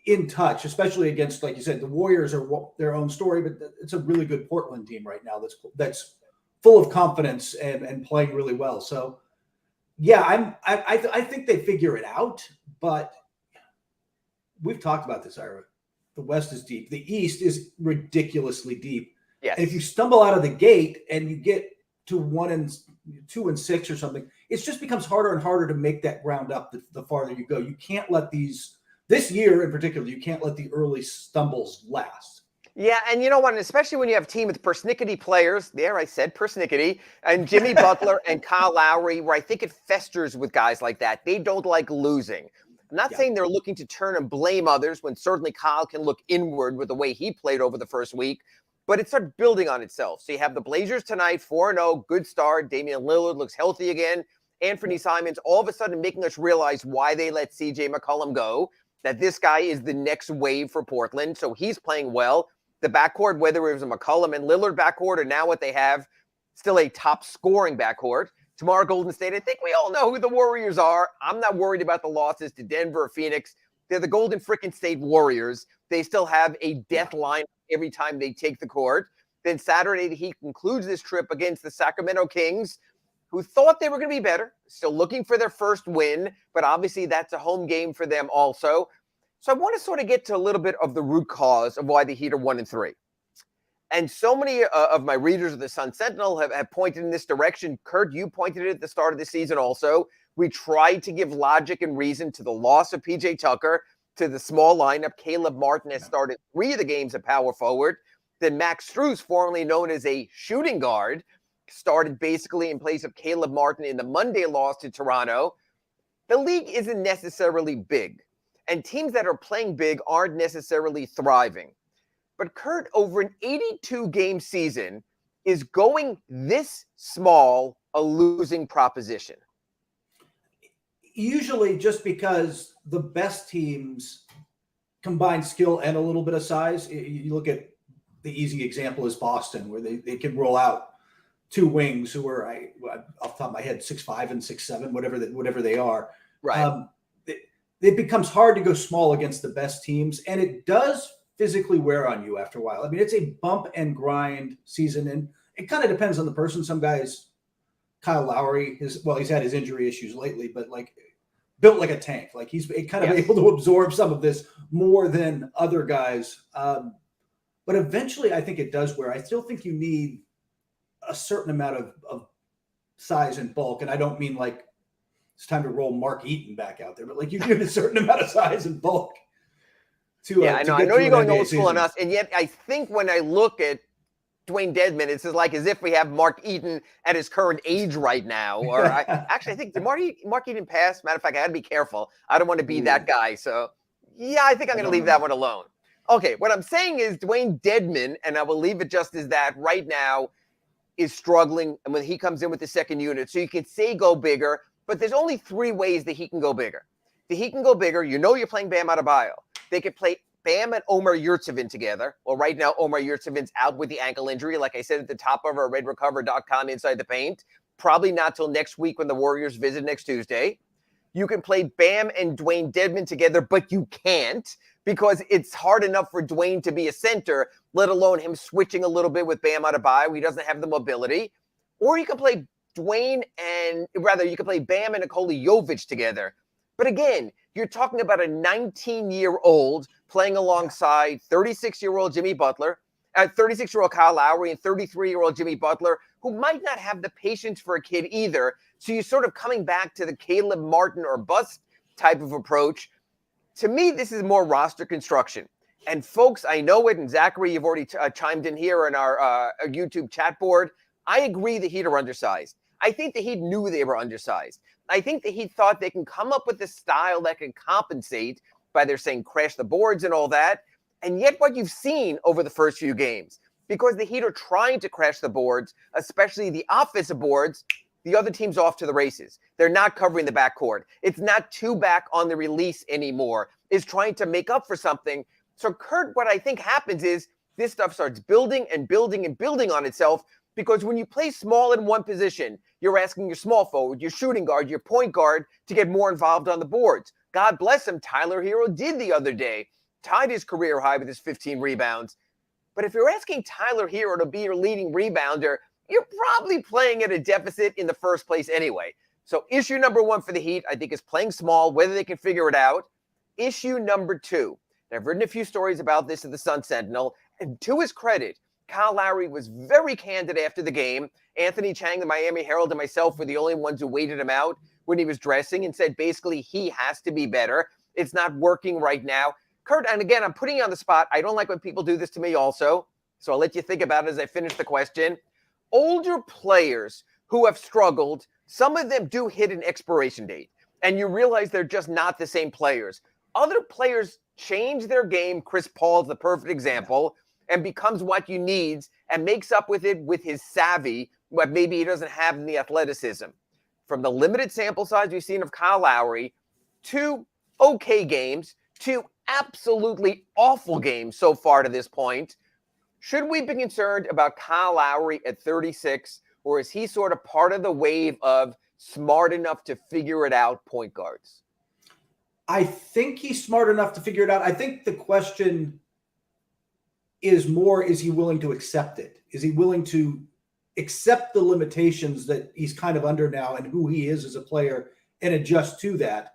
in touch, especially against, like you said, the Warriors are their own story, but it's a really good Portland team right now that's full of confidence and playing really well. So yeah, I think they figure it out, but we've talked about this, Ira. The West is deep. The East is ridiculously deep. Yes. And if you stumble out of the gate and you get to 2-6 or something, it just becomes harder and harder to make that ground up the farther you go. You can't let this year in particular, you can't let the early stumbles last. Yeah, and you know what? Especially when you have a team with persnickety players, there I said persnickety, and Jimmy Butler and Kyle Lowry, where I think it festers with guys like that. They don't like losing. I'm not saying they're looking to turn and blame others when certainly Kyle can look inward with the way he played over the first week, but it started building on itself. So you have the Blazers tonight, 4-0, good start. Damian Lillard looks healthy again. Anthony Simons all of a sudden making us realize why they let CJ McCollum go, that this guy is the next wave for Portland. So he's playing well. The backcourt, whether it was a McCollum and Lillard backcourt or now what they have, still a top scoring backcourt. Tomorrow, Golden State, I think we all know who the Warriors are. I'm not worried about the losses to Denver or Phoenix. They're the Golden frickin' State Warriors. They still have a death line every time they take the court. Then Saturday, he concludes this trip against the Sacramento Kings, who thought they were going to be better, still looking for their first win, but obviously that's a home game for them also. So I want to sort of get to a little bit of the root cause of why the Heat are 1-3. And so many of my readers of the Sun Sentinel have pointed in this direction. Kurt, you pointed it at the start of the season also. We tried to give logic and reason to the loss of P.J. Tucker, to the small lineup. Caleb Martin has started 3 of the games at power forward. Then Max Strus, formerly known as a shooting guard, started basically in place of Caleb Martin in the Monday loss to Toronto. The league isn't necessarily big, and teams that are playing big aren't necessarily thriving. But Kurt, over an 82-game season, is going this small a losing proposition? Usually just because the best teams combine skill and a little bit of size. You look at the easy example is Boston, where they can roll out 2 wings who are, off the top of my head, 6'5" and 6'7", whatever they are. Right. It becomes hard to go small against the best teams, and it does physically wear on you after a while. It's a bump and grind season, and it kind of depends on the person. Some guys, Kyle Lowry, he's had his injury issues lately, but built like a tank. He's kind of able to absorb some of this more than other guys. But eventually I think it does wear. I still think you need a certain amount of size and bulk. And I don't mean it's time to roll Mark Eaton back out there, but you need a certain amount of size and bulk. I know you're going old school on us, and yet I think when I look at Dwayne Dedmon, it's as if we have Mark Eaton at his current age right now. Or I think did Mark Eaton pass? Matter of fact, I got to be careful. I don't want to be that guy. So yeah, I think I'm going to leave that one alone. Okay, what I'm saying is Dwayne Dedmon, and I will leave it just as that right now, is struggling. And when he comes in with the second unit, so you can say go bigger, but there's only 3 ways that he can go bigger. The Heat can go bigger. You're playing Bam Adebayo. They could play Bam and Omar Yurtseven together. Well, right now, Omar Yurtseven's out with the ankle injury, like I said at the top of our redrecover.com Inside the Paint. Probably not till next week when the Warriors visit next Tuesday. You can play Bam and Dwayne Dedmon together, but you can't because it's hard enough for Dwayne to be a center, let alone him switching a little bit with Bam Adebayo. He doesn't have the mobility. Or you can play Bam and Nikola Jovic together. But again, you're talking about a 19-year-old playing alongside 36-year-old Jimmy Butler, 36-year-old Kyle Lowry, and 33-year-old Jimmy Butler, who might not have the patience for a kid either. So you're sort of coming back to the Caleb Martin or bust type of approach. To me, this is more roster construction. And folks, I know it, and Zachary, you've already chimed in here on our YouTube chat board. I agree the Heat are undersized. I think the Heat knew they were undersized. I think the Heat thought they can come up with a style that can compensate by their saying crash the boards and all that. And yet what you've seen over the first few games, because the Heat are trying to crash the boards, especially the offensive boards, the other team's off to the races. They're not covering the backcourt. It's not two back on the release anymore. It's trying to make up for something. So, Kurt, what I think happens is this stuff starts building and building and building on itself, because when you play small in one position, you're asking your small forward, your shooting guard, your point guard to get more involved on the boards. God bless him, Tyler Herro did the other day, tied his career high with his 15 rebounds. But if you're asking Tyler Herro to be your leading rebounder, you're probably playing at a deficit in the first place anyway. So issue number one for the Heat, I think, is playing small, whether they can figure it out. Issue number two, and I've written a few stories about this in the Sun Sentinel, and to his credit, Kyle Lowry was very candid after the game. Anthony Chang, the Miami Herald, and myself were the only ones who waited him out when he was dressing and said basically he has to be better. It's not working right now. Kurt, and again, I'm putting you on the spot. I don't like when people do this to me also, so I'll let you think about it as I finish the question. Older players who have struggled, some of them do hit an expiration date, and you realize they're just not the same players. Other players change their game. Chris Paul's the perfect example, and becomes what you need and makes up with it with his savvy, but maybe he doesn't have in the athleticism. From the limited sample size we've seen of Kyle Lowry, 2 okay games, 2 absolutely awful games so far to this point. Should we be concerned about Kyle Lowry at 36, or is he sort of part of the wave of smart enough to figure it out point guards? I think he's smart enough to figure it out. I think the question is more, is he willing to accept it? Is he willing to accept the limitations that he's kind of under now and who he is as a player and adjust to that?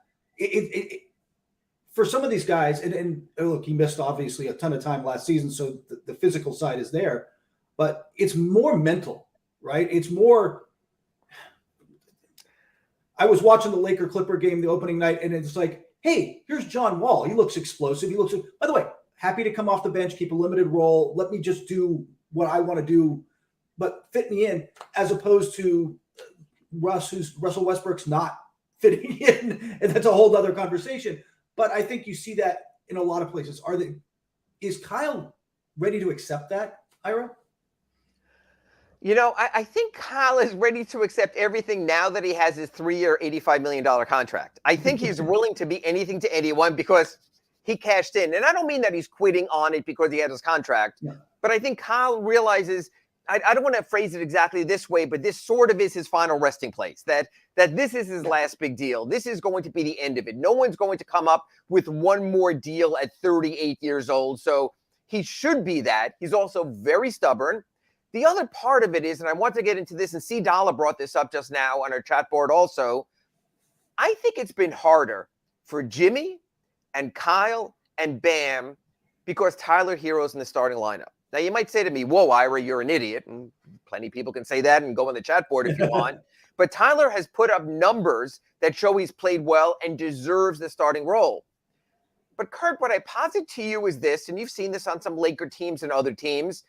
For some of these guys, and look, he missed obviously a ton of time last season, so the physical side is there, but it's more mental, right? It's more. I was watching the Laker Clipper game the opening night, and it's like, hey, here's John Wall. He looks explosive. By the way, happy to come off the bench, keep a limited role. Let me just do what I want to do, but fit me in, as opposed to Russell Westbrook's not fitting in, and that's a whole other conversation. But I think you see that in a lot of places. Is Kyle ready to accept that, Ira? You know, I think Kyle is ready to accept everything now that he has his 3-year, $85 million contract. I think he's willing to be anything to anyone because he cashed in. And I don't mean that he's quitting on it because he had his contract. Yeah. But I think Kyle realizes, I don't want to phrase it exactly this way, but this sort of is his final resting place, that this is his last big deal. This is going to be the end of it. No one's going to come up with one more deal at 38 years old. So he should be that. He's also very stubborn. The other part of it is, and I want to get into this, and C. Dollar brought this up just now on our chat board also, I think it's been harder for Jimmy and Kyle and Bam because Tyler Herro's in the starting lineup. Now, you might say to me, whoa, Ira, you're an idiot. And plenty of people can say that and go on the chat board if you want. But Tyler has put up numbers that show he's played well and deserves the starting role. But, Kurt, what I posit to you is this, and you've seen this on some Laker teams and other teams,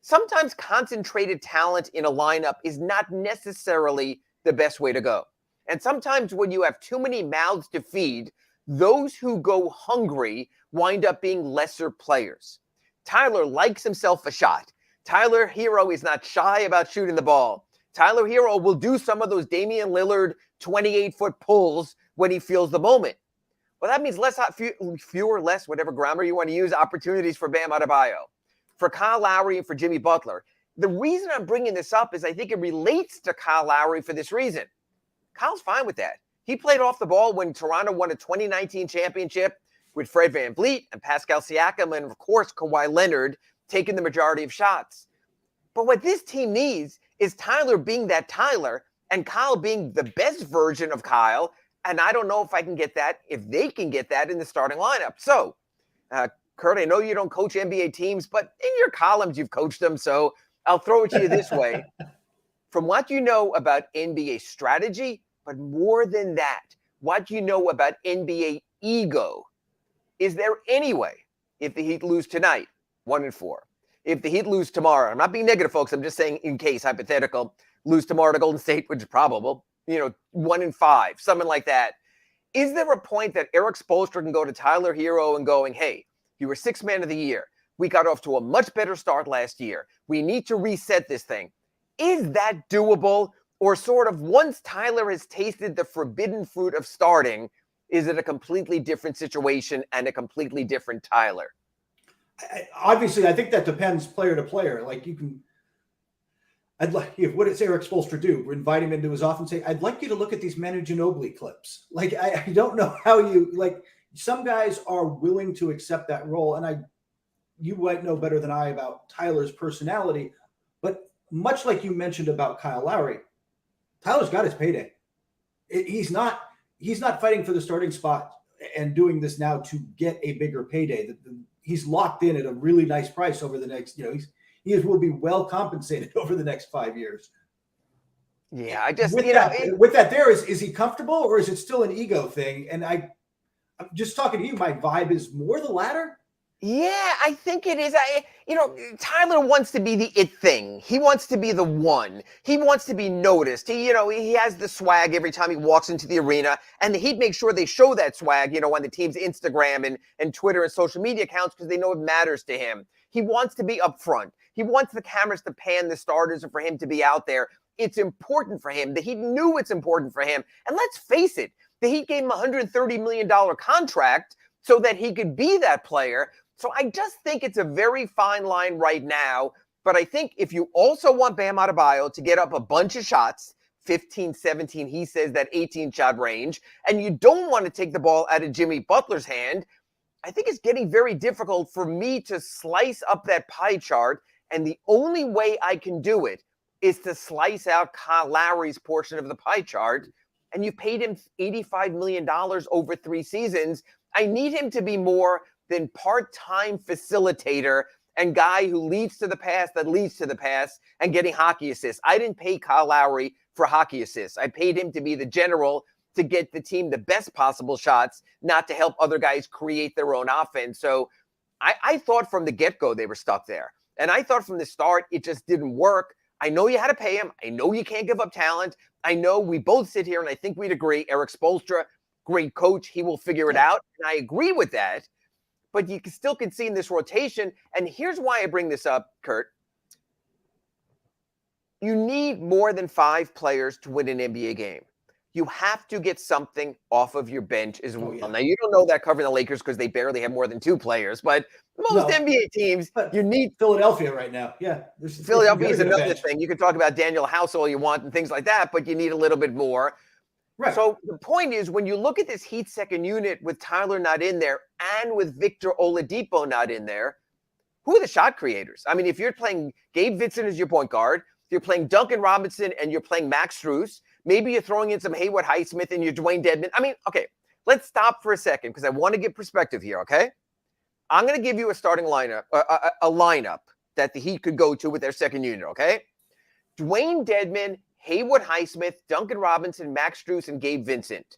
sometimes concentrated talent in a lineup is not necessarily the best way to go. And sometimes when you have too many mouths to feed, those who go hungry wind up being lesser players. Tyler likes himself a shot. Tyler Herro is not shy about shooting the ball. Tyler Herro will do some of those Damian Lillard 28-foot pulls when he feels the moment. Well, that means fewer, whatever grammar you want to use, opportunities for Bam Adebayo, for Kyle Lowry, and for Jimmy Butler. The reason I'm bringing this up is I think it relates to Kyle Lowry for this reason. Kyle's fine with that. He played off the ball when Toronto won a 2019 championship with Fred VanVleet and Pascal Siakam and, of course, Kawhi Leonard taking the majority of shots. But what this team needs is Tyler being that Tyler and Kyle being the best version of Kyle. And I don't know if I can get that, if they can get that in the starting lineup. So, Kurt, I know you don't coach NBA teams, but in your columns, you've coached them. So I'll throw it to you this way. From what you know about NBA strategy, but more than that, what you know about NBA ego, is there any way, if the Heat lose tonight, 1-4, if the Heat lose tomorrow, I'm not being negative, folks, I'm just saying in case, hypothetical, lose tomorrow to Golden State, which is probable, 1-5, something like that. Is there a point that Eric Spoelstra can go to Tyler Herro and going, hey, you were 6th man of the year. We got off to a much better start last year. We need to reset this thing. Is that doable? Or sort of once Tyler has tasted the forbidden fruit of starting, is it a completely different situation and a completely different Tyler? Obviously, I think that depends player to player. Like what does Eric Spoelstra do? We invite him into his office and say, I'd like you to look at these Manu Ginobili clips. Like, I don't know how some guys are willing to accept that role. And you might know better than I about Tyler's personality, but much like you mentioned about Kyle Lowry, Tyler's got his payday. He's not fighting for the starting spot and doing this now to get a bigger payday. He's locked in at a really nice price over the next, he will be well compensated over the next 5 years. Yeah, I just, with that there, is he comfortable or is it still an ego thing? And I'm just talking to you, my vibe is more the latter. Yeah, I think it is. Tyler wants to be the it thing. He wants to be the one. He wants to be noticed. He has the swag every time he walks into the arena, and the Heat make sure they show that swag, on the team's Instagram and Twitter and social media accounts because they know it matters to him. He wants to be up front. He wants the cameras to pan the starters and for him to be out there. It's important for him. The Heat knew it's important for him. And let's face it, the Heat gave him a $130 million contract so that he could be that player. So I just think it's a very fine line right now. But I think if you also want Bam Adebayo to get up a bunch of shots, 15, 17, he says that 18-shot range, and you don't want to take the ball out of Jimmy Butler's hand, I think it's getting very difficult for me to slice up that pie chart. And the only way I can do it is to slice out Kyle Lowry's portion of the pie chart. And you paid him $85 million over 3 seasons. I need him to be more than part-time facilitator and guy who leads to the pass that leads to the pass and getting hockey assists. I didn't pay Kyle Lowry for hockey assists. I paid him to be the general to get the team the best possible shots, not to help other guys create their own offense. So I thought from the get-go they were stuck there. And I thought from the start it just didn't work. I know you had to pay him. I know you can't give up talent. I know we both sit here and I think we'd agree, Eric Spoelstra, great coach. He will figure it out. And I agree with that. But you still can see in this rotation, and here's why I bring this up, Kurt. You need more than 5 players to win an NBA game. You have to get something off of your bench as well. Now, you don't know that covering the Lakers because they barely have more than 2 players, but most NBA teams, you need Philadelphia right now. Yeah. Philadelphia is another thing. You can talk about Daniel House all you want and things like that, but you need a little bit more. Right. So the point is, when you look at this Heat second unit with Tyler not in there and with Victor Oladipo not in there, who are the shot creators? I mean, if you're playing Gabe Vincent as your point guard, if you're playing Duncan Robinson and you're playing Max Strus, maybe you're throwing in some Haywood Highsmith and you're Dwayne Dedmon. I mean, okay, let's stop for a second because I want to get perspective here, okay? I'm going to give you a starting lineup, a lineup that the Heat could go to with their second unit, okay? Dwayne Dedmon, Haywood Highsmith, Duncan Robinson, Max Strus, and Gabe Vincent.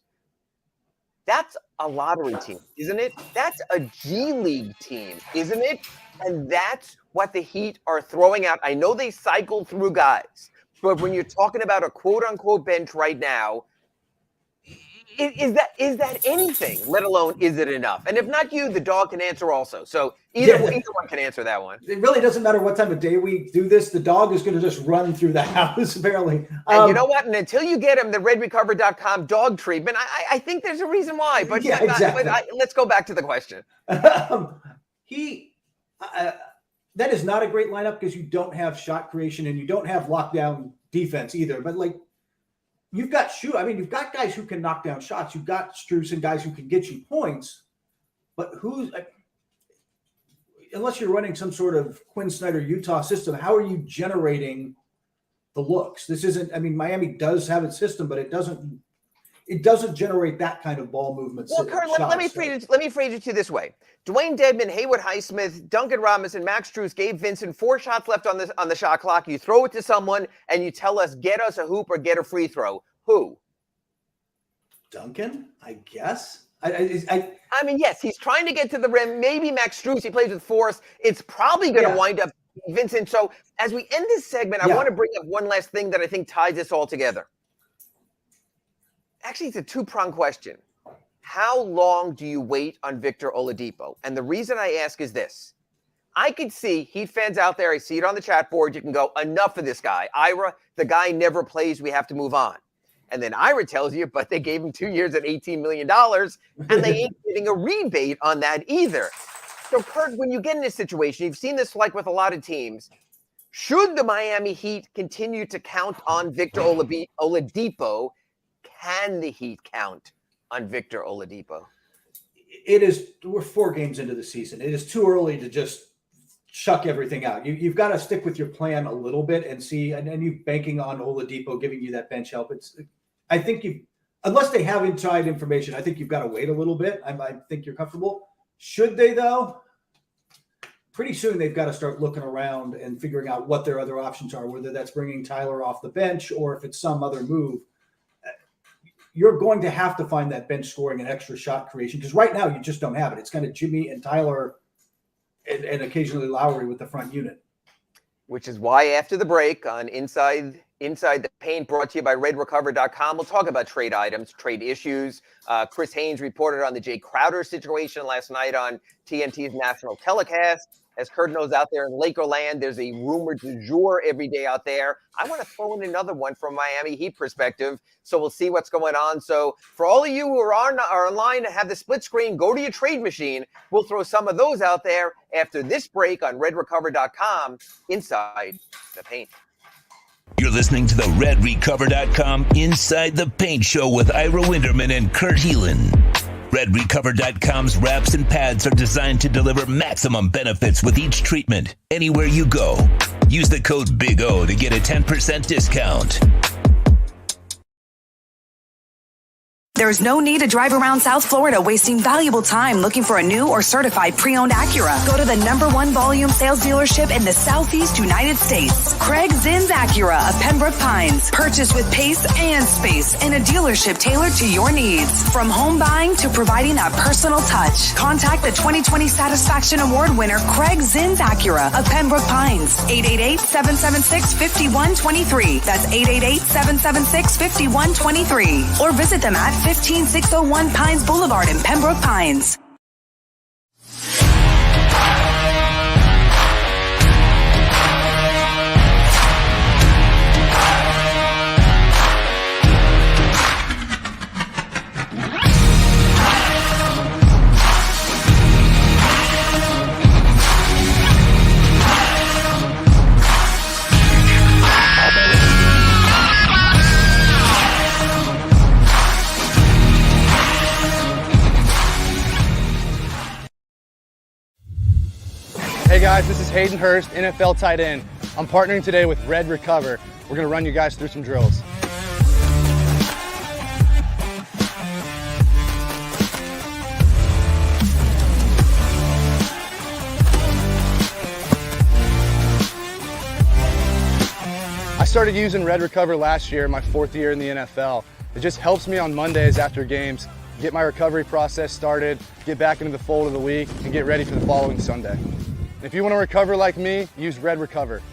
That's a lottery team, isn't it? That's a G League team, isn't it? And that's what the Heat are throwing out. I know they cycle through guys, but when you're talking about a quote-unquote bench right now, is that anything, let alone is it enough? And if not you, the dog can answer also. So either one can answer that one. It really doesn't matter what time of day we do this. The dog is going to just run through the house, apparently. And you know what? And until you get him the redrecover.com dog treatment, I think there's a reason why. But, exactly. Let's go back to the question. That is not a great lineup because you don't have shot creation and you don't have lockdown defense either. But you've got you've got guys who can knock down shots. You've got Strus and guys who can get you points. But unless you're running some sort of Quinn Snyder Utah system, how are you generating the looks? This isn't. I mean, Miami does have its system, but it doesn't generate that kind of ball movement. Well, Kurt, let me phrase it to you this way: Dwayne Dedmon, Haywood Highsmith, Duncan Robinson, Max Strus, Gabe Vincent. 4 shots left on the shot clock. You throw it to someone, and you tell us, get us a hoop or get a free throw. Who? Duncan, I guess. I mean, yes, he's trying to get to the rim. Maybe Max Strus. He plays with force. It's probably going to wind up Vincent. So as we end this segment, I want to bring up one last thing that I think ties this all together. Actually, it's a two-pronged question. How long do you wait on Victor Oladipo? And the reason I ask is this. I could see Heat fans out there. I see it on the chat board. You can go, enough of this guy. Ira, the guy never plays. We have to move on. And then Ira tells you, but they gave him 2 years at $18 million, and they ain't getting a rebate on that either. So, Kurt, when you get in this situation, you've seen this like with a lot of teams. Should the Miami Heat continue to count on Victor Oladipo? Can the Heat count on Victor Oladipo? We're 4 games into the season. It is too early to just chuck everything out. You've got to stick with your plan a little bit and see, and you banking on Oladipo giving you that bench help. I think unless they have inside information, I think you've got to wait a little bit. I think you're comfortable. Should they, though? Pretty soon they've got to start looking around and figuring out what their other options are, whether that's bringing Tyler off the bench or if it's some other move. You're going to have to find that bench scoring and extra shot creation, because right now you just don't have it. It's kind of Jimmy and Tyler and occasionally Lowry with the front unit. Which is why after the break on Inside the Paint, brought to you by RedRecover.com, we'll talk about trade items, trade issues. Chris Haynes reported on the Jay Crowder situation last night on TNT's national telecast. As Kurt knows, out there in Lakerland, there's a rumor du jour every day out there. I want to throw in another one from Miami Heat perspective, so we'll see what's going on. So for all of you who are online and have the split screen, go to your trade machine. We'll throw some of those out there after this break on RedRecover.com, Inside the Paint. You're listening to the RedRecover.com Inside the Paint Show with Ira Winderman and Kurt Heelan. RedRecover.com's wraps and pads are designed to deliver maximum benefits with each treatment, anywhere you go. Use the code Big O to get a 10% discount. There's no need to drive around South Florida wasting valuable time looking for a new or certified pre-owned Acura. Go to the #1 volume sales dealership in the Southeast United States. Craig Zinn's Acura of Pembroke Pines. Purchase with pace and space in a dealership tailored to your needs. From home buying to providing that personal touch. Contact the 2020 Satisfaction Award winner Craig Zinn's Acura of Pembroke Pines. 888-776-5123. That's 888-776-5123. Or visit them at 15601 Pines Boulevard in Pembroke Pines. Hey guys, this is Hayden Hurst, NFL tight end. I'm partnering today with Red Recover. We're going to run you guys through some drills. I started using Red Recover last year, my 4th year in the NFL. It just helps me on Mondays after games, get my recovery process started, get back into the fold of the week, and get ready for the following Sunday. If you want to recover like me, use Red Recover.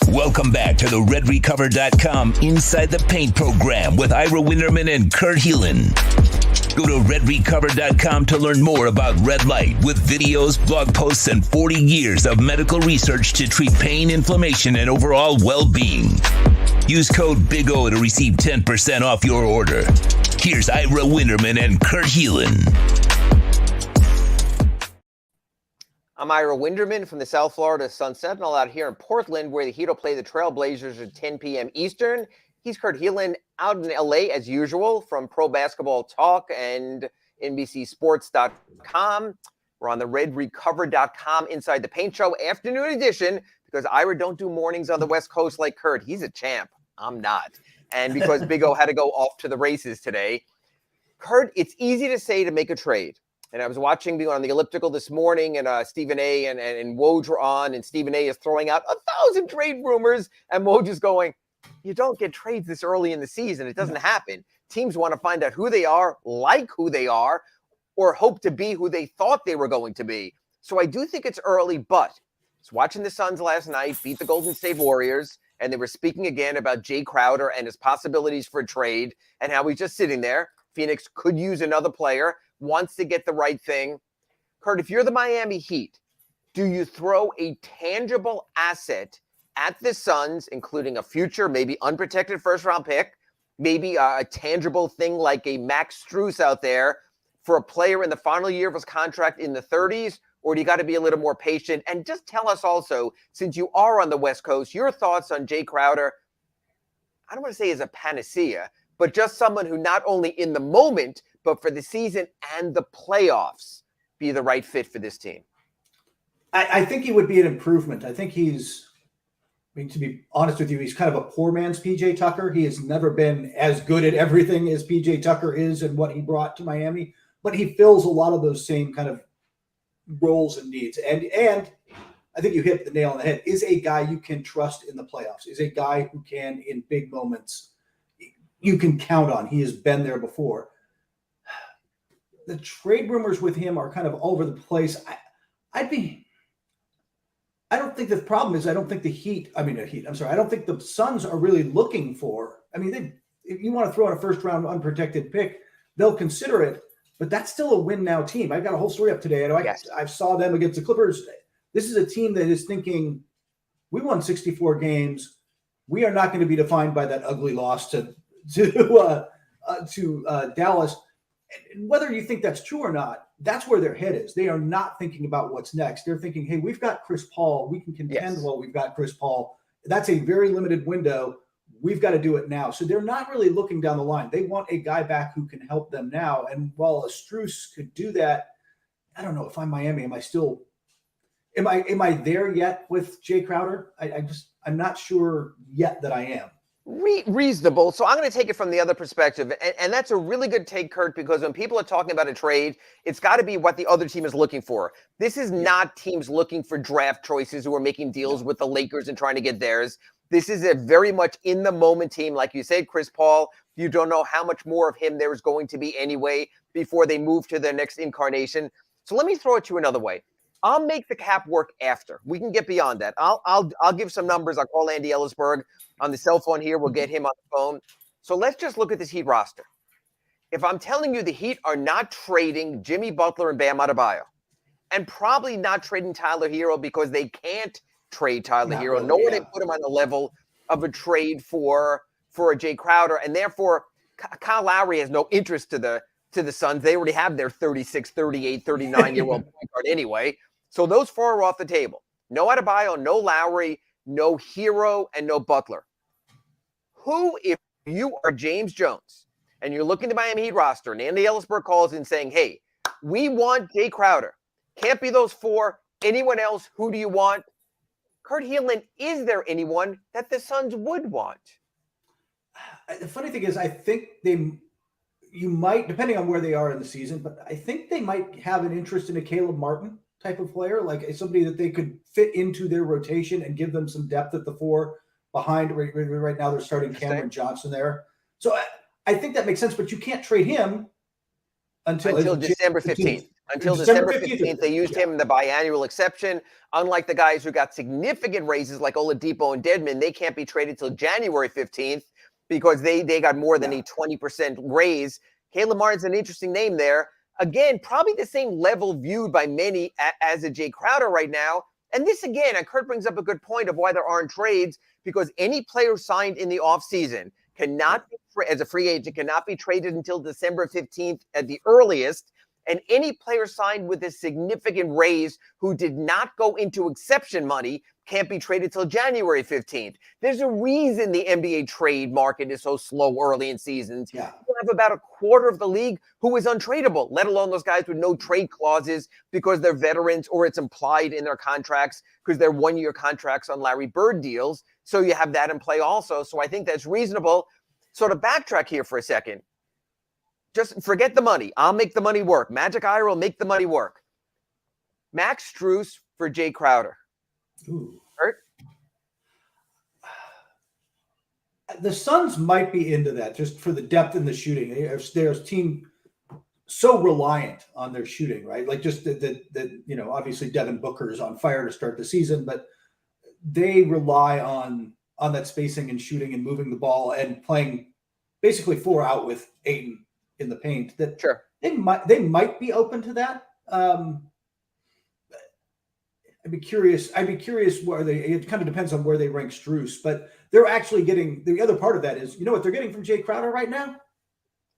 Welcome back to the RedRecover.com Inside the Paint program with Ira Winderman and Kurt Heelan. Go to RedRecover.com to learn more about red light with videos, blog posts, and 40 years of medical research to treat pain, inflammation, and overall well-being. Use code Big O to receive 10% off your order. Here's Ira Winderman and Kurt Heelan. I'm Ira Winderman from the South Florida Sun Sentinel out here in Portland, where the Heat will play the Trailblazers at 10 p.m. Eastern. He's Kurt Heelan out in LA as usual from Pro Basketball Talk and NBCSports.com. We're on the RedRecover.com Inside the Paint Show afternoon edition because Ira don't do mornings on the West Coast like Kurt. He's a champ. I'm not. And because Big O had to go off to the races today. Kurt, it's easy to say to make a trade. And I was watching on the elliptical this morning, and Stephen A. and Woj were on, and Stephen A. is throwing out 1,000 trade rumors, and Woj is going, you don't get trades this early in the season. It doesn't happen. Teams want to find out who they are, like who they are, or hope to be who they thought they were going to be. So I do think it's early, but was watching the Suns last night beat the Golden State Warriors, and they were speaking again about Jay Crowder and his possibilities for a trade and how he's just sitting there. Phoenix could use another player, wants to get the right thing. Kurt, if you're the Miami Heat, do you throw a tangible asset at the Suns, including a future, maybe unprotected first-round pick, maybe a tangible thing like a Max Strus out there for a player in the final year of his contract in the 30s, or do you got to be a little more patient? And just tell us also, since you are on the West Coast, your thoughts on Jay Crowder. I don't want to say is a panacea, but just someone who not only in the moment, but for the season and the playoffs, be the right fit for this team. I think he would be an improvement. I think to be honest with you, he's kind of a poor man's PJ Tucker. He has never been as good at everything as PJ Tucker is and what he brought to Miami, but he fills a lot of those same kind of roles and needs. And I think you hit the nail on the head, is a guy you can trust in the playoffs, is a guy who can, in big moments, you can count on. He has been there before. The trade rumors with him are kind of all over the place. I don't think the problem is, I don't think I don't think the Suns are really looking for, if you want to throw in a first round unprotected pick, they'll consider it, but that's still a win now team. I've got a whole story up today. I saw them against the Clippers. This is a team that is thinking, we won 64 games. We are not going to be defined by that ugly loss to Dallas. And whether you think that's true or not, that's where their head is. They are not thinking about what's next. They're thinking, hey, we've got Chris Paul. We can contend while we've got Chris Paul. That's a very limited window. We've got to do it now. So they're not really looking down the line. They want a guy back who can help them now. And while a Strus could do that, I don't know if I'm Miami. Am I there yet with Jay Crowder? I'm not sure yet that I am. Reasonable. So I'm going to take it from the other perspective. And that's a really good take, Kurt, because when people are talking about a trade, it's got to be what the other team is looking for. This is not teams looking for draft choices who are making deals with the Lakers and trying to get theirs. This is a very much in the moment team. Like you said, Chris Paul, you don't know how much more of him there is going to be anyway before they move to their next incarnation. So let me throw it to you another way. I'll make the cap work after. We can get beyond that. I'll give some numbers. I'll call Andy Ellisberg on the cell phone here. We'll get him on the phone. So let's just look at this Heat roster. If I'm telling you the Heat are not trading Jimmy Butler and Bam Adebayo, and probably not trading Tyler Herro because they can't trade Tyler Herro, nor would they put him on the level of a trade for a Jay Crowder, and therefore Kyle Lowry has no interest to the Suns. They already have their 36, 38, 39-year-old point guard anyway. So those four are off the table. No Adebayo, no Lowry, no Herro, and no Butler. Who, if you are James Jones and you're looking at the Miami Heat roster and Andy Ellisberg calls in saying, hey, we want Jay Crowder. Can't be those four. Anyone else? Who do you want? Kurt Heelan, is there anyone that the Suns would want? The funny thing is, I think you might, depending on where they are in the season, but I think they might have an interest in a Caleb Martin type of player, like somebody that they could fit into their rotation and give them some depth at the four behind. Right now they're starting Cameron Johnson there. So I think that makes sense, but you can't trade him until December 15th. Until December 15th, they used him in the biannual exception. Unlike the guys who got significant raises like Oladipo and Dedmon, they can't be traded till January 15th because they got more than a 20% raise. Caleb Martin's an interesting name there. Again, probably the same level viewed by many as a Jay Crowder right now. And this, again, and Kurt brings up a good point of why there aren't trades, because any player signed in the offseason cannot, as a free agent, cannot be traded until December 15th at the earliest. And any player signed with a significant raise who did not go into exception money can't be traded till January 15th. There's a reason the NBA trade market is so slow early in seasons. You have about a quarter of the league who is untradeable, let alone those guys with no trade clauses because they're veterans or it's implied in their contracts because they're one-year contracts on Larry Bird deals. So you have that in play also. So I think that's reasonable. So to backtrack here for a second, just forget the money. I'll make the money work. Magic Eye will make the money work. Max Strus for Jay Crowder. Ooh. Hurt? The Suns might be into that just for the depth in the shooting. There's team so reliant on their shooting, right? Like just that obviously Devin Booker is on fire to start the season, but they rely on that spacing and shooting and moving the ball and playing basically 4 out with Ayton in the paint. That sure they might be open to that. I'd be curious where it kind of depends on where they rank Strus, but they're actually getting the other part of that is, what they're getting from Jay Crowder right now?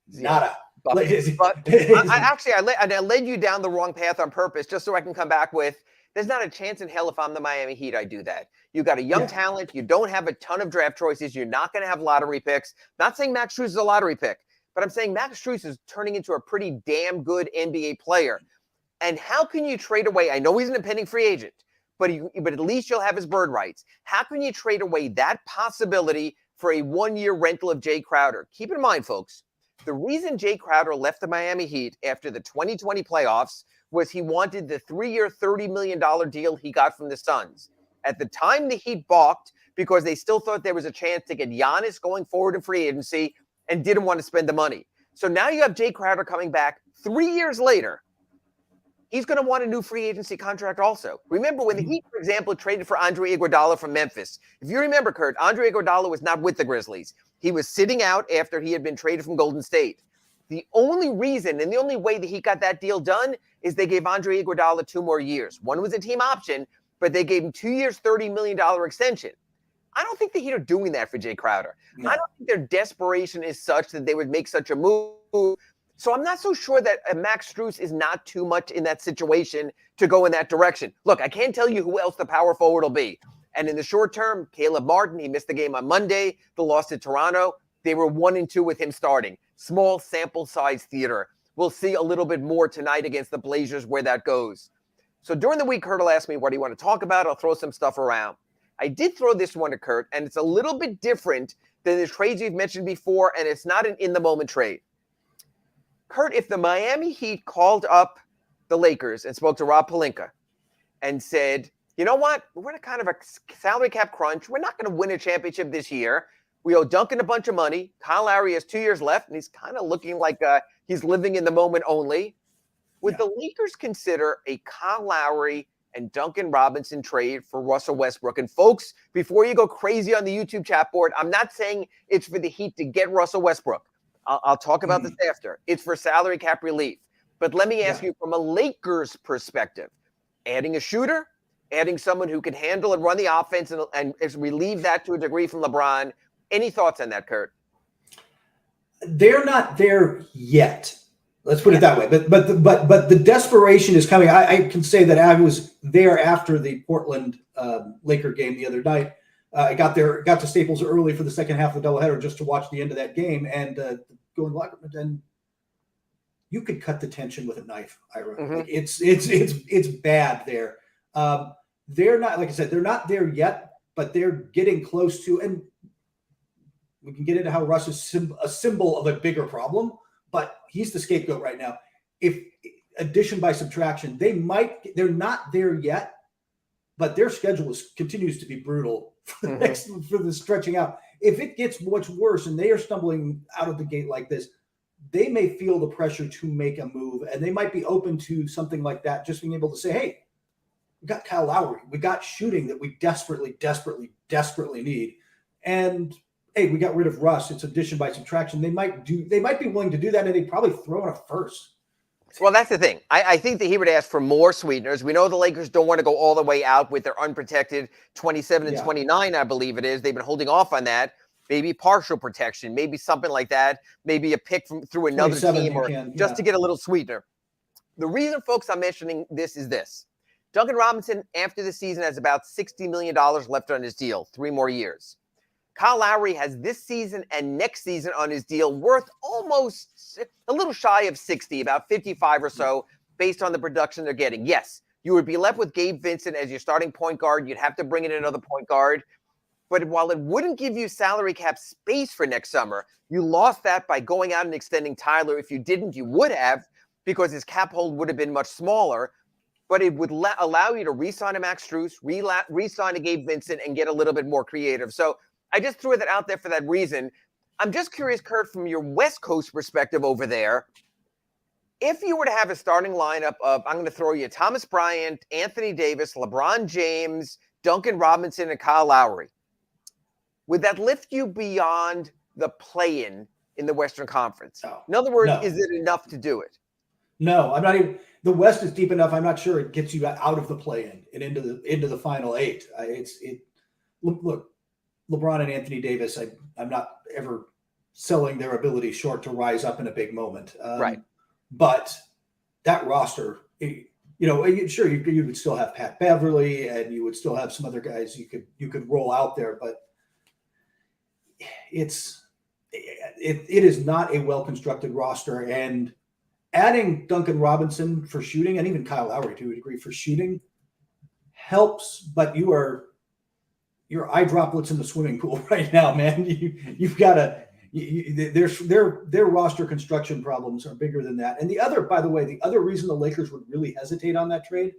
Nada. But I led you down the wrong path on purpose just so I can come back with, there's not a chance in hell if I'm the Miami Heat, I do that. You got a young talent. You don't have a ton of draft choices. You're not going to have lottery picks. Not saying Max Strus is a lottery pick, but I'm saying Max Strus is turning into a pretty damn good NBA player. And how can you trade away? I know he's an impending free agent, but at least you'll have his bird rights. How can you trade away that possibility for a 1-year rental of Jay Crowder? Keep in mind, folks, the reason Jay Crowder left the Miami Heat after the 2020 playoffs was he wanted the 3-year, $30 million deal he got from the Suns. At the time, the Heat balked because they still thought there was a chance to get Giannis going forward in free agency and didn't want to spend the money. So now you have Jay Crowder coming back 3 years later. He's going to want a new free agency contract also. Remember when the Heat, for example, traded for Andre Iguodala from Memphis. If you remember, Kurt, Andre Iguodala was not with the Grizzlies. He was sitting out after he had been traded from Golden State. The only reason and the only way that he got that deal done is they gave Andre Iguodala 2 more years. One was a team option, but they gave him 2 years, $30 million extension. I don't think the Heat are doing that for Jay Crowder. No. I don't think their desperation is such that they would make such a move. So I'm not so sure that Max Strus is not too much in that situation to go in that direction. Look, I can't tell you who else the power forward will be. And in the short term, Caleb Martin, he missed the game on Monday. The loss to Toronto. They were 1-2 with him starting. Small sample size theater. We'll see a little bit more tonight against the Blazers where that goes. So during the week, Kurt will ask me, what do you want to talk about? I'll throw some stuff around. I did throw this one to Kurt, and it's a little bit different than the trades we've mentioned before, and it's not an in-the-moment trade. Kurt, if the Miami Heat called up the Lakers and spoke to Rob Pelinka and said, you know what, we're in a kind of a salary cap crunch. We're not going to win a championship this year. We owe Duncan a bunch of money. Kyle Lowry has 2 years left, and he's kind of looking like he's living in the moment only. Would the Lakers consider a Kyle Lowry and Duncan Robinson trade for Russell Westbrook? And folks, before you go crazy on the YouTube chat board, I'm not saying it's for the Heat to get Russell Westbrook. I'll talk about this after. It's for salary cap relief. But let me ask you from a Lakers perspective, adding a shooter, adding someone who can handle and run the offense and relieve that to a degree from LeBron. Any thoughts on that, Kurt? They're not there yet. Let's put it that way. But the desperation is coming. I can say that I was there after the Portland Laker game the other night. I got to Staples early for the second half of the doubleheader just to watch the end of that game and go in the locker room. And you could cut the tension with a knife, Ira. Like it's bad there. They're not, like I said, they're not there yet, but they're getting close to. And we can get into how Russ is a symbol of a bigger problem, but he's the scapegoat right now. If addition by subtraction, they're not there yet, but their schedule continues to be brutal for the stretching out. If it gets much worse and they are stumbling out of the gate like this, they may feel the pressure to make a move, and they might be open to something like that, just being able to say, hey, we got Kyle Lowry. We got shooting that we desperately need. And hey, we got rid of Russ. It's addition by subtraction. They might be willing to do that, and they probably throw in a first. Well, that's the thing. I think that he would ask for more sweeteners. We know the Lakers don't want to go all the way out with their unprotected 27 and 29, I believe it is. They've been holding off on that. Maybe partial protection, maybe something like that. Maybe a pick through another team just to get a little sweetener. The reason, folks, I'm mentioning this is this. Duncan Robinson, after the season, has about $60 million left on his deal, 3 more years. Kyle Lowry has this season and next season on his deal worth almost a little shy of 60, about 55 or so, based on the production they're getting. Yes, you would be left with Gabe Vincent as your starting point guard. You'd have to bring in another point guard. But while it wouldn't give you salary cap space for next summer, you lost that by going out and extending Tyler. If you didn't, you would have, because his cap hold would have been much smaller. But it would allow you to re-sign a Max Strus, re-sign a Gabe Vincent, and get a little bit more creative. So I just threw that out there for that reason. I'm just curious, Kurt, from your West Coast perspective over there, if you were to have a starting lineup of, I'm going to throw you Thomas Bryant, Anthony Davis, LeBron James, Duncan Robinson, and Kyle Lowry, would that lift you beyond the play-in the Western Conference? No. In other words, No. is it enough to do it? No, I'm not even. The West is deep enough. I'm not sure it gets you out of the play-in and into the final 8. Look, LeBron and Anthony Davis. I'm not ever selling their ability short to rise up in a big moment. Right. But that roster, sure you would still have Pat Beverly and you would still have some other guys you could roll out there, but it is not a well-constructed roster. And adding Duncan Robinson for shooting, and even Kyle Lowry to a degree for shooting, helps, but your eye droplets in the swimming pool right now, man. You've got to. Their roster construction problems are bigger than that. And the other reason the Lakers would really hesitate on that trade,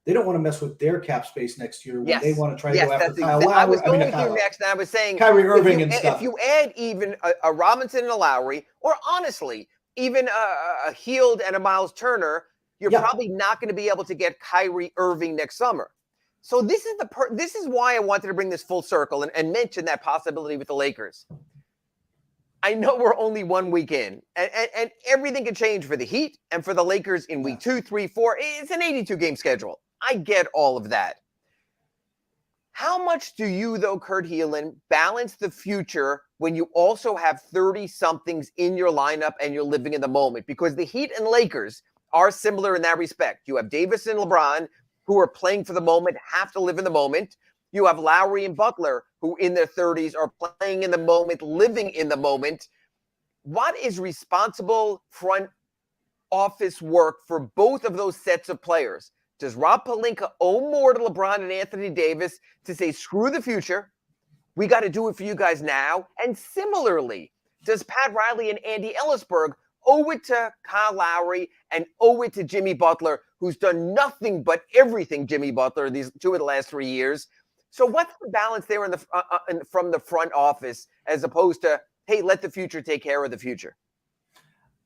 they don't want to mess with their cap space next year when they want to try to go after Kyle Lowry. I was going here next, and I was saying Kyrie Irving and stuff. If you add even a Robinson and a Lowry, or honestly, even a Hield and a Miles Turner, you're probably not going to be able to get Kyrie Irving next summer. So this is why I wanted to bring this full circle and mention that possibility with the Lakers. I know we're only 1 week in, and everything can change for the Heat and for the Lakers in week 2, 3, 4. It's an 82-game schedule. I get all of that. How much do you, though, Kurt Helin, balance the future when you also have 30-somethings in your lineup and you're living in the moment? Because the Heat and Lakers are similar in that respect. You have Davis and LeBron, who are playing for the moment, have to live in the moment. You have Lowry and Butler, who in their 30s are playing in the moment, living in the moment. What is responsible front office work for both of those sets of players? Does Rob Pelinka owe more to LeBron and Anthony Davis to say, screw the future, we got to do it for you guys now? And similarly, does Pat Riley and Andy Ellisberg owe it to Kyle Lowry and owe it to Jimmy Butler, who's done nothing but everything Jimmy Butler these 2 of the last 3 years? So what's the balance there from the front office as opposed to, hey, let the future take care of the future?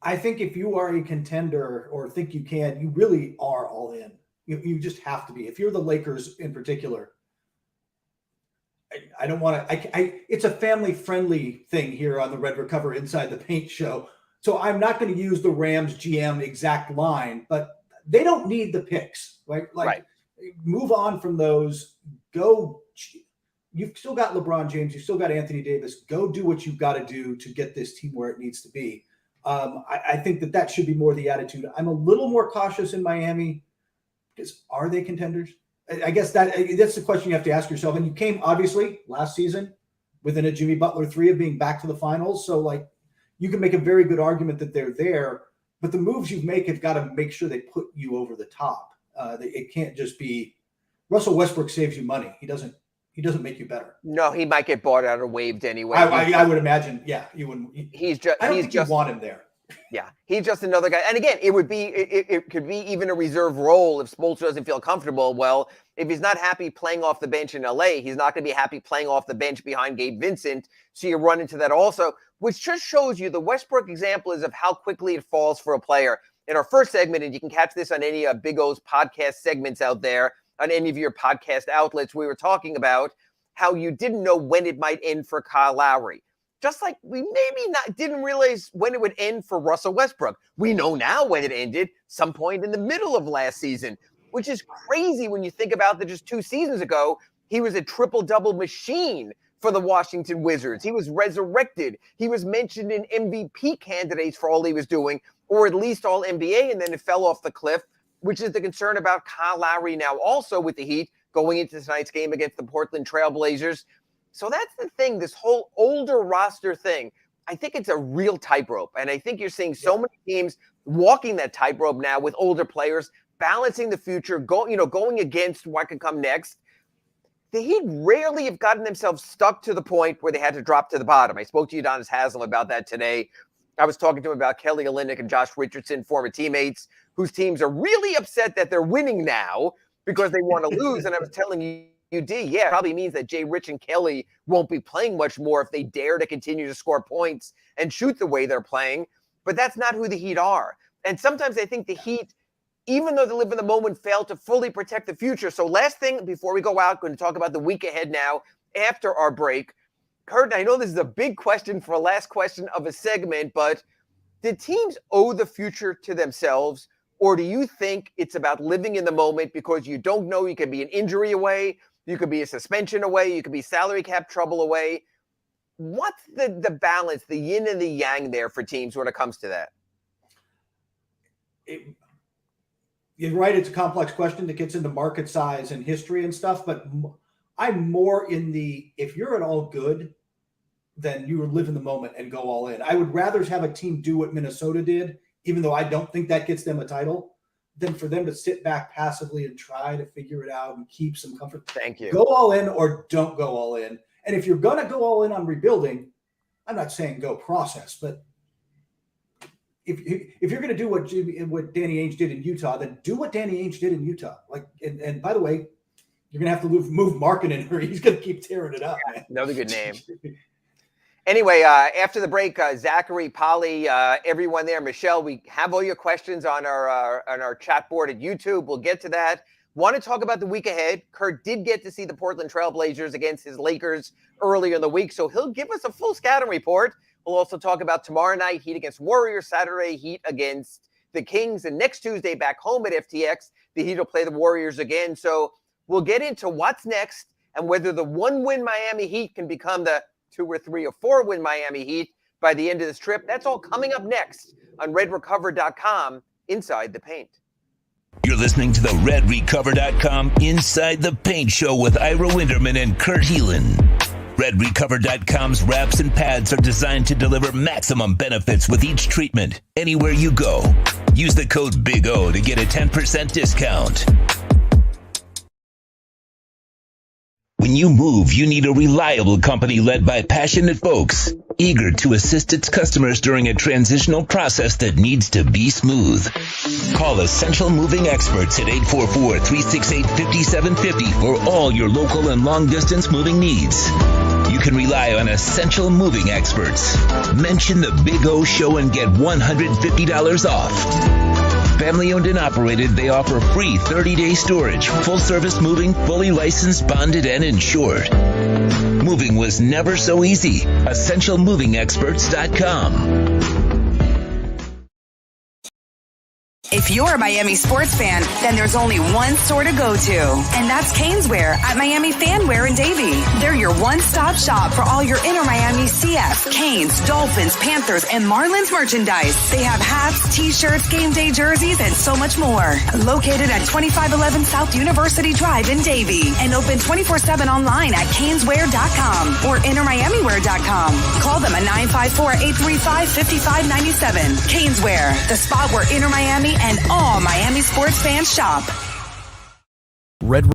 I think if you are a contender or think you can, you really are all in. You just have to be. If you're the Lakers in particular, I don't want to. It's a family-friendly thing here on the Red Recover Inside the Paint show. So I'm not going to use the Rams GM exact line, but they don't need the picks, right? Move on from those. Go. You've still got LeBron James. You've still got Anthony Davis. Go do what you've got to do to get this team where it needs to be. I think that should be more the attitude. I'm a little more cautious in Miami because are they contenders? I guess that's the question you have to ask yourself. And you came obviously last season within a Jimmy Butler 3 of being back to the finals. So you can make a very good argument that they're there, but the moves you make have got to make sure they put you over the top. It can't just be Russell Westbrook saves you money. He doesn't make you better. No, he might get bought out or waived anyway. I would imagine. Yeah, you wouldn't. I don't think you want him there. Yeah, he's just another guy. And again, it could be even a reserve role if Spoelstra doesn't feel comfortable. Well, if he's not happy playing off the bench in LA, he's not going to be happy playing off the bench behind Gabe Vincent. So you run into that also, which just shows you the Westbrook example is of how quickly it falls for a player. In our first segment, and you can catch this on any of Big O's podcast segments out there, on any of your podcast outlets, we were talking about how you didn't know when it might end for Kyle Lowry. Just like we didn't realize when it would end for Russell Westbrook. We know now when it ended, some point in the middle of last season, which is crazy when you think about that just 2 seasons ago, he was a triple-double machine for the Washington Wizards. He was resurrected. He was mentioned in MVP candidates for all he was doing, or at least all NBA, and then it fell off the cliff, which is the concern about Kyle Lowry now also with the Heat going into tonight's game against the Portland Trail Blazers. So that's the thing, this whole older roster thing. I think it's a real tightrope. And I think you're seeing so many teams walking that tightrope now with older players, balancing the future, going against what could come next. The Heat rarely have gotten themselves stuck to the point where they had to drop to the bottom. I spoke to Udonis Haslem about that today. I was talking to him about Kelly Olynyk and Josh Richardson, former teammates, whose teams are really upset that they're winning now because they want to lose. And I was telling you, it probably means that Jay Rich and Kelly won't be playing much more if they dare to continue to score points and shoot the way they're playing. But that's not who the Heat are. And sometimes I think the Heat, even though they live in the moment, fail to fully protect the future. So last thing before we go out, going to talk about the week ahead now after our break. Kurt, I know this is a big question for a last question of a segment, but do teams owe the future to themselves, or do you think it's about living in the moment because you don't know? You could be an injury away, you could be a suspension away, you could be salary cap trouble away. What's the balance, the yin and the yang there for teams when it comes to that? You're right. It's a complex question that gets into market size and history and stuff, but I'm more in the, if you're at all good, then you live in the moment and go all in. I would rather have a team do what Minnesota did, even though I don't think that gets them a title, than for them to sit back passively and try to figure it out and keep some comfort. Thank you. Go all in or don't go all in. And if you're going to go all in on rebuilding, I'm not saying go process, but if you're going to do what Danny Ainge did in Utah, then do what Danny Ainge did in Utah. Like, and by the way, you're going to have to move Markkanen or he's going to keep tearing it up, man. Another good name. Anyway, after the break, Zachary, Polly, everyone there, Michelle, we have all your questions on our chat board at YouTube. We'll get to that. Want to talk about the week ahead. Kurt did get to see the Portland Trail Blazers against his Lakers earlier in the week, so he'll give us a full scouting report. We'll also talk about tomorrow night, Heat against Warriors, Saturday, Heat against the Kings, and next Tuesday back home at FTX, the Heat will play the Warriors again. So we'll get into what's next and whether the 1-win Miami Heat can become the 2 or 3 or 4-win Miami Heat by the end of this trip. That's all coming up next on RedRecover.com, Inside the Paint. You're listening to the RedRecover.com Inside the Paint Show with Ira Winderman and Kurt Heelan. RedRecover.com's wraps and pads are designed to deliver maximum benefits with each treatment, anywhere you go. Use the code Big O to get a 10% discount. When you move, you need a reliable company led by passionate folks, eager to assist its customers during a transitional process that needs to be smooth. Call Essential Moving Experts at 844-368-5750 for all your local and long-distance moving needs. You can rely on Essential Moving Experts. Mention the Big O Show and get $150 off. Family owned and operated, they offer free 30-day storage, full-service moving, fully licensed, bonded, and insured. Moving was never so easy. EssentialMovingExperts.com. If you're a Miami sports fan, then there's only one store to go to, and that's Caneswear at Miami Fanwear in Davie. They're your one-stop shop for all your inner Miami CF, Canes, Dolphins, Panthers, and Marlins merchandise. They have hats, t-shirts, game day jerseys, and so much more. Located at 2511 South University Drive in Davie, and open 24/7 online at Caneswear.com or InnerMiamiWear.com. Call them at 954-835-5597. Caneswear, the spot where inner Miami and all Miami sports fans shop. Red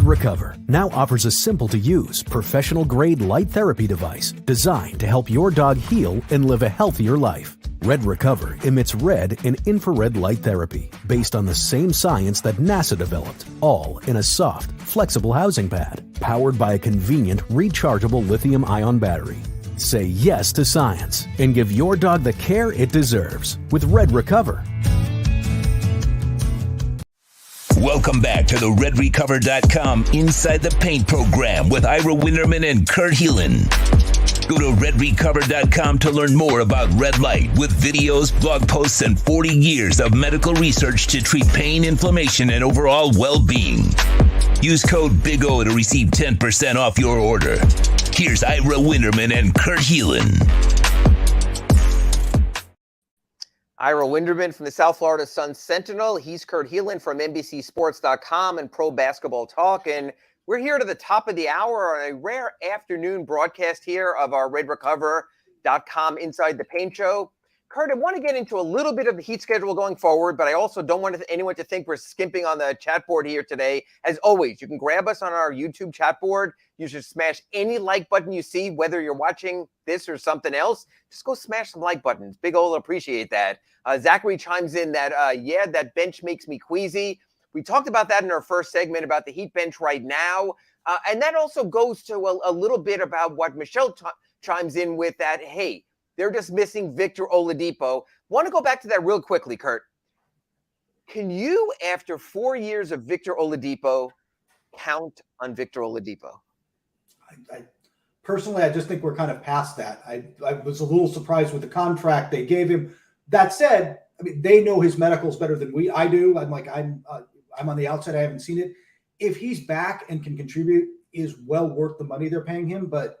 Recover now offers a simple-to-use, professional-grade light therapy device designed to help your dog heal and live a healthier life. Red Recover emits red and infrared light therapy based on the same science that NASA developed, all in a soft, flexible housing pad powered by a convenient, rechargeable lithium-ion battery. Say yes to science and give your dog the care it deserves with Red Recover. Welcome back to the RedRecover.com Inside the Paint program with Ira Winderman and Kurt Heelan. Go to RedRecover.com to learn more about red light with videos, blog posts, and 40 years of medical research to treat pain, inflammation, and overall well-being. Use code Big O to receive 10% off your order. Here's Ira Winderman and Kurt Heelan. Ira Winderman from the South Florida Sun-Sentinel. He's Kurt Heelan from NBCSports.com and Pro Basketball Talk. And we're here to the top of the hour on a rare afternoon broadcast here of our RedRecover.com Inside the Paint Show. Kurt, I want to get into a little bit of the Heat schedule going forward, but I also don't want anyone to think we're skimping on the chat board here today. As always, you can grab us on our YouTube chat board. You should smash any like button you see, whether you're watching this or something else. Just go smash some like buttons. Big ol' appreciate that. Zachary chimes in that, that bench makes me queasy. We talked about that in our first segment about the Heat bench right now. And that also goes to a little bit about what Michelle chimes in with that, hey, they're just missing Victor Oladipo. Want to go back to that real quickly, Kurt. Can you, after 4 years of Victor Oladipo, count on Victor Oladipo? Personally, I just think we're kind of past that. I was a little surprised with the contract they gave him. That said, I mean, they know his medicals better than I do. I'm on the outside. I haven't seen it. If he's back and can contribute, is well worth the money they're paying him. But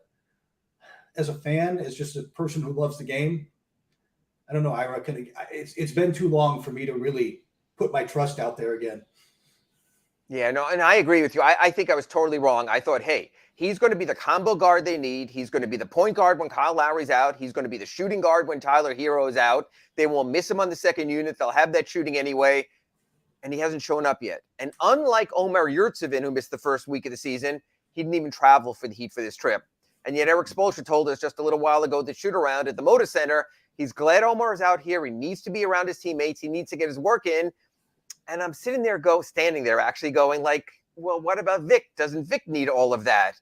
as a fan, as just a person who loves the game, I don't know. I reckon it's been too long for me to really put my trust out there again. Yeah, no, and I agree with you. I think I was totally wrong. I thought, hey, he's going to be the combo guard they need. He's going to be the point guard when Kyle Lowry's out. He's going to be the shooting guard when Tyler Herro is out. They won't miss him on the second unit. They'll have that shooting anyway. And he hasn't shown up yet. And unlike Omar Yurtseven, who missed the first week of the season, he didn't even travel for the Heat for this trip. And yet Eric Spoelstra told us just a little while ago that shoot around at the Moda Center, he's glad Omar is out here. He needs to be around his teammates. He needs to get his work in. And I'm standing there going like, well, what about Vic? Doesn't Vic need all of that?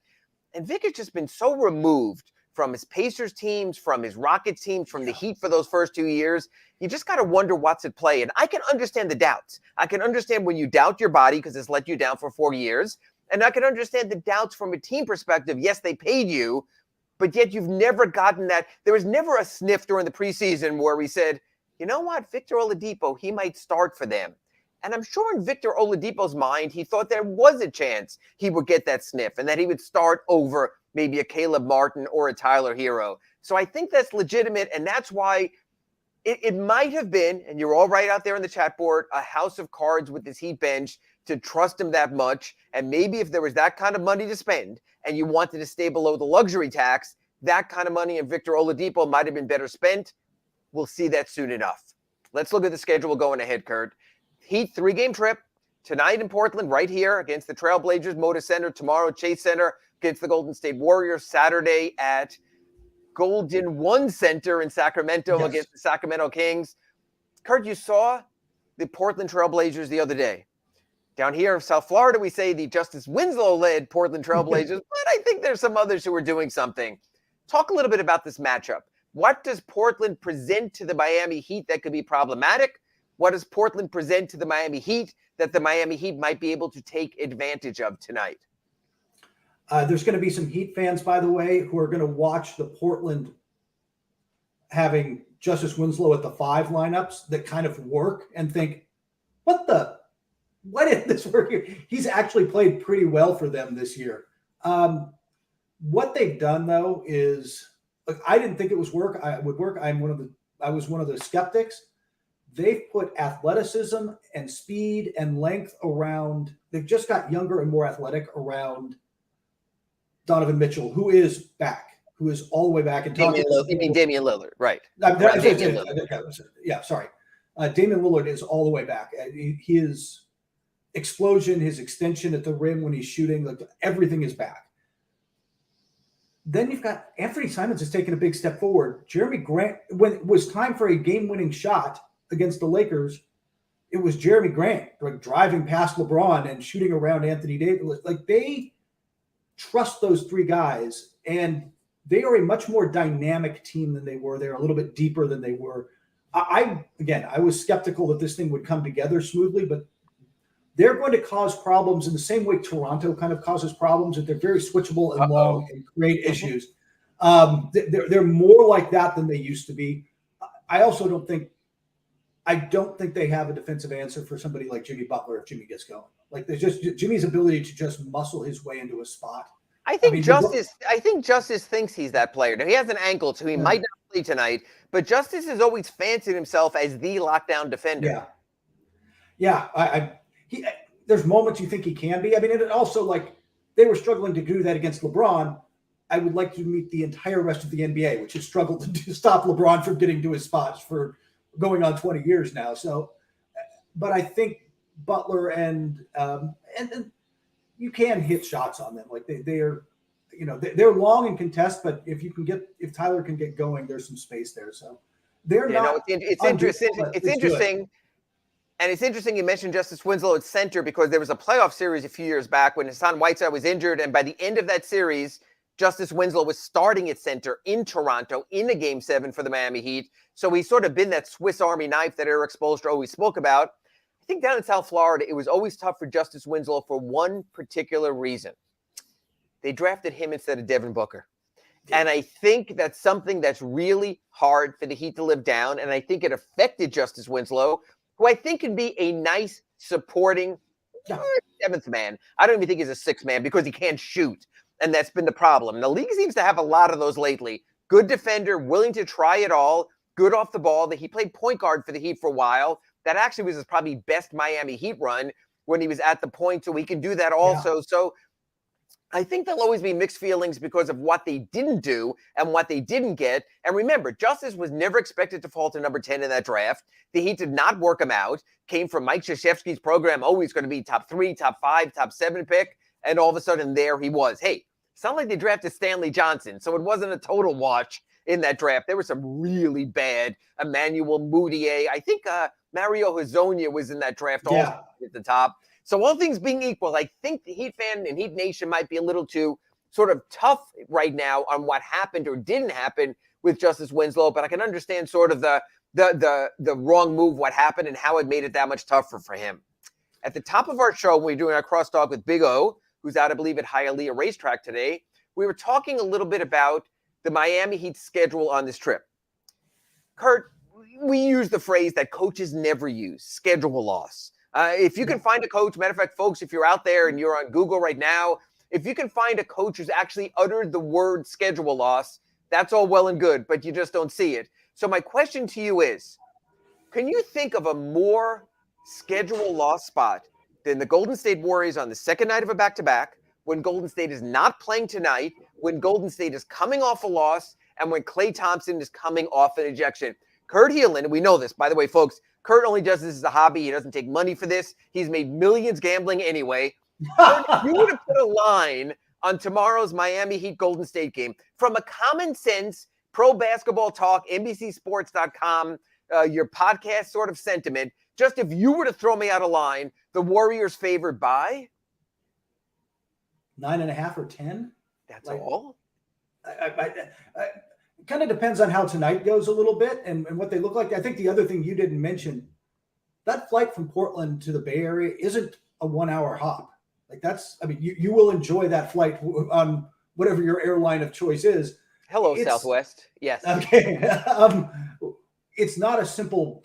And Vic has just been so removed from his Pacers teams, from his Rockets teams, from the Heat for those first 2 years. You just got to wonder what's at play. And I can understand the doubts. I can understand when you doubt your body because it's let you down for 4 years. And I can understand the doubts from a team perspective. Yes, they paid you, but yet you've never gotten that. There was never a sniff during the preseason where we said, you know what, Victor Oladipo, he might start for them. And I'm sure in Victor Oladipo's mind, he thought there was a chance he would get that sniff and that he would start over maybe a Caleb Martin or a Tyler Herro. So I think that's legitimate. And that's why it might have been, and you're all right out there in the chat board, a house of cards with this Heat bench to trust him that much. And maybe if there was that kind of money to spend and you wanted to stay below the luxury tax, that kind of money in Victor Oladipo might have been better spent. We'll see that soon enough. Let's look at the schedule going ahead, Kurt. Heat 3-game trip tonight in Portland, right here against the Trailblazers, Moda Center. Tomorrow, Chase Center against the Golden State Warriors. Saturday at Golden One Center in Sacramento against the Sacramento Kings. Kurt, you saw the Portland Trailblazers the other day. Down here in South Florida, we say the Justice Winslow-led Portland Trailblazers, but I think there's some others who are doing something. Talk a little bit about this matchup. What does Portland present to the Miami Heat that could be problematic? What does Portland present to the Miami Heat that the Miami Heat might be able to take advantage of tonight? There's going to be some Heat fans, by the way, who are going to watch the Portland having Justice Winslow at the 5 lineups that kind of work and think, what did this work here? He's actually played pretty well for them this year. What they've done, though, is look, I didn't think it would work. I was one of the skeptics. They've put athleticism and speed and length around. They've just got younger and more athletic around Donovan Mitchell, who is back, who is all the way back. And you mean Damian Lillard, right? Damian Lillard. Yeah, sorry. Damian Lillard is all the way back. His explosion, his extension at the rim when he's shooting, like everything is back. Then you've got Anthony Simons has taken a big step forward. Jeremy Grant, when it was time for a game-winning shot against the Lakers, it was Jeremy Grant like driving past LeBron and shooting around Anthony Davis. Like they trust those 3 guys, and they are a much more dynamic team than they were. They're a little bit deeper than they were. I was skeptical that this thing would come together smoothly, but they're going to cause problems in the same way Toronto kind of causes problems, that they're very switchable and long and create issues. They're more like that than they used to be. I don't think they have a defensive answer for somebody like Jimmy Butler if Jimmy gets going. Like there's just Jimmy's ability to just muscle his way into a spot. I think Justice thinks he's that player. Now he has an ankle, so he might not play tonight, but Justice has always fancied himself as the lockdown defender. Yeah. There's moments you think he can be. I mean, it also like they were struggling to do that against LeBron. I would like to meet the entire rest of the NBA, which has struggled to stop LeBron from getting to his spots for going on 20 years now. So, but I think Butler and you can hit shots on them. Like they're long and contest, but if Tyler can get going, there's some space there. So they're not. It's interesting. And it's interesting you mentioned Justice Winslow at center because there was a playoff series a few years back when Hassan Whiteside was injured. And by the end of that series, Justice Winslow was starting at center in Toronto in a Game 7 for the Miami Heat. So he's sort of been that Swiss Army knife that Eric Spoelstra always spoke about. I think down in South Florida, it was always tough for Justice Winslow for one particular reason. They drafted him instead of Devin Booker. And I think that's something that's really hard for the Heat to live down. And I think it affected Justice Winslow, who I think can be a nice supporting seventh man. I don't even think he's a sixth man because he can't shoot. And that's been the problem. And the league seems to have a lot of those lately. Good defender, willing to try it all, good off the ball. He played point guard for the Heat for a while. That actually was his probably best Miami Heat run when he was at the point. So he can do that also. Yeah. So I think there'll always be mixed feelings because of what they didn't do and what they didn't get. And remember, Justice was never expected to fall to number 10 in that draft. The Heat did not work him out. Came from Mike Krzyzewski's program, always going to be top 3, top 5, top 7 pick. And all of a sudden, there he was. Hey, it's not like they drafted Stanley Johnson, so it wasn't a total watch in that draft. There were some really bad Emmanuel Mudiay. I think Mario Hezonja was in that draft also at the top. So all things being equal, I think the Heat fan and Heat Nation might be a little too sort of tough right now on what happened or didn't happen with Justice Winslow, but I can understand sort of the wrong move, what happened, and how it made it that much tougher for him. At the top of our show, when we're doing our crosstalk with Big O, who's out, I believe, at Hialeah Racetrack today, we were talking a little bit about the Miami Heat schedule on this trip. Kurt, we use the phrase that coaches never use, schedule loss. If you can find a coach, matter of fact, folks, if you're out there and you're on Google right now, if you can find a coach who's actually uttered the word schedule loss, that's all well and good, but you just don't see it. So my question to you is, can you think of a more schedule loss spot than the Golden State Warriors on the second night of a back-to-back, when Golden State is not playing tonight, when Golden State is coming off a loss, and when Klay Thompson is coming off an ejection? Kurt Helin, and we know this, by the way, folks, Kurt only does this as a hobby. He doesn't take money for this. He's made millions gambling anyway. Kurt, if you were to put a line on tomorrow's Miami Heat Golden State game, from a common sense, pro basketball talk, NBCSports.com, your podcast sort of sentiment, just if you were to throw me out a line, the Warriors favored by? 9.5 or 10. That's all? It kind of depends on how tonight goes a little bit and what they look like. I think the other thing you didn't mention, that flight from Portland to the Bay Area isn't a 1-hour hop. Like you will enjoy that flight on whatever your airline of choice is. Hello, Southwest. Yes. Okay. It's not a simple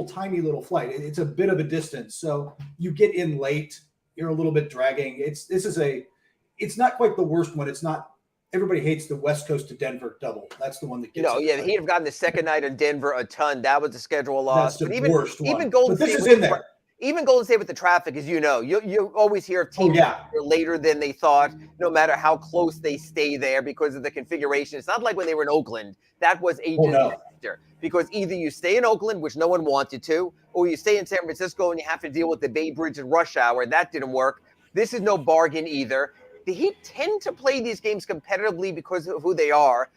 tiny little flight. It's a bit of a distance. So you get in late, you're a little bit dragging. It's not quite the worst one. It's not. Everybody hates the West Coast to Denver double. That's the one that gets. The Heat have gotten the second night in Denver a ton. That was a schedule loss. That's the worst one. Even Golden State is in there. Even Golden State with the traffic, as you know, you always hear of teams later than they thought, no matter how close they stay there because of the configuration. It's not like when they were in Oakland. That was a disaster because either you stay in Oakland, which no one wanted to, or you stay in San Francisco and you have to deal with the Bay Bridge and rush hour. That didn't work. This is no bargain either. The Heat tend to play these games competitively because of who they are,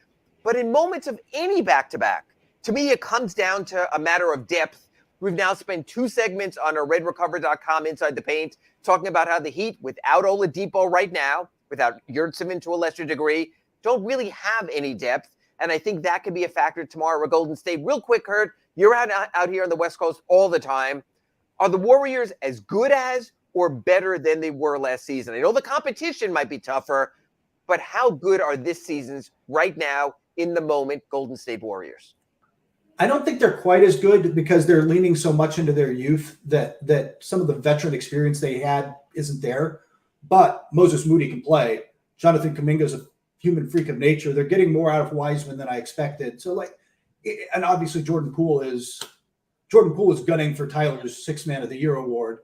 but in moments of any back-to-back, to me, it comes down to a matter of depth. We've now spent 2 segments on our redrecover.com Inside the Paint talking about how the Heat, without Oladipo right now, without Yurtseven to a lesser degree, don't really have any depth, and I think that could be a factor tomorrow with Golden State. Real quick, Kurt, you're out here on the West Coast all the time. Are the Warriors as good as or better than they were last season? I know the competition might be tougher, but how good are this season's right now in the moment Golden State Warriors? I don't think they're quite as good because they're leaning so much into their youth that some of the veteran experience they had isn't there. But Moses Moody can play. Jonathan Kuminga's a human freak of nature. They're getting more out of Wiseman than I expected. So and obviously Jordan Poole is gunning for Tyler's 6th Man of the Year award.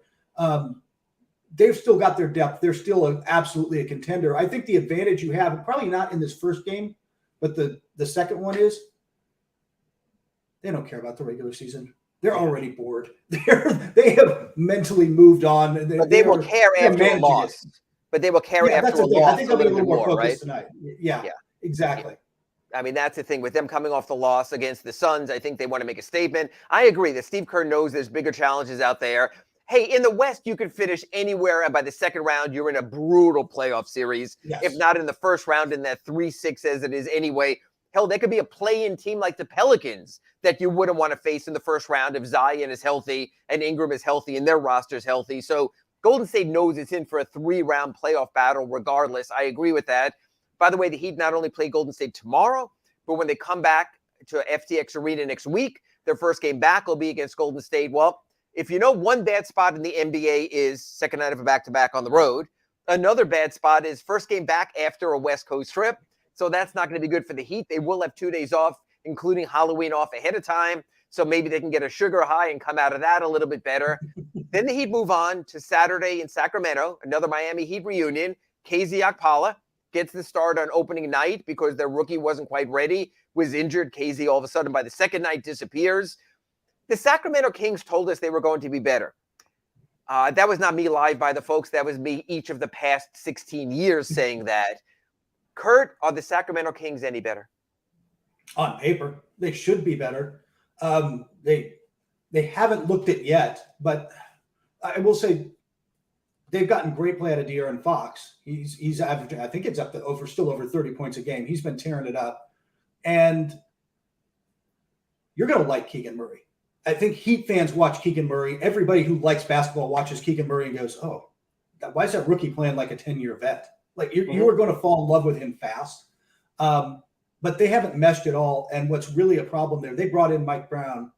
They've still got their depth. They're still absolutely a contender. I think the advantage you have, probably not in this first game, but the second one is they don't care about the regular season. They're already bored. They have mentally moved on. But they will care after a loss. But they will care after a loss. I think they'll be a little more focused right? tonight. Yeah, exactly. I mean, that's the thing with them coming off the loss against the Suns. I think they want to make a statement. I agree that Steve Kerr knows there's bigger challenges out there. hey, in the West, you could finish anywhere, and by the second round, you're in a brutal playoff series. Yes. If not in the first round, in that 3-6 as it is anyway. Hell, there could be a play-in team like the Pelicans that you wouldn't want to face in the first round if Zion is healthy and Ingram is healthy and their roster is healthy. So Golden State knows it's in for a 3-round playoff battle regardless. I agree with that. By the way, the Heat not only play Golden State tomorrow, but when they come back to FTX Arena next week, their first game back will be against Golden State. Well, if you know one bad spot in the NBA is second night of a back-to-back on the road, another bad spot is first game back after a West Coast trip. So that's not going to be good for the Heat. They will have 2 days off, including Halloween off ahead of time. So maybe they can get a sugar high and come out of that a little bit better. Then the Heat move on to Saturday in Sacramento, another Miami Heat reunion. KZ Okpala gets the start on opening night because their rookie wasn't quite ready, was injured. KZ all of a sudden by the second night disappears. The Sacramento Kings told us they were going to be better. That was not me live by the folks. That was me each of the past 16 years saying that. Kurt, are the Sacramento Kings any better? On paper, they should be better. They haven't looked it yet, but I will say they've gotten great play out of De'Aaron Fox. He's averaging, I think it's up to still over 30 points a game. He's been tearing it up. And you're going to like Keegan Murray. I think Heat fans watch Keegan Murray. Everybody who likes basketball watches Keegan Murray and goes, oh, why is that rookie playing like a 10-year vet? Like you are going to fall in love with him fast. But they haven't meshed at all. And what's really a problem there, they brought in Mike Brown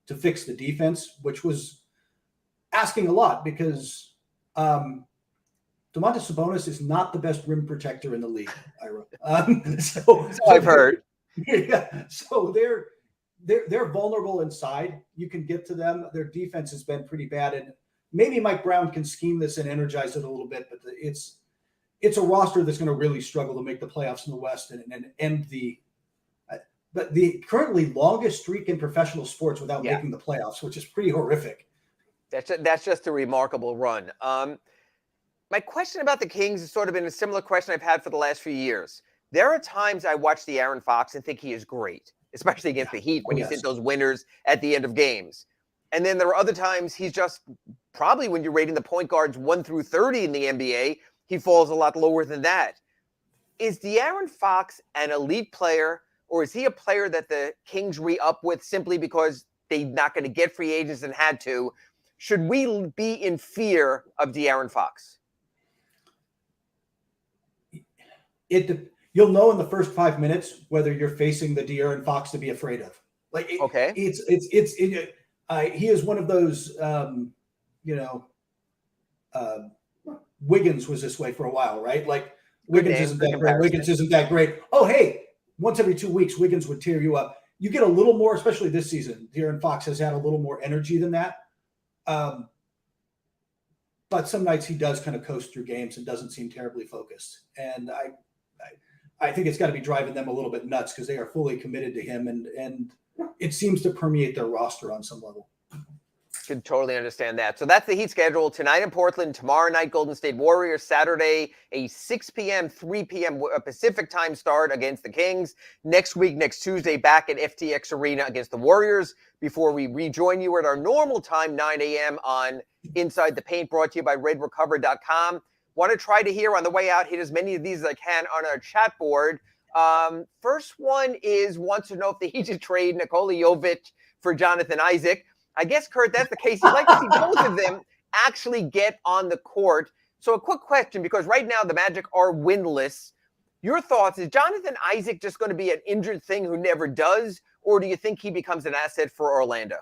to fix the defense, which was asking a lot because Domantas Sabonis is not the best rim protector in the league, Ira. So I've heard. Yeah. So they're vulnerable inside. You can get to them. Their defense has been pretty bad. And maybe Mike Brown can scheme this and energize it a little bit, but it's a roster that's going to really struggle to make the playoffs in the West and end the currently longest streak in professional sports without making the playoffs, which is pretty horrific. That's just a remarkable run. My question about the Kings has sort of been a similar question I've had for the last few years. There are times I watch the Aaron Fox and think he is great, especially against the Heat when he's hit those winners at the end of games. And then there are other times he's just probably when you're rating the point guards 1 through 30 in the NBA, he falls a lot lower than that. Is De'Aaron Fox an elite player, or is he a player that the Kings re-up with simply because they're not going to get free agents and had to? Should we be in fear of De'Aaron Fox? You'll know in the first 5 minutes whether you're facing the De'Aaron Fox to be afraid of. He is one of those, Wiggins was this way for a while, right? Like Wiggins isn't that great. Wiggins isn't that great. Oh, hey, once every 2 weeks, Wiggins would tear you up. You get a little more, especially this season. De'Aaron Fox has had a little more energy than that. But some nights he does kind of coast through games and doesn't seem terribly focused. And I think it's got to be driving them a little bit nuts because they are fully committed to him, and it seems to permeate their roster on some level. Can totally understand that. So that's the Heat schedule. Tonight in Portland, tomorrow night, Golden State Warriors. Saturday, a 6 p.m., 3 p.m. Pacific time start against the Kings. Next week, next Tuesday, back at FTX Arena against the Warriors before we rejoin you at our normal time, 9 a.m. on Inside the Paint, brought to you by RedRecover.com. Want to try to hear on the way out, hit as many of these as I can on our chat board. First one wants to know if the Heat should trade Nikola Jovic for Jonathan Isaac. I guess, Kurt, that's the case. You'd like to see both of them actually get on the court. So a quick question, because right now the Magic are winless. Your thoughts, is Jonathan Isaac just going to be an injured thing who never does, or do you think he becomes an asset for Orlando?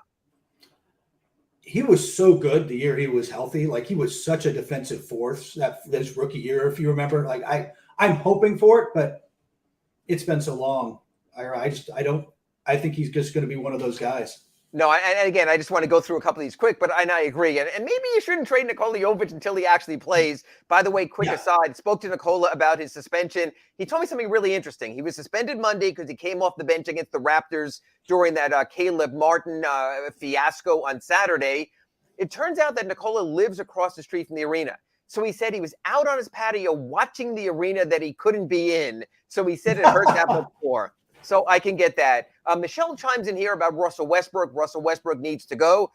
He was so good the year he was healthy. Like, he was such a defensive force this rookie year, if you remember. Like, I'm hoping for it, but it's been so long. I think he's just going to be one of those guys. No, and again, I just want to go through a couple of these quick, but I agree. And maybe you shouldn't trade Nikola Jovic until he actually plays. By the way, quick aside, spoke to Nikola about his suspension. He told me something really interesting. He was suspended Monday because he came off the bench against the Raptors during that Caleb Martin fiasco on Saturday. It turns out that Nikola lives across the street from the arena. So he said he was out on his patio watching the arena that he couldn't be in. So he said it hurt that much more. So I can get that. Michelle chimes in here about Russell Westbrook. Russell Westbrook needs to go.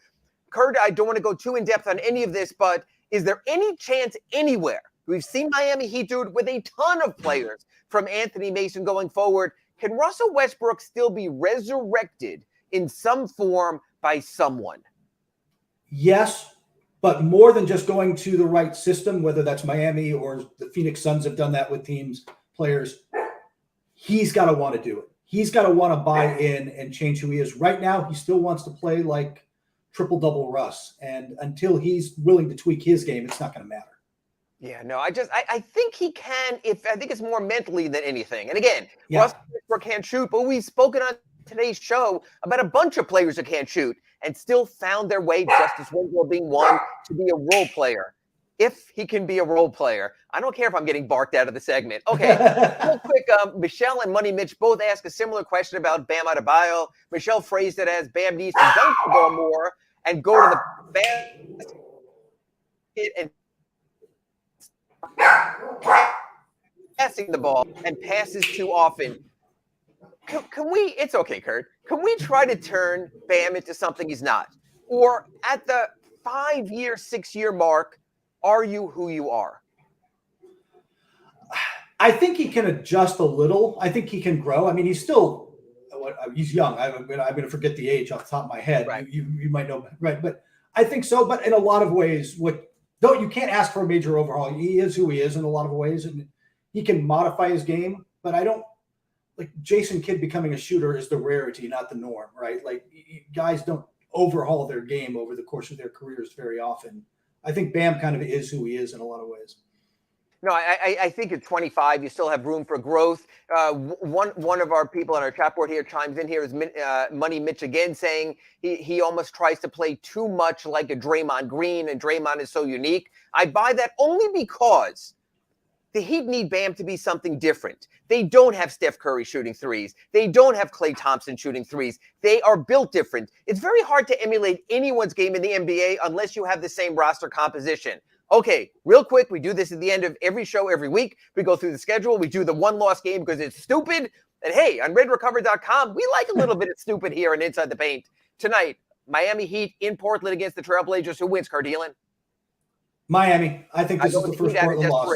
Kurt, I don't want to go too in depth on any of this, but is there any chance anywhere? We've seen Miami Heat do it with a ton of players from Anthony Mason going forward. Can Russell Westbrook still be resurrected in some form by someone? Yes, but more than just going to the right system, whether that's Miami or the Phoenix Suns have done that with teams, players, he's got to want to do it. He's got to want to buy in and change who he is. Right now, he still wants to play like triple-double Russ, and until he's willing to tweak his game, it's not going to matter. Yeah, no, I think he can. I think it's more mentally than anything. And again, Russell Westbrook can't shoot, but we've spoken on today's show about a bunch of players that can't shoot and still found their way, Justice Winslow being one, to be a role player. If he can be a role player, I don't care if I'm getting barked out of the segment. Okay, real quick, Michelle and Money Mitch both asked a similar question about Bam Adebayo. Michelle phrased it as Bam needs to dunk the ball more and go to the basket and passing the ball and passes too often. Can we, it's okay, Kurt, can we try to turn Bam into something he's not? Or at the 5-year, 6-year mark, are you who you are? I think he can adjust a little. I think he can grow. I mean, he's still, he's young. I'm going to forget the age off the top of my head. Right. You might know, right? But I think so. But in a lot of ways, you can't ask for a major overhaul. He is who he is in a lot of ways, and he can modify his game. But I don't like Jason Kidd becoming a shooter is the rarity, not the norm, right? Like guys don't overhaul their game over the course of their careers very often. I think Bam kind of is who he is in a lot of ways. No, I think at 25, you still have room for growth. One of our people on our chat board here chimes in here is Money Mitch again saying he almost tries to play too much like a Draymond Green, and Draymond is so unique. I buy that only because the Heat need Bam to be something different. They don't have Steph Curry shooting threes. They don't have Klay Thompson shooting threes. They are built different. It's very hard to emulate anyone's game in the NBA unless you have the same roster composition. Okay, real quick, we do this at the end of every show every week. We go through the schedule. We do the one-loss game because it's stupid. And hey, on redrecover.com, we like a little bit of stupid here and Inside the Paint. Tonight, Miami Heat in Portland against the Trailblazers. Who wins, Cardillan? Miami. I think this is the first Portland loss.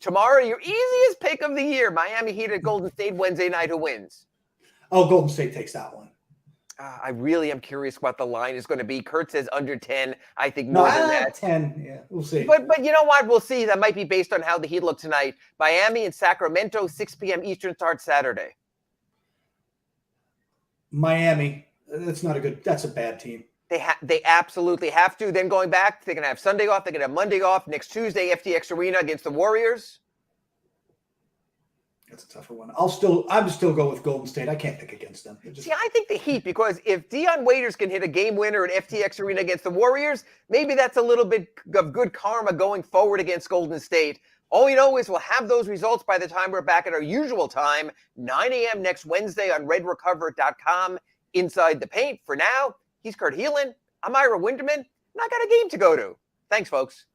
Tomorrow, your easiest pick of the year, Miami Heat at Golden State Wednesday night. Who wins? Oh, Golden State takes that one. I really am curious what the line is going to be. Kurt says under 10. I think more than that. 10. Yeah, we'll see. But you know what? We'll see. That might be based on how the Heat look tonight. Miami and Sacramento, 6 p.m. Eastern start Saturday. Miami. That's a bad team. They absolutely have to. Then going back, they're going to have Sunday off. They're going to have Monday off. Next Tuesday, FTX Arena against the Warriors. That's a tougher one. I'm still go with Golden State. I can't pick against them. See, I think the Heat, because if Dion Waiters can hit a game winner at FTX Arena against the Warriors, maybe that's a little bit of good karma going forward against Golden State. All we know is we'll have those results by the time we're back at our usual time, 9 a.m. next Wednesday on redrecover.com. Inside the Paint. For now, he's Kurt Heelan. I'm Ira Winderman, and I got a game to go to. Thanks, folks.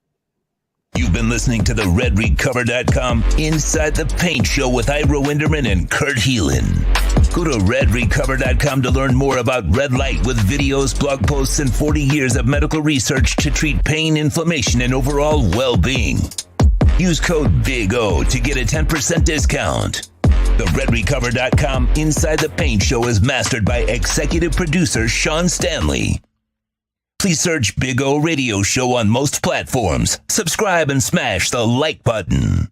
You've been listening to the redrecover.com Inside the Paint show with Ira Winderman and Kurt Heelan. Go to redrecover.com to learn more about red light with videos, blog posts, and 40 years of medical research to treat pain, inflammation, and overall well-being. Use code Big O to get a 10% discount. The redrecover.com Inside the Paint show is mastered by executive producer Sean Stanley. Please search Big O Radio Show on most platforms. Subscribe and smash the like button.